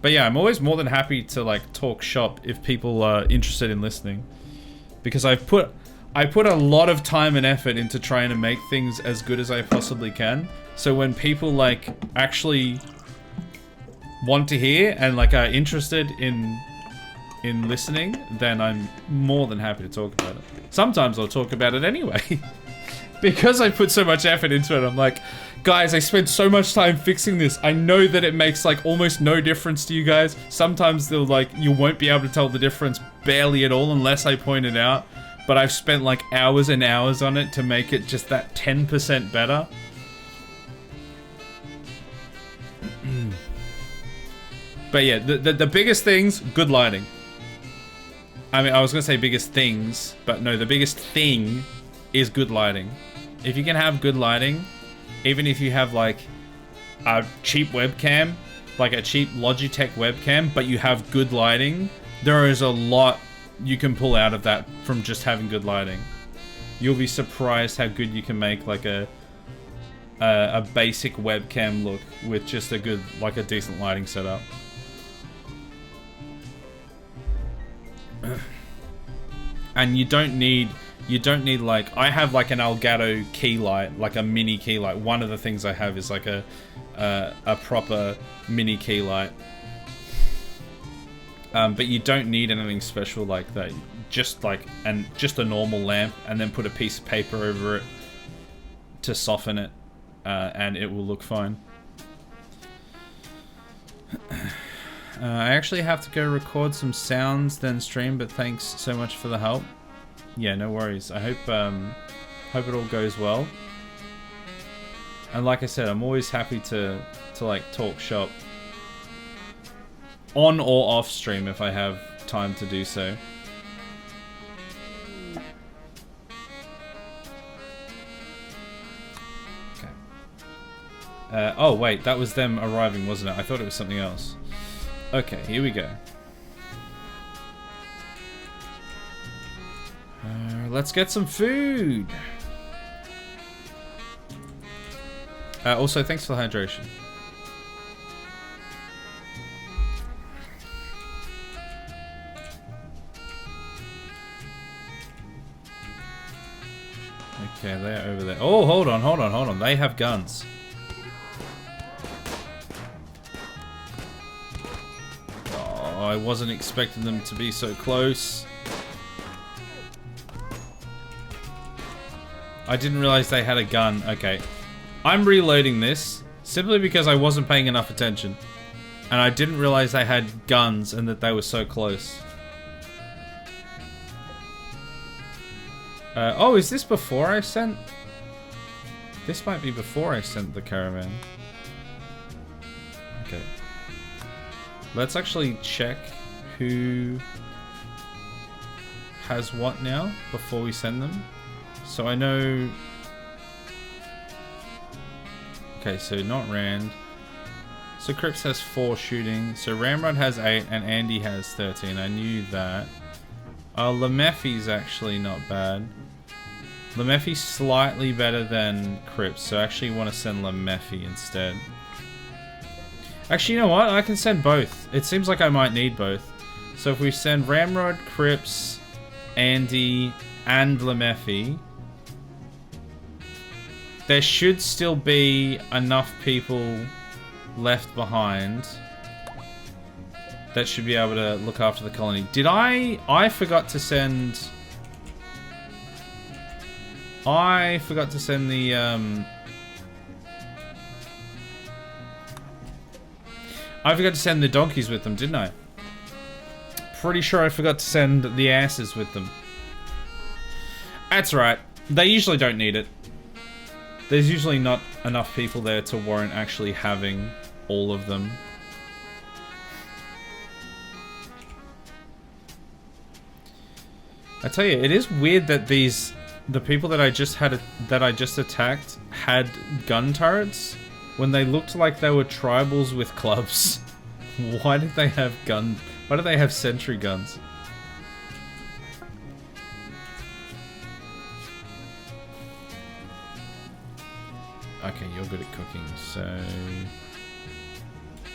But yeah, I'm always more than happy to like talk shop if people are interested in listening, because I put a lot of time and effort into trying to make things as good as I possibly can. So when people like actually want to hear and like are interested in listening, then I'm more than happy to talk about it. Sometimes I'll talk about it anyway. Because I put so much effort into it, I'm like, guys, I spent so much time fixing this. I know that it makes like almost no difference to you guys. Sometimes they'll like, you won't be able to tell the difference barely at all unless I point it out. But I've spent like hours and hours on it to make it just that 10% better. But yeah, the biggest things, good lighting. I mean, I was gonna say biggest things, but no, the biggest thing is good lighting. If you can have good lighting, even if you have like a cheap webcam, like a cheap Logitech webcam, but you have good lighting, there is a lot you can pull out of that from just having good lighting. You'll be surprised how good you can make like a basic webcam look with just a good, like a decent lighting setup. And you don't need like, I have like an Elgato key light, like a mini key light. One of the things I have is like a proper mini key light. But you don't need anything special like that. Just like, just a normal lamp, and then put a piece of paper over it to soften it, and it will look fine. I actually have to go record some sounds, then stream, but thanks so much for the help. Yeah, no worries. I hope it all goes well. And like I said, I'm always happy to like talk shop on or off stream if I have time to do so. Okay. Oh wait, that was them arriving, wasn't it? I thought it was something else. Okay, here we go. Let's get some food. Also, thanks for the hydration. Okay, they're over there. Oh, hold on, hold on, hold on. They have guns. Oh, I wasn't expecting them to be so close. I didn't realize they had a gun. Okay. I'm reloading this simply because I wasn't paying enough attention. And I didn't realize they had guns and that they were so close. Oh, is this before I sent? This might be before I sent the caravan. Okay. Let's actually check who has what now before we send them. So I know... Okay, so not Rand. So Crips has 4 shooting. So Ramrod has 8 and Andy has 13. I knew that. Lemephi's actually not bad. Lemephi's slightly better than Crips, so I actually want to send Lemephi instead. Actually, you know what? I can send both. It seems like I might need both. So if we send Ramrod, Crips, Andy, and Lemephi, there should still be enough people left behind that should be able to look after the colony. Did I forgot to send... I forgot to send the, I forgot to send the donkeys with them, didn't I? Pretty sure I forgot to send the asses with them. That's right. They usually don't need it. There's usually not enough people there to warrant actually having all of them. I tell you, it is weird that the people that I just attacked had gun turrets when they looked like they were tribals with clubs. Why did they have why do they have sentry guns? Okay, you're good at cooking, so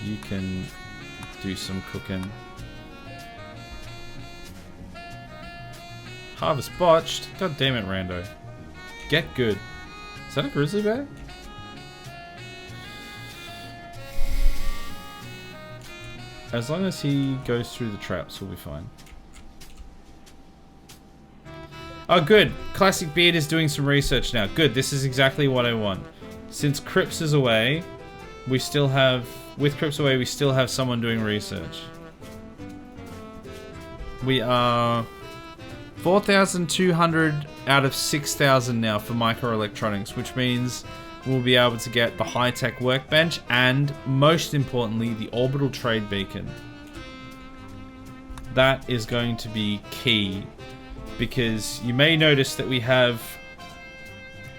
you can do some cooking. Harvest botched. God damn it, Rando. Get good. Is that a grizzly bear? As long as he goes through the traps, we'll be fine. Oh, good. Classic Beard is doing some research now. Good. This is exactly what I want. Since Crips is away, we still have... With Crips away, we still have someone doing research. We are... 4,200 out of 6,000 now for microelectronics, which means we'll be able to get the high-tech workbench and, most importantly, the orbital trade beacon. That is going to be key, because you may notice that we have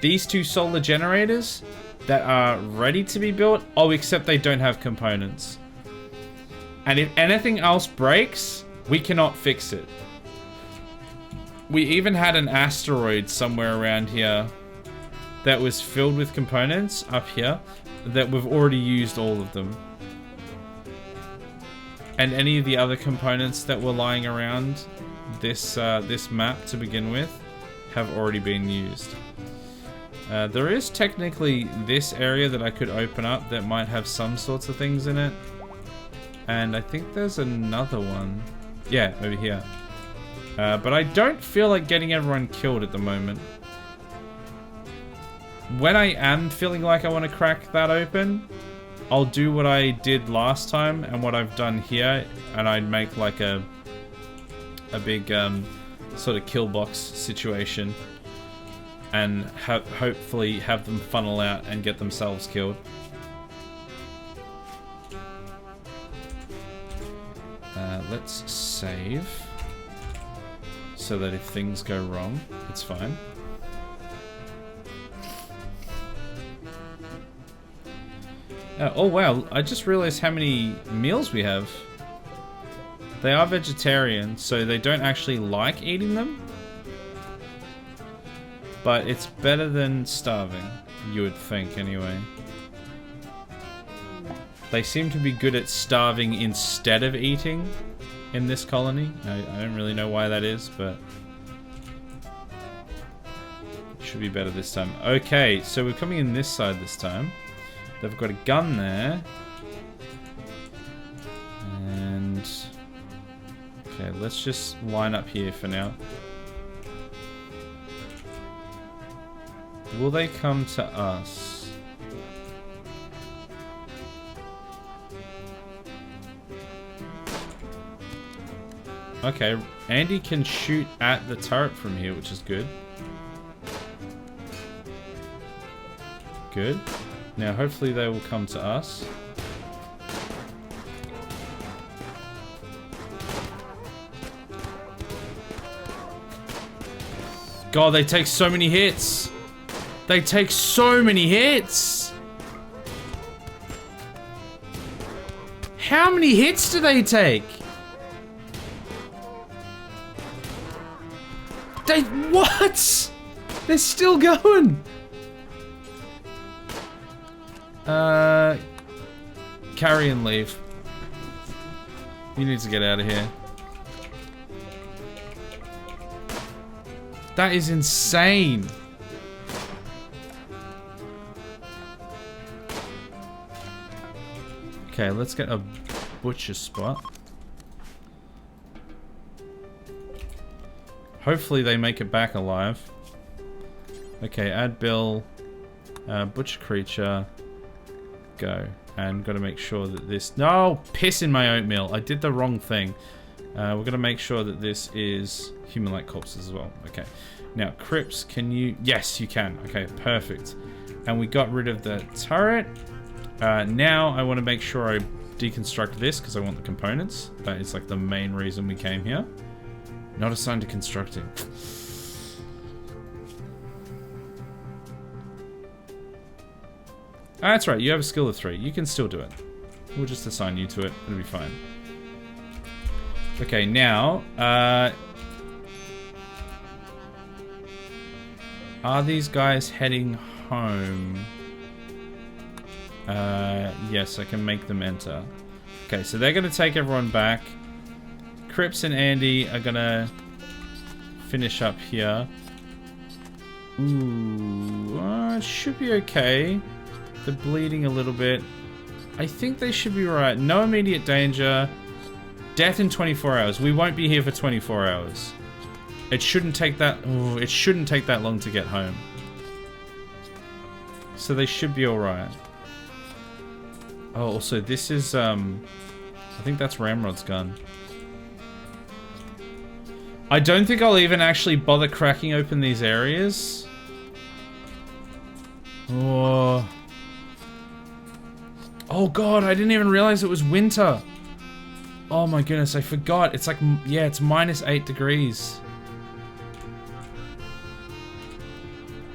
these 2 solar generators that are ready to be built. Oh, except they don't have components. And if anything else breaks, we cannot fix it. We even had an asteroid somewhere around here that was filled with components up here that we've already used all of them. And any of the other components that were lying around this this map to begin with have already been used. There is technically this area that I could open up that might have some sorts of things in it. And I think there's another one. Yeah, over here. But I don't feel like getting everyone killed at the moment. When I am feeling like I want to crack that open, I'll do what I did last time and what I've done here, and I'd make like a big sort of kill box situation, and hopefully have them funnel out and get themselves killed. Let's save. So that if things go wrong, it's fine. Oh wow, I just realized how many meals we have. They are vegetarian, so they don't actually like eating them. But it's better than starving, you would think anyway. They seem to be good at starving instead of eating in this colony. I don't really know why that is, but Should be better this time. Okay, so we're coming in this side this time. They've got a gun there. And... okay, let's just line up here for now. Will they come to us? Okay, Andy can shoot at the turret from here, which is good. Good. Now, hopefully they will come to us. God, they take so many hits. They take so many hits. How many hits do they take? They... what? They're still going. Carry and leave. You need to get out of here. That is insane. Okay, let's get a butcher spot. Hopefully they make it back alive. Okay, add bill, butcher creature, go. And gotta make sure that this... no! Piss in my oatmeal! I did the wrong thing. We're gonna make sure that this is human-like corpses as well. Okay. Now, Crips, can you... yes, you can. Okay, perfect. And we got rid of the turret. Now, I want to make sure I deconstruct this, because I want the components. That is, like, the main reason we came here. Not assigned to constructing. Ah, that's right, you have a skill of 3. You can still do it. We'll just assign you to it. It'll be fine. Okay, now, are these guys heading home? Yes, I can make them enter. Okay, so they're gonna take everyone back. Crips and Andy are gonna finish up here. Ooh, it should be okay. They're bleeding a little bit. I think they should be right. No immediate danger. Death in 24 hours. We won't be here for 24 hours. It shouldn't take that... oh, it shouldn't take that long to get home. So they should be alright. Oh, also this is... I think that's Ramrod's gun. I don't think I'll even actually bother cracking open these areas. Oh... oh god, I didn't even realize it was winter. Oh my goodness, I forgot. It's like, yeah, it's -8 degrees.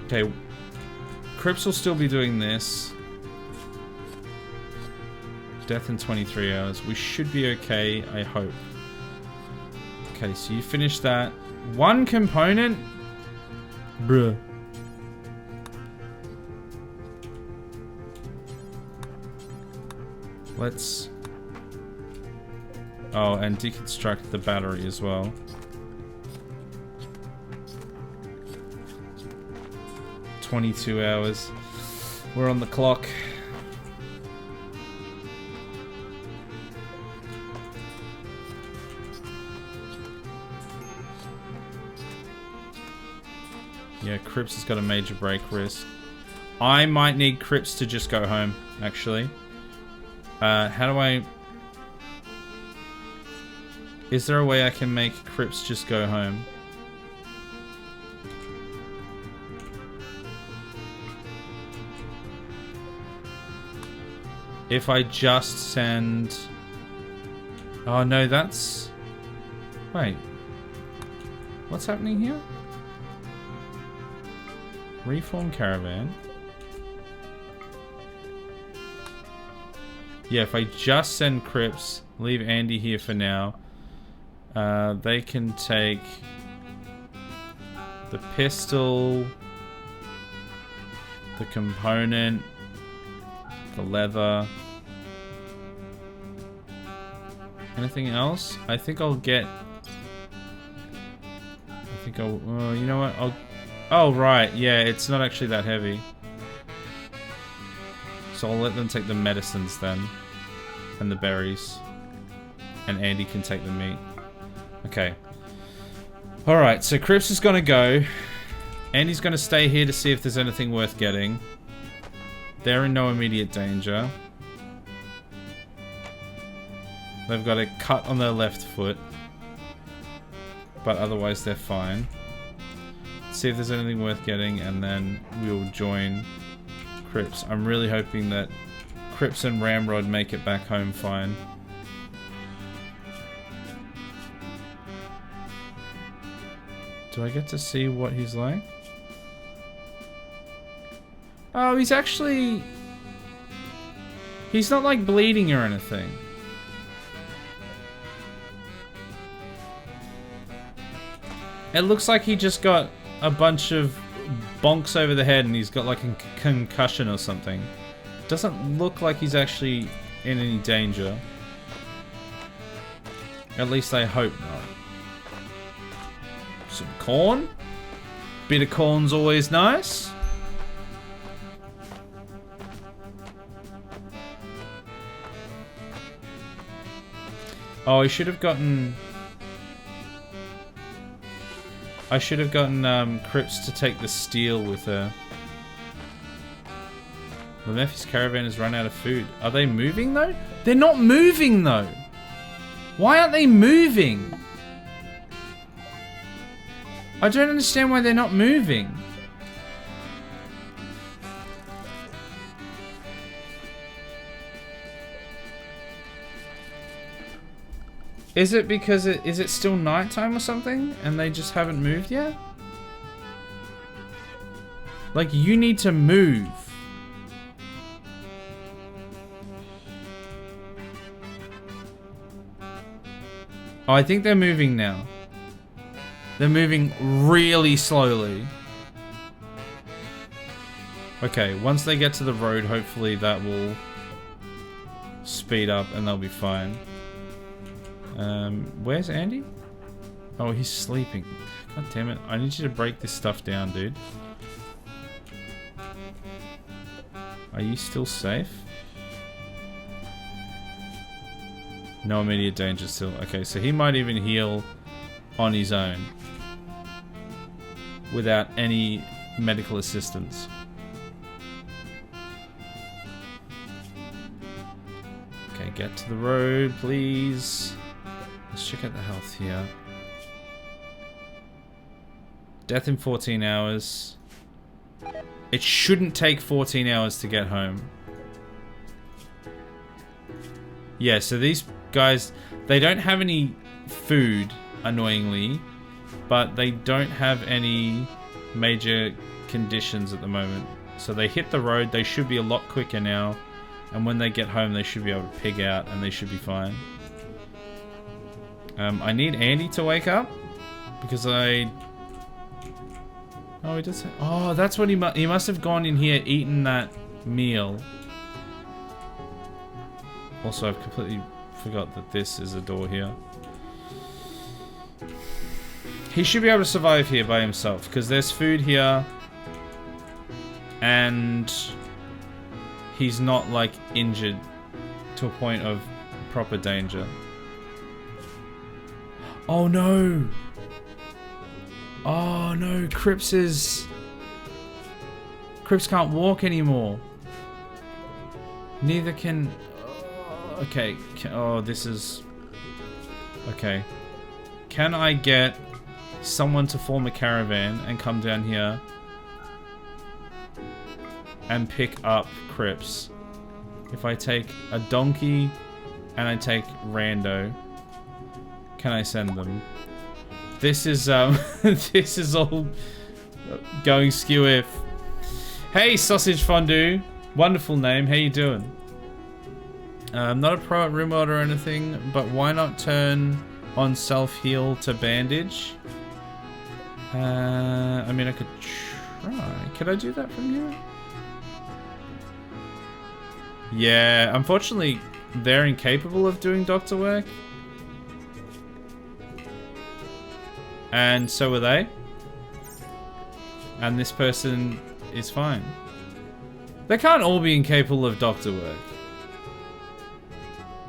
Okay, Crips will still be doing this. Death in 23 hours. We should be okay, I hope. Okay, so you finished that. One component? Bruh. Let's... oh, and deconstruct the battery as well. "22 hours. We're on the clock. Yeah, Crips has got a major break risk. I might need Crips to just go home, actually. How do I... is there a way I can make Crips just go home? If I just send... oh no, that's... wait. What's happening here? Reform caravan. Yeah, if I just send Crips, leave Andy here for now, they can take the pistol, the component, the leather. Anything else? I think I'll get... I think I'll... you know what? Oh, right. Yeah, it's not actually that heavy. So I'll let them take the medicines then. And the berries. And Andy can take the meat. Okay. Alright, so Cripps is gonna go. Andy's gonna stay here to see if there's anything worth getting. They're in no immediate danger. They've got a cut on their left foot. But otherwise they're fine. See if there's anything worth getting, and then we'll join Cripps. I'm really hoping that Cripps and Ramrod make it back home fine. Do I get to see what he's like? Oh, he's actually... He's not like bleeding or anything. It looks like he just got a bunch of bonks over the head and he's got like a concussion or something. Doesn't look like he's actually in any danger. At least I hope not. Some corn. Bit of corn's always nice. Oh, I should have gotten Cripps to take the steel with her. The Memphis caravan has run out of food. Are they moving though? They're not moving though. Why aren't they moving? I don't understand why they're not moving. Is it because is it still nighttime or something and they just haven't moved yet? Like, you need to move. Oh, I think they're moving now. They're moving really slowly. Okay, once they get to the road, hopefully that will speed up and they'll be fine. Where's Andy? Oh, he's sleeping. God damn it. I need you to break this stuff down, dude. Are you still safe? No immediate danger still. Okay, so he might even heal on his own. Without any medical assistance. Okay, get to the road, please. Let's check out the health here. Death in 14 hours. It shouldn't take 14 hours to get home. Yeah, so these guys, they don't have any food, annoyingly, but they don't have any major conditions at the moment. So they hit the road, they should be a lot quicker now, and when they get home they should be able to pig out and they should be fine. I need Andy to wake up because oh, he does. Oh, that's what he must have gone in here, eaten that meal. Also, I've completely forgot that this is a door here. He should be able to survive here by himself because there's food here and he's not like injured to a point of proper danger. Oh no! Oh no, Cripps can't walk anymore. Neither can... Okay, oh, this is... Okay. Can I get someone to form a caravan and come down here and pick up Cripps? If I take a donkey and I take Rando, can I send them? This is this is all going skew if. Hey, Sausage Fondue, wonderful name. How you doing? I'm not a pro at RimWorld or anything, but why not turn on self-heal to bandage? I mean, I could try. Could I do that from here? Yeah, unfortunately, they're incapable of doing doctor work. And so are they. And this person is fine. They can't all be incapable of doctor work.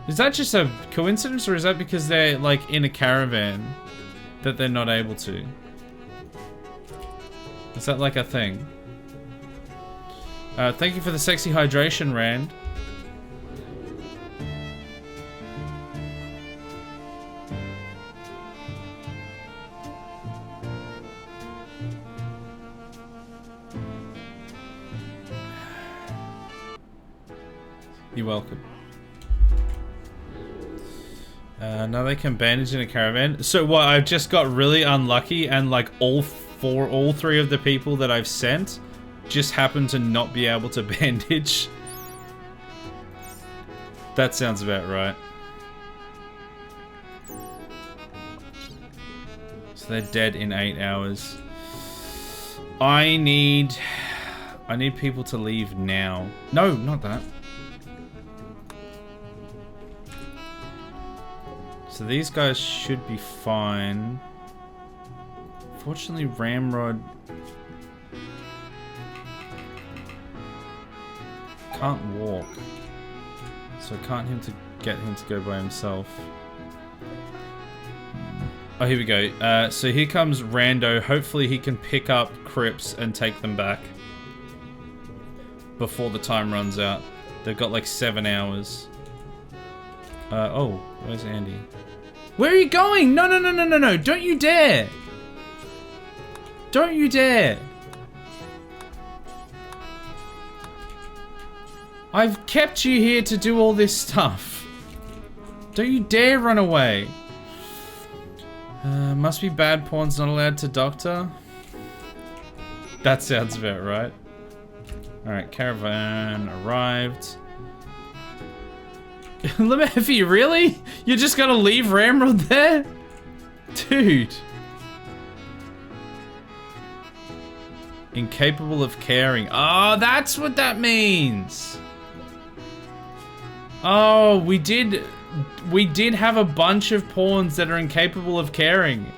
Is that just a coincidence, or is that because they're like in a caravan that they're not able to? Is that like a thing? Thank you for the sexy hydration, Rand. You're welcome. Now they can bandage in a caravan. So what? I've just got really unlucky, and like all three of the people that I've sent just happen to not be able to bandage. That sounds about right. So they're dead in 8 hours. I need people to leave now. No, not that. So these guys should be fine. Fortunately, Ramrod can't walk, so I can't get him to go by himself. Oh, here we go. So here comes Rando. Hopefully he can pick up Crips and take them back before the time runs out. They've got like 7 hours. Oh, where's Andy? Where are you going? No, no, no, no, no, no. Don't you dare. Don't you dare. I've kept you here to do all this stuff. Don't you dare run away. Must be bad porn's not allowed to doctor. That sounds about right. Alright, caravan arrived. Lemefi, really? You're just gonna leave Ramrod there? Dude. Incapable of caring. Oh, that's what that means. Oh, we did have a bunch of pawns that are incapable of caring.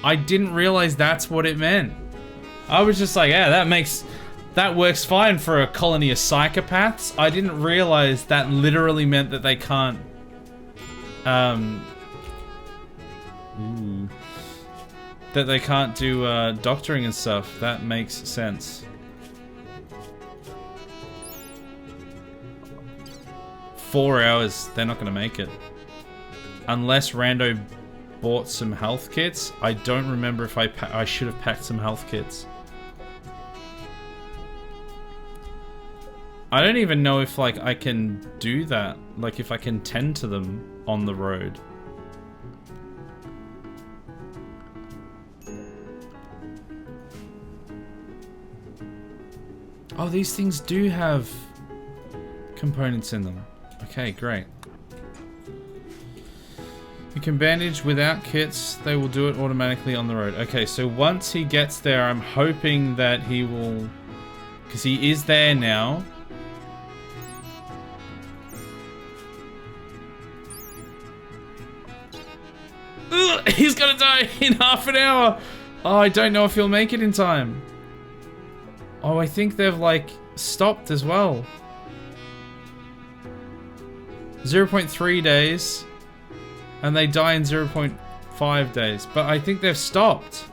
I didn't realize that's what it meant. I was just like, yeah, that works fine for a colony of psychopaths. I didn't realize that literally meant that they can't that they can't do doctoring and stuff. That makes sense. 4 hours, they're not gonna make it. Unless Rando bought some health kits. I don't remember if I should have packed some health kits. I don't even know if like I can do that. Like if I can tend to them on the road. Oh, these things do have components in them. Okay, great. You can bandage without kits. They will do it automatically on the road. Okay, so once he gets there, I'm hoping that he will... Because he is there now. Ugh, he's gonna die in half an hour! Oh, I don't know if he'll make it in time. Oh, I think they've, like, stopped as well. 0.3 days. And they die in 0.5 days. But I think they've stopped.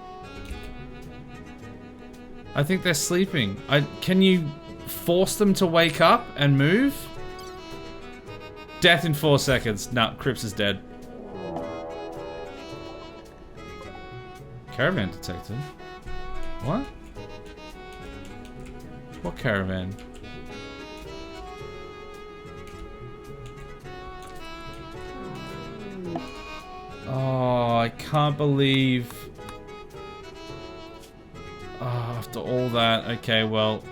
I think they're sleeping. Can you force them to wake up and move? Death in 4 seconds. Nah, Crips is dead. Caravan detected. What? What caravan? Oh, I can't believe... Oh, after all that. Okay, well...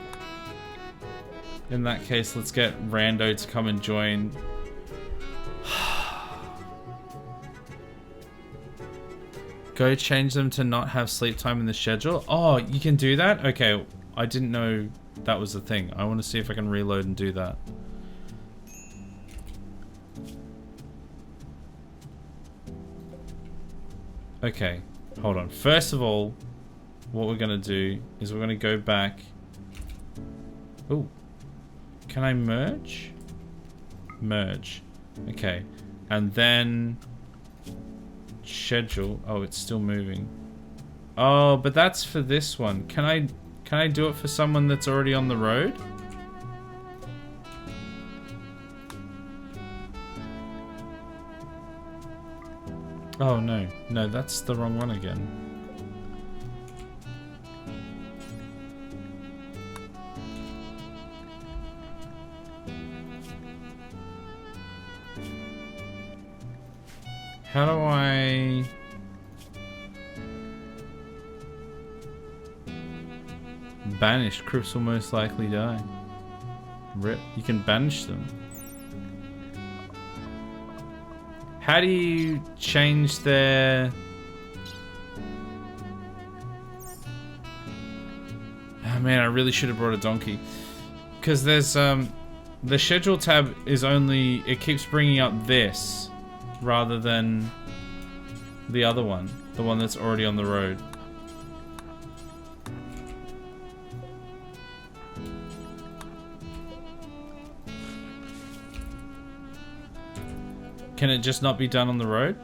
In that case, let's get Rando to come and join. Go change them to not have sleep time in the schedule. Oh, you can do that? Okay, I didn't know that was the thing. I want to see if I can reload and do that. Okay, hold on. First of all, what we're gonna do is we're gonna go back. Oh, can I merge? Merge. Okay, and then schedule. Oh, it's still moving. Oh, but that's for this one. Can I do it for someone that's already on the road? Oh no, no, that's the wrong one again. How do I... Banished. Crips will most likely die. Rip. You can banish them. How do you change their... Oh man, I really should have brought a donkey. Because there's, the schedule tab is only... It keeps bringing up this. Rather than the other one. The one that's already on the road. Can it just not be done on the road?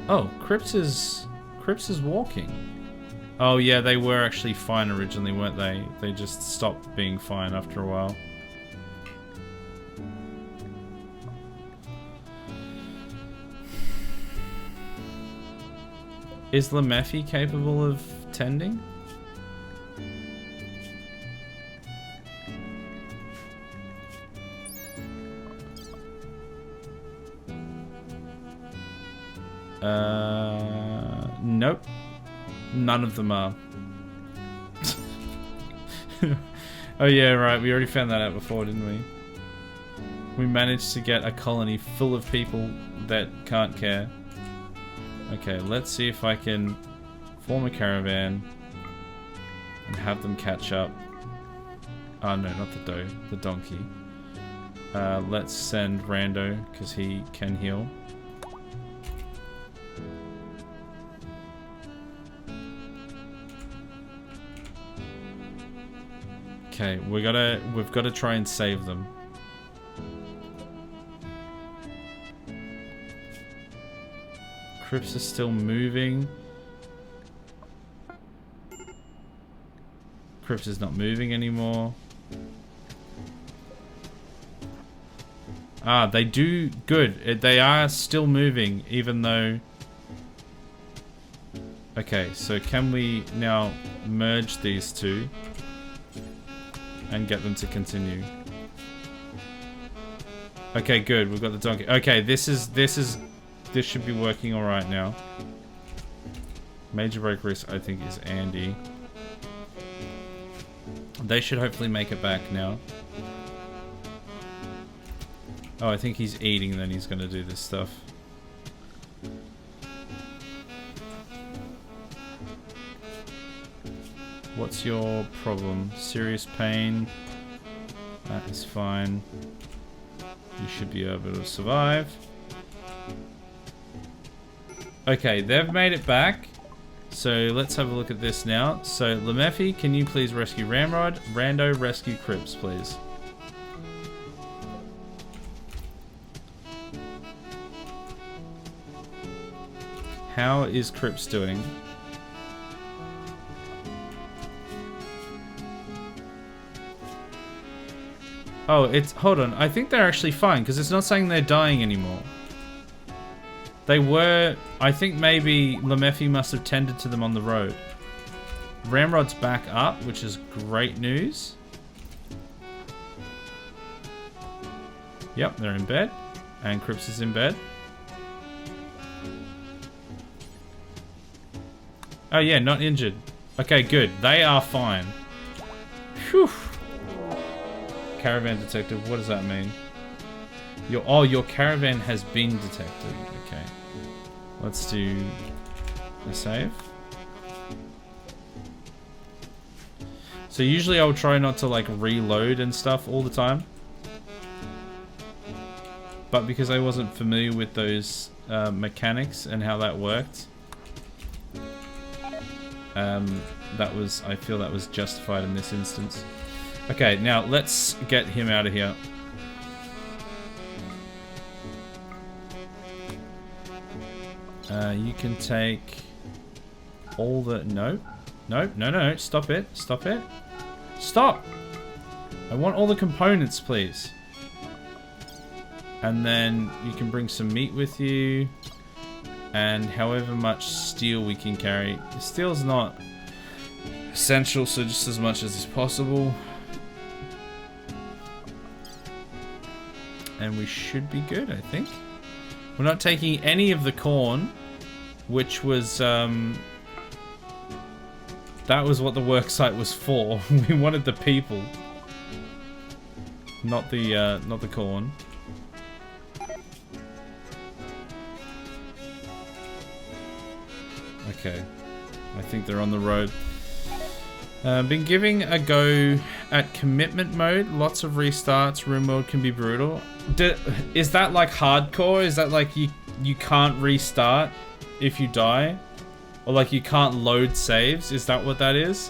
Oh, Crips is walking. Oh yeah, they were actually fine originally, weren't they? They just stopped being fine after a while. Is Lemephi capable of tending? Nope. None of them are. Oh yeah, right. We already found that out before, didn't we? We managed to get a colony full of people that can't care. Okay, let's see if I can form a caravan and have them catch up. Oh no, not the donkey. Let's send Rando, because he can heal. Okay, we've got to try and save them. Crips are still moving. Crips is not moving anymore. Ah, they do good. They are still moving, even though... Okay, so can we now merge these two and get them to continue? Okay, good. We've got the donkey. Okay, this should be working all right now. Major break risk, I think, is Andy. They should hopefully make it back now. Oh, I think he's eating, then he's going to do this stuff. What's your problem? Serious pain. That is fine. You should be able to survive. Okay, they've made it back. So let's have a look at this now. So Lemephi, can you please rescue Ramrod? Rando, rescue Crips, please. How is Crips doing? Oh, it's... Hold on. I think they're actually fine, because it's not saying they're dying anymore. They were... I think maybe Lemephi must have tended to them on the road. Ramrod's back up, which is great news. Yep, they're in bed. And Crips is in bed. Oh yeah, not injured. Okay, good. They are fine. Whew. Caravan detected. What does that mean? Your caravan has been detected. Okay. Let's do a save. So usually I would try not to like reload and stuff all the time. But because I wasn't familiar with those mechanics and how that worked, I feel that was justified in this instance. Okay, now let's get him out of here. You can take all the... No. No, no, no, stop it. Stop it. Stop! I want all the components, please. And then you can bring some meat with you. And however much steel we can carry. Steel's not essential, so just as much as is possible. And we should be good, I think. We're not taking any of the corn, which was, that was what the worksite was for. We wanted the people, not the corn. Okay, I think they're on the road. Been giving a go at commitment mode. Lots of restarts. RimWorld can be brutal. Is that like hardcore? Is that like you can't restart if you die? Or like you can't load saves? Is that what that is?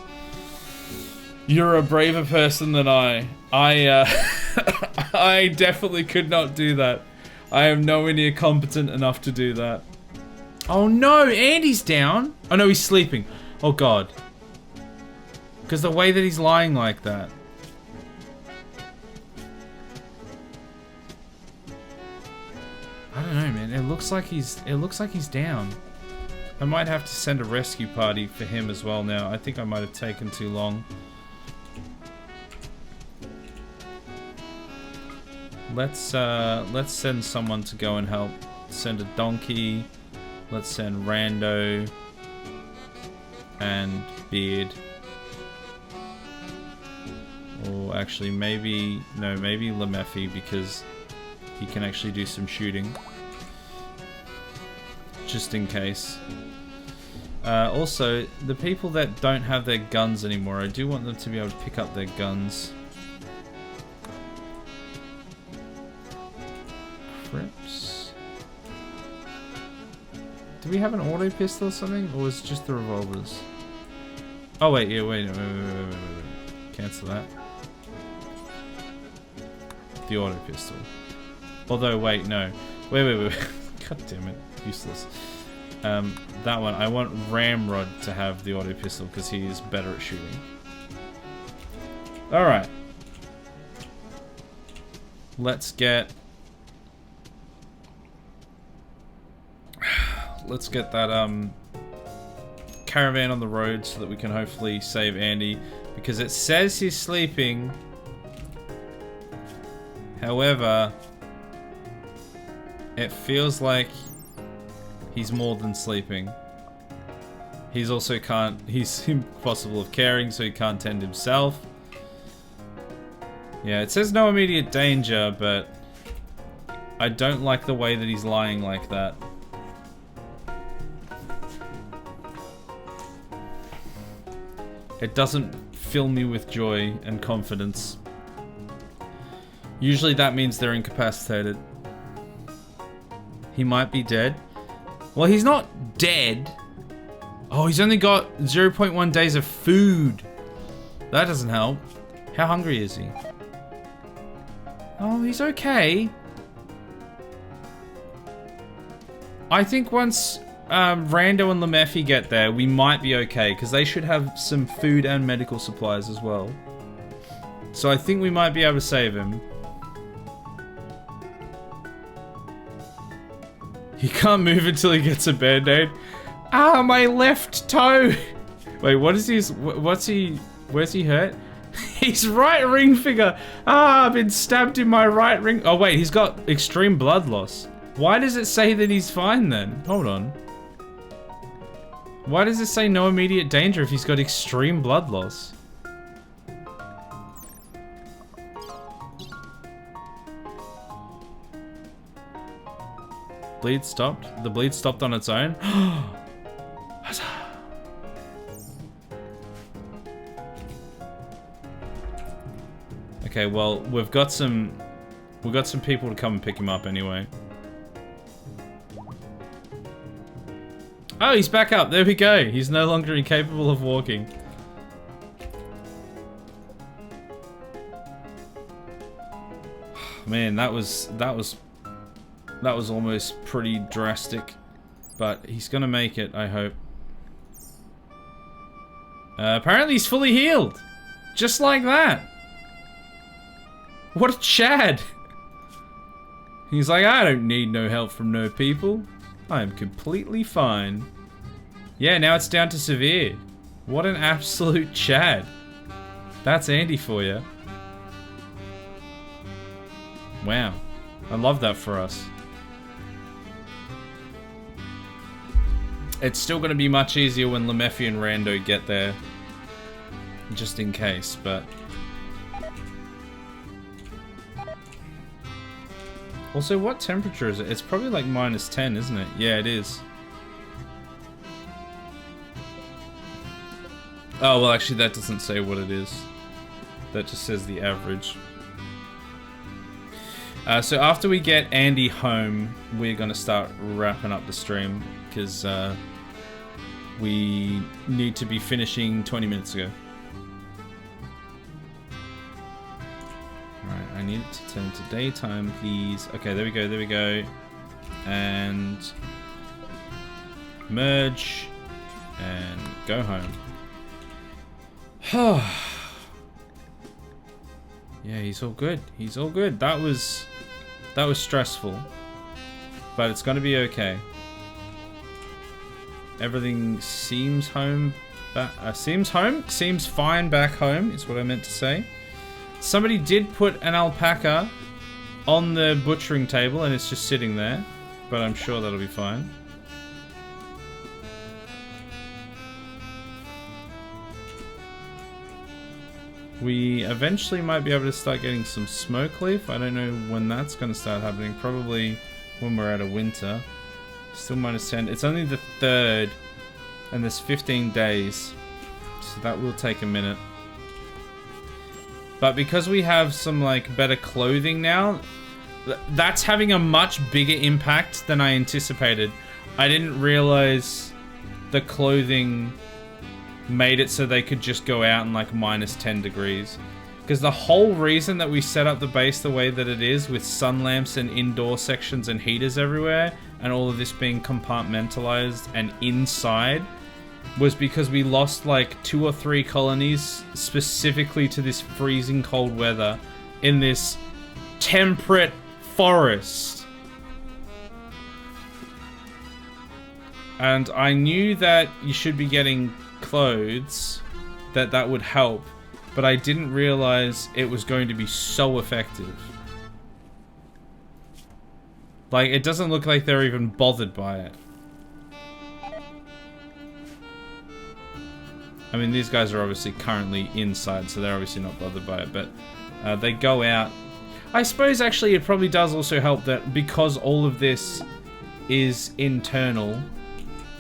You're a braver person than I. I definitely could not do that. I am nowhere near competent enough to do that. Oh no, Andy's down. Oh no, he's sleeping. Oh god. Because the way that he's lying like that. I don't know, man. It looks like he's down. I might have to send a rescue party for him as well now. I think I might have taken too long. Let's send someone to go and help. Send a donkey. Let's send Rando and Beard. Or actually maybe Lemeffi, because he can actually do some shooting. Just in case. Also, the people that don't have their guns anymore, I do want them to be able to pick up their guns. Crips. Do we have an auto pistol or something? Or was it just the revolvers? Oh wait, yeah, wait. Cancel that. The auto pistol. Although, wait, no. Wait. God damn it. Useless. That one. I want Ramrod to have the auto pistol because he is better at shooting. Alright. Let's get that caravan on the road so that we can hopefully save Andy, because it says he's sleeping. However, it feels like he's more than sleeping. He's also he's impossible of caring, so he can't tend himself. Yeah, it says no immediate danger, but I don't like the way that he's lying like that. It doesn't fill me with joy and confidence. Usually that means they're incapacitated. He might be dead. Well, he's not dead. Oh, he's only got 0.1 days of food. That doesn't help. How hungry is he? Oh, he's okay. I think once Rando and Lemeffi get there, we might be okay, because they should have some food and medical supplies as well. So I think we might be able to save him. He can't move until he gets a band-aid. Ah, my left toe! Wait, what is his... where's he hurt? His right ring finger! Ah, I've been stabbed in my right ring... Oh wait, he's got extreme blood loss. Why does it say that he's fine then? Hold on. Why does it say no immediate danger if he's got extreme blood loss? Bleed stopped? The bleed stopped on its own? Okay, well, we've got some people to come and pick him up anyway. Oh, he's back up. There we go. He's no longer incapable of walking. Man, that was almost pretty drastic, but he's gonna make it, I hope. Apparently he's fully healed, just like that. What a Chad! He's like, I don't need no help from no people. I am completely fine. Yeah, now it's down to severe. What an absolute Chad. That's Andy for you. Wow. I love that for us. It's still going to be much easier when Lemeffi and Rando get there. Just in case, but... Also, what temperature is it? It's probably like -10, isn't it? Yeah, it is. Oh, well, actually, that doesn't say what it is. That just says the average. So after we get Andy home, we're going to start wrapping up the stream, because we need to be finishing 20 minutes ago. Alright, I need it to turn to daytime, please. Okay, there we go, there we go. And... merge. And go home. Yeah, he's all good. He's all good. That was stressful. But it's gonna be okay. Everything seems home. Seems fine back home, is what I meant to say. Somebody did put an alpaca on the butchering table and it's just sitting there. But I'm sure that'll be fine. We eventually might be able to start getting some smoke leaf. I don't know when that's going to start happening. Probably when we're out of winter. Still -10. It's only the 3rd. And there's 15 days. So that will take a minute. But because we have some like better clothing now, that's having a much bigger impact than I anticipated. I didn't realize the clothing made it so they could just go out in like -10 degrees. Because the whole reason that we set up the base the way that it is, with sun lamps and indoor sections and heaters everywhere, and all of this being compartmentalized and inside, was because we lost like 2 or 3 colonies specifically to this freezing cold weather in this temperate forest. And I knew that you should be getting clothes, that would help, but I didn't realize it was going to be so effective. Like, it doesn't look like they're even bothered by it. I mean, these guys are obviously currently inside, so they're obviously not bothered by it, but they go out. I suppose actually it probably does also help that because all of this is internal,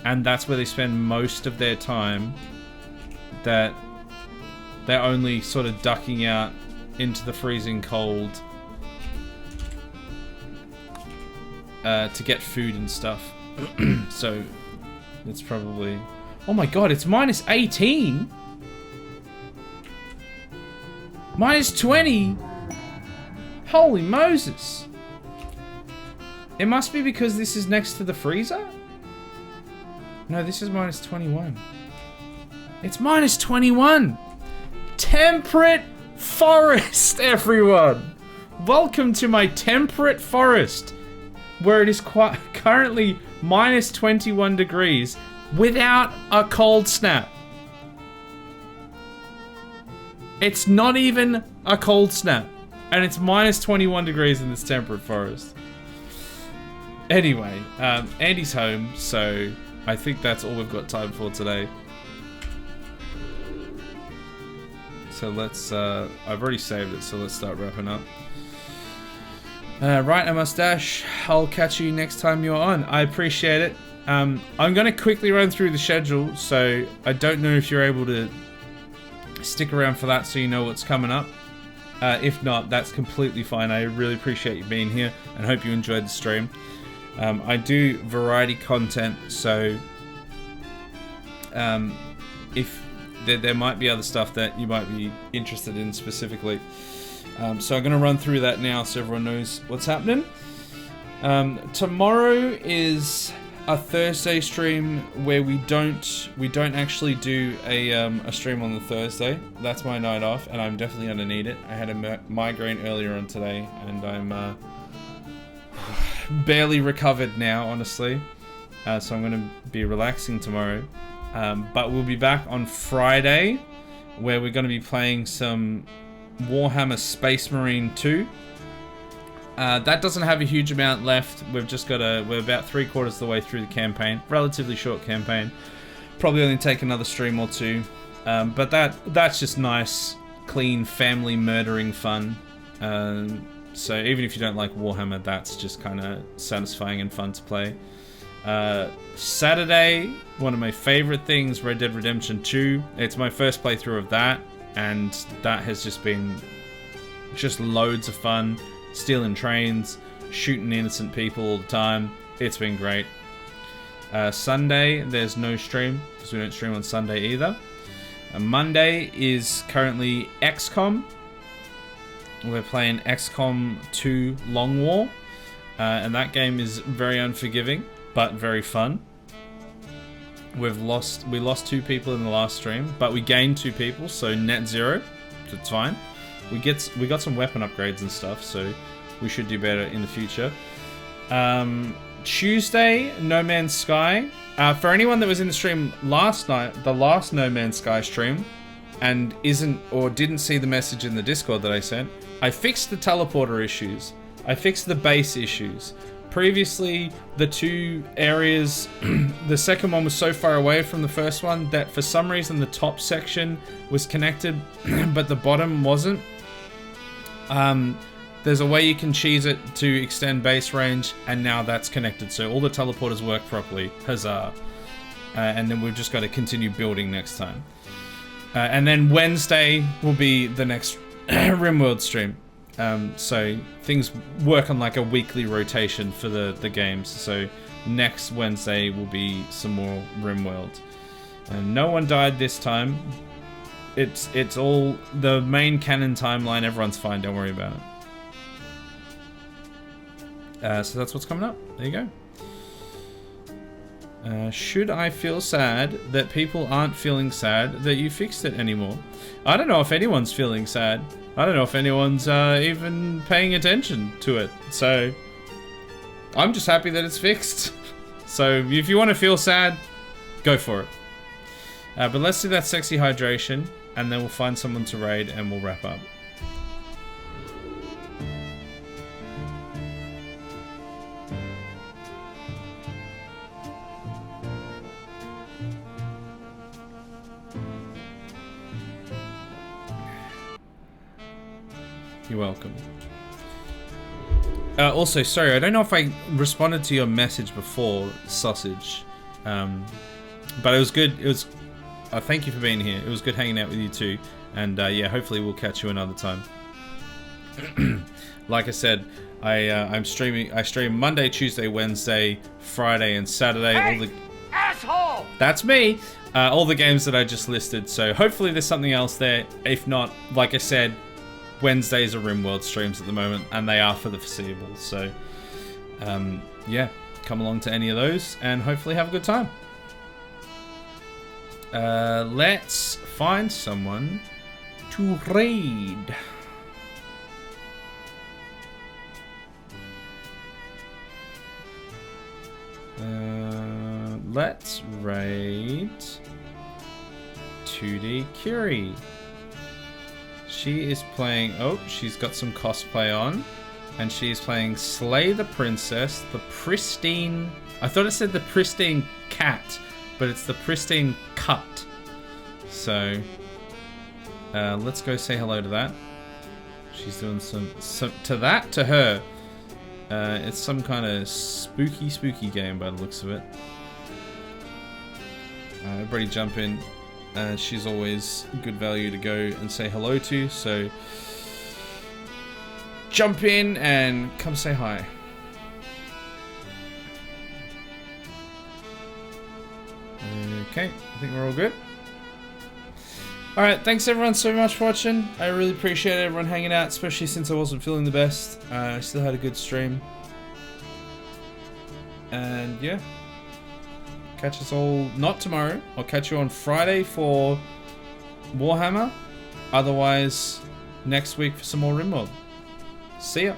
and that's where they spend most of their time, that they're only sort of ducking out into the freezing cold to get food and stuff. So it's probably... Oh my god, it's -18? -20? Holy Moses! It must be because this is next to the freezer? No, this is -21. It's -21! Temperate forest, everyone! Welcome to my temperate forest, where it is currently -21 degrees without a cold snap. It's not even a cold snap, and it's -21 degrees in this temperate forest. Anyway, Andy's home, so I think that's all we've got time for today. So let's, I've already saved it, so let's start wrapping up. Right, a mustache. I'll catch you next time you're on. I appreciate it. I'm going to quickly run through the schedule, so I don't know if you're able to stick around for that so you know what's coming up. If not, that's completely fine. I really appreciate you being here and hope you enjoyed the stream. I do variety content, so if there might be other stuff that you might be interested in specifically. So I'm going to run through that now so everyone knows what's happening. Tomorrow is a Thursday stream where we don't actually do a stream on the Thursday. That's my night off, and I'm definitely going to need it. I had a migraine earlier on today, and I'm barely recovered now, honestly. So I'm going to be relaxing tomorrow. But we'll be back on Friday, where we're going to be playing some Warhammer Space Marine 2. That doesn't have a huge amount left. We've just got we're about 3/4 of the way through the campaign. Relatively short campaign. Probably only take another stream or two. But that's just nice, clean, family murdering fun. So even if you don't like Warhammer, that's just kind of satisfying and fun to play. Saturday, one of my favorite things, Red Dead Redemption 2. It's my first playthrough of that, and that has just been just loads of fun. Stealing trains, shooting innocent people all the time. It's been great. Sunday, there's no stream, because we don't stream on Sunday either. Monday is currently XCOM. We're playing XCOM 2 Long War, and that game is very unforgiving, but very fun. We lost 2 people in the last stream, but we gained 2 people, so net 0. So it's fine. We got some weapon upgrades and stuff, so we should do better in the future. Tuesday, No Man's Sky. For anyone that was in the stream last night, the last No Man's Sky stream, and didn't see the message in the Discord that I sent, I fixed the teleporter issues. I fixed the base issues. Previously, the 2 areas, the second one was so far away from the first one that for some reason the top section was connected, but the bottom wasn't. There's a way you can cheese it to extend base range, and now that's connected, so all the teleporters work properly. Huzzah. And then we've just got to continue building next time. And then Wednesday will be the next RimWorld stream. So things work on like a weekly rotation for the games. So next Wednesday will be some more RimWorld. And no one died this time. It's all the main canon timeline. Everyone's fine. Don't worry about it. So that's what's coming up. There you go. Should I feel sad that people aren't feeling sad that you fixed it anymore? I don't know if anyone's feeling sad. I don't know if anyone's even paying attention to it. So I'm just happy that it's fixed. So if you want to feel sad, go for it. But let's do that sexy hydration, and then we'll find someone to raid and we'll wrap up. You're welcome. Also, sorry, I don't know if I responded to your message before, Sausage. But it was good. It was. Thank you for being here. It was good hanging out with you too. And yeah, hopefully we'll catch you another time. Like I said, I'm streaming. I stream Monday, Tuesday, Wednesday, Friday, and Saturday. Hey, all the asshole! That's me. All the games that I just listed. So hopefully there's something else there. If not, like I said, Wednesdays are RimWorld streams at the moment, and they are for the foreseeable. So, yeah, come along to any of those, and hopefully have a good time. Let's find someone to raid. Let's raid 2D Curie. She is playing... Oh, she's got some cosplay on. And she's playing Slay the Princess, the Pristine... I thought it said the Pristine Cat, but it's the Pristine Cut. So, let's go say hello to that. She's doing some to her. It's some kind of spooky game by the looks of it. Everybody jump in. She's always good value to go and say hello to, so jump in and come say hi. Okay, I think we're all good. Alright, thanks everyone so much for watching. I really appreciate everyone hanging out, especially since I wasn't feeling the best. I still had a good stream. And yeah. Catch us all, not tomorrow. I'll catch you on Friday for Warhammer. Otherwise, next week for some more RimWorld. See ya.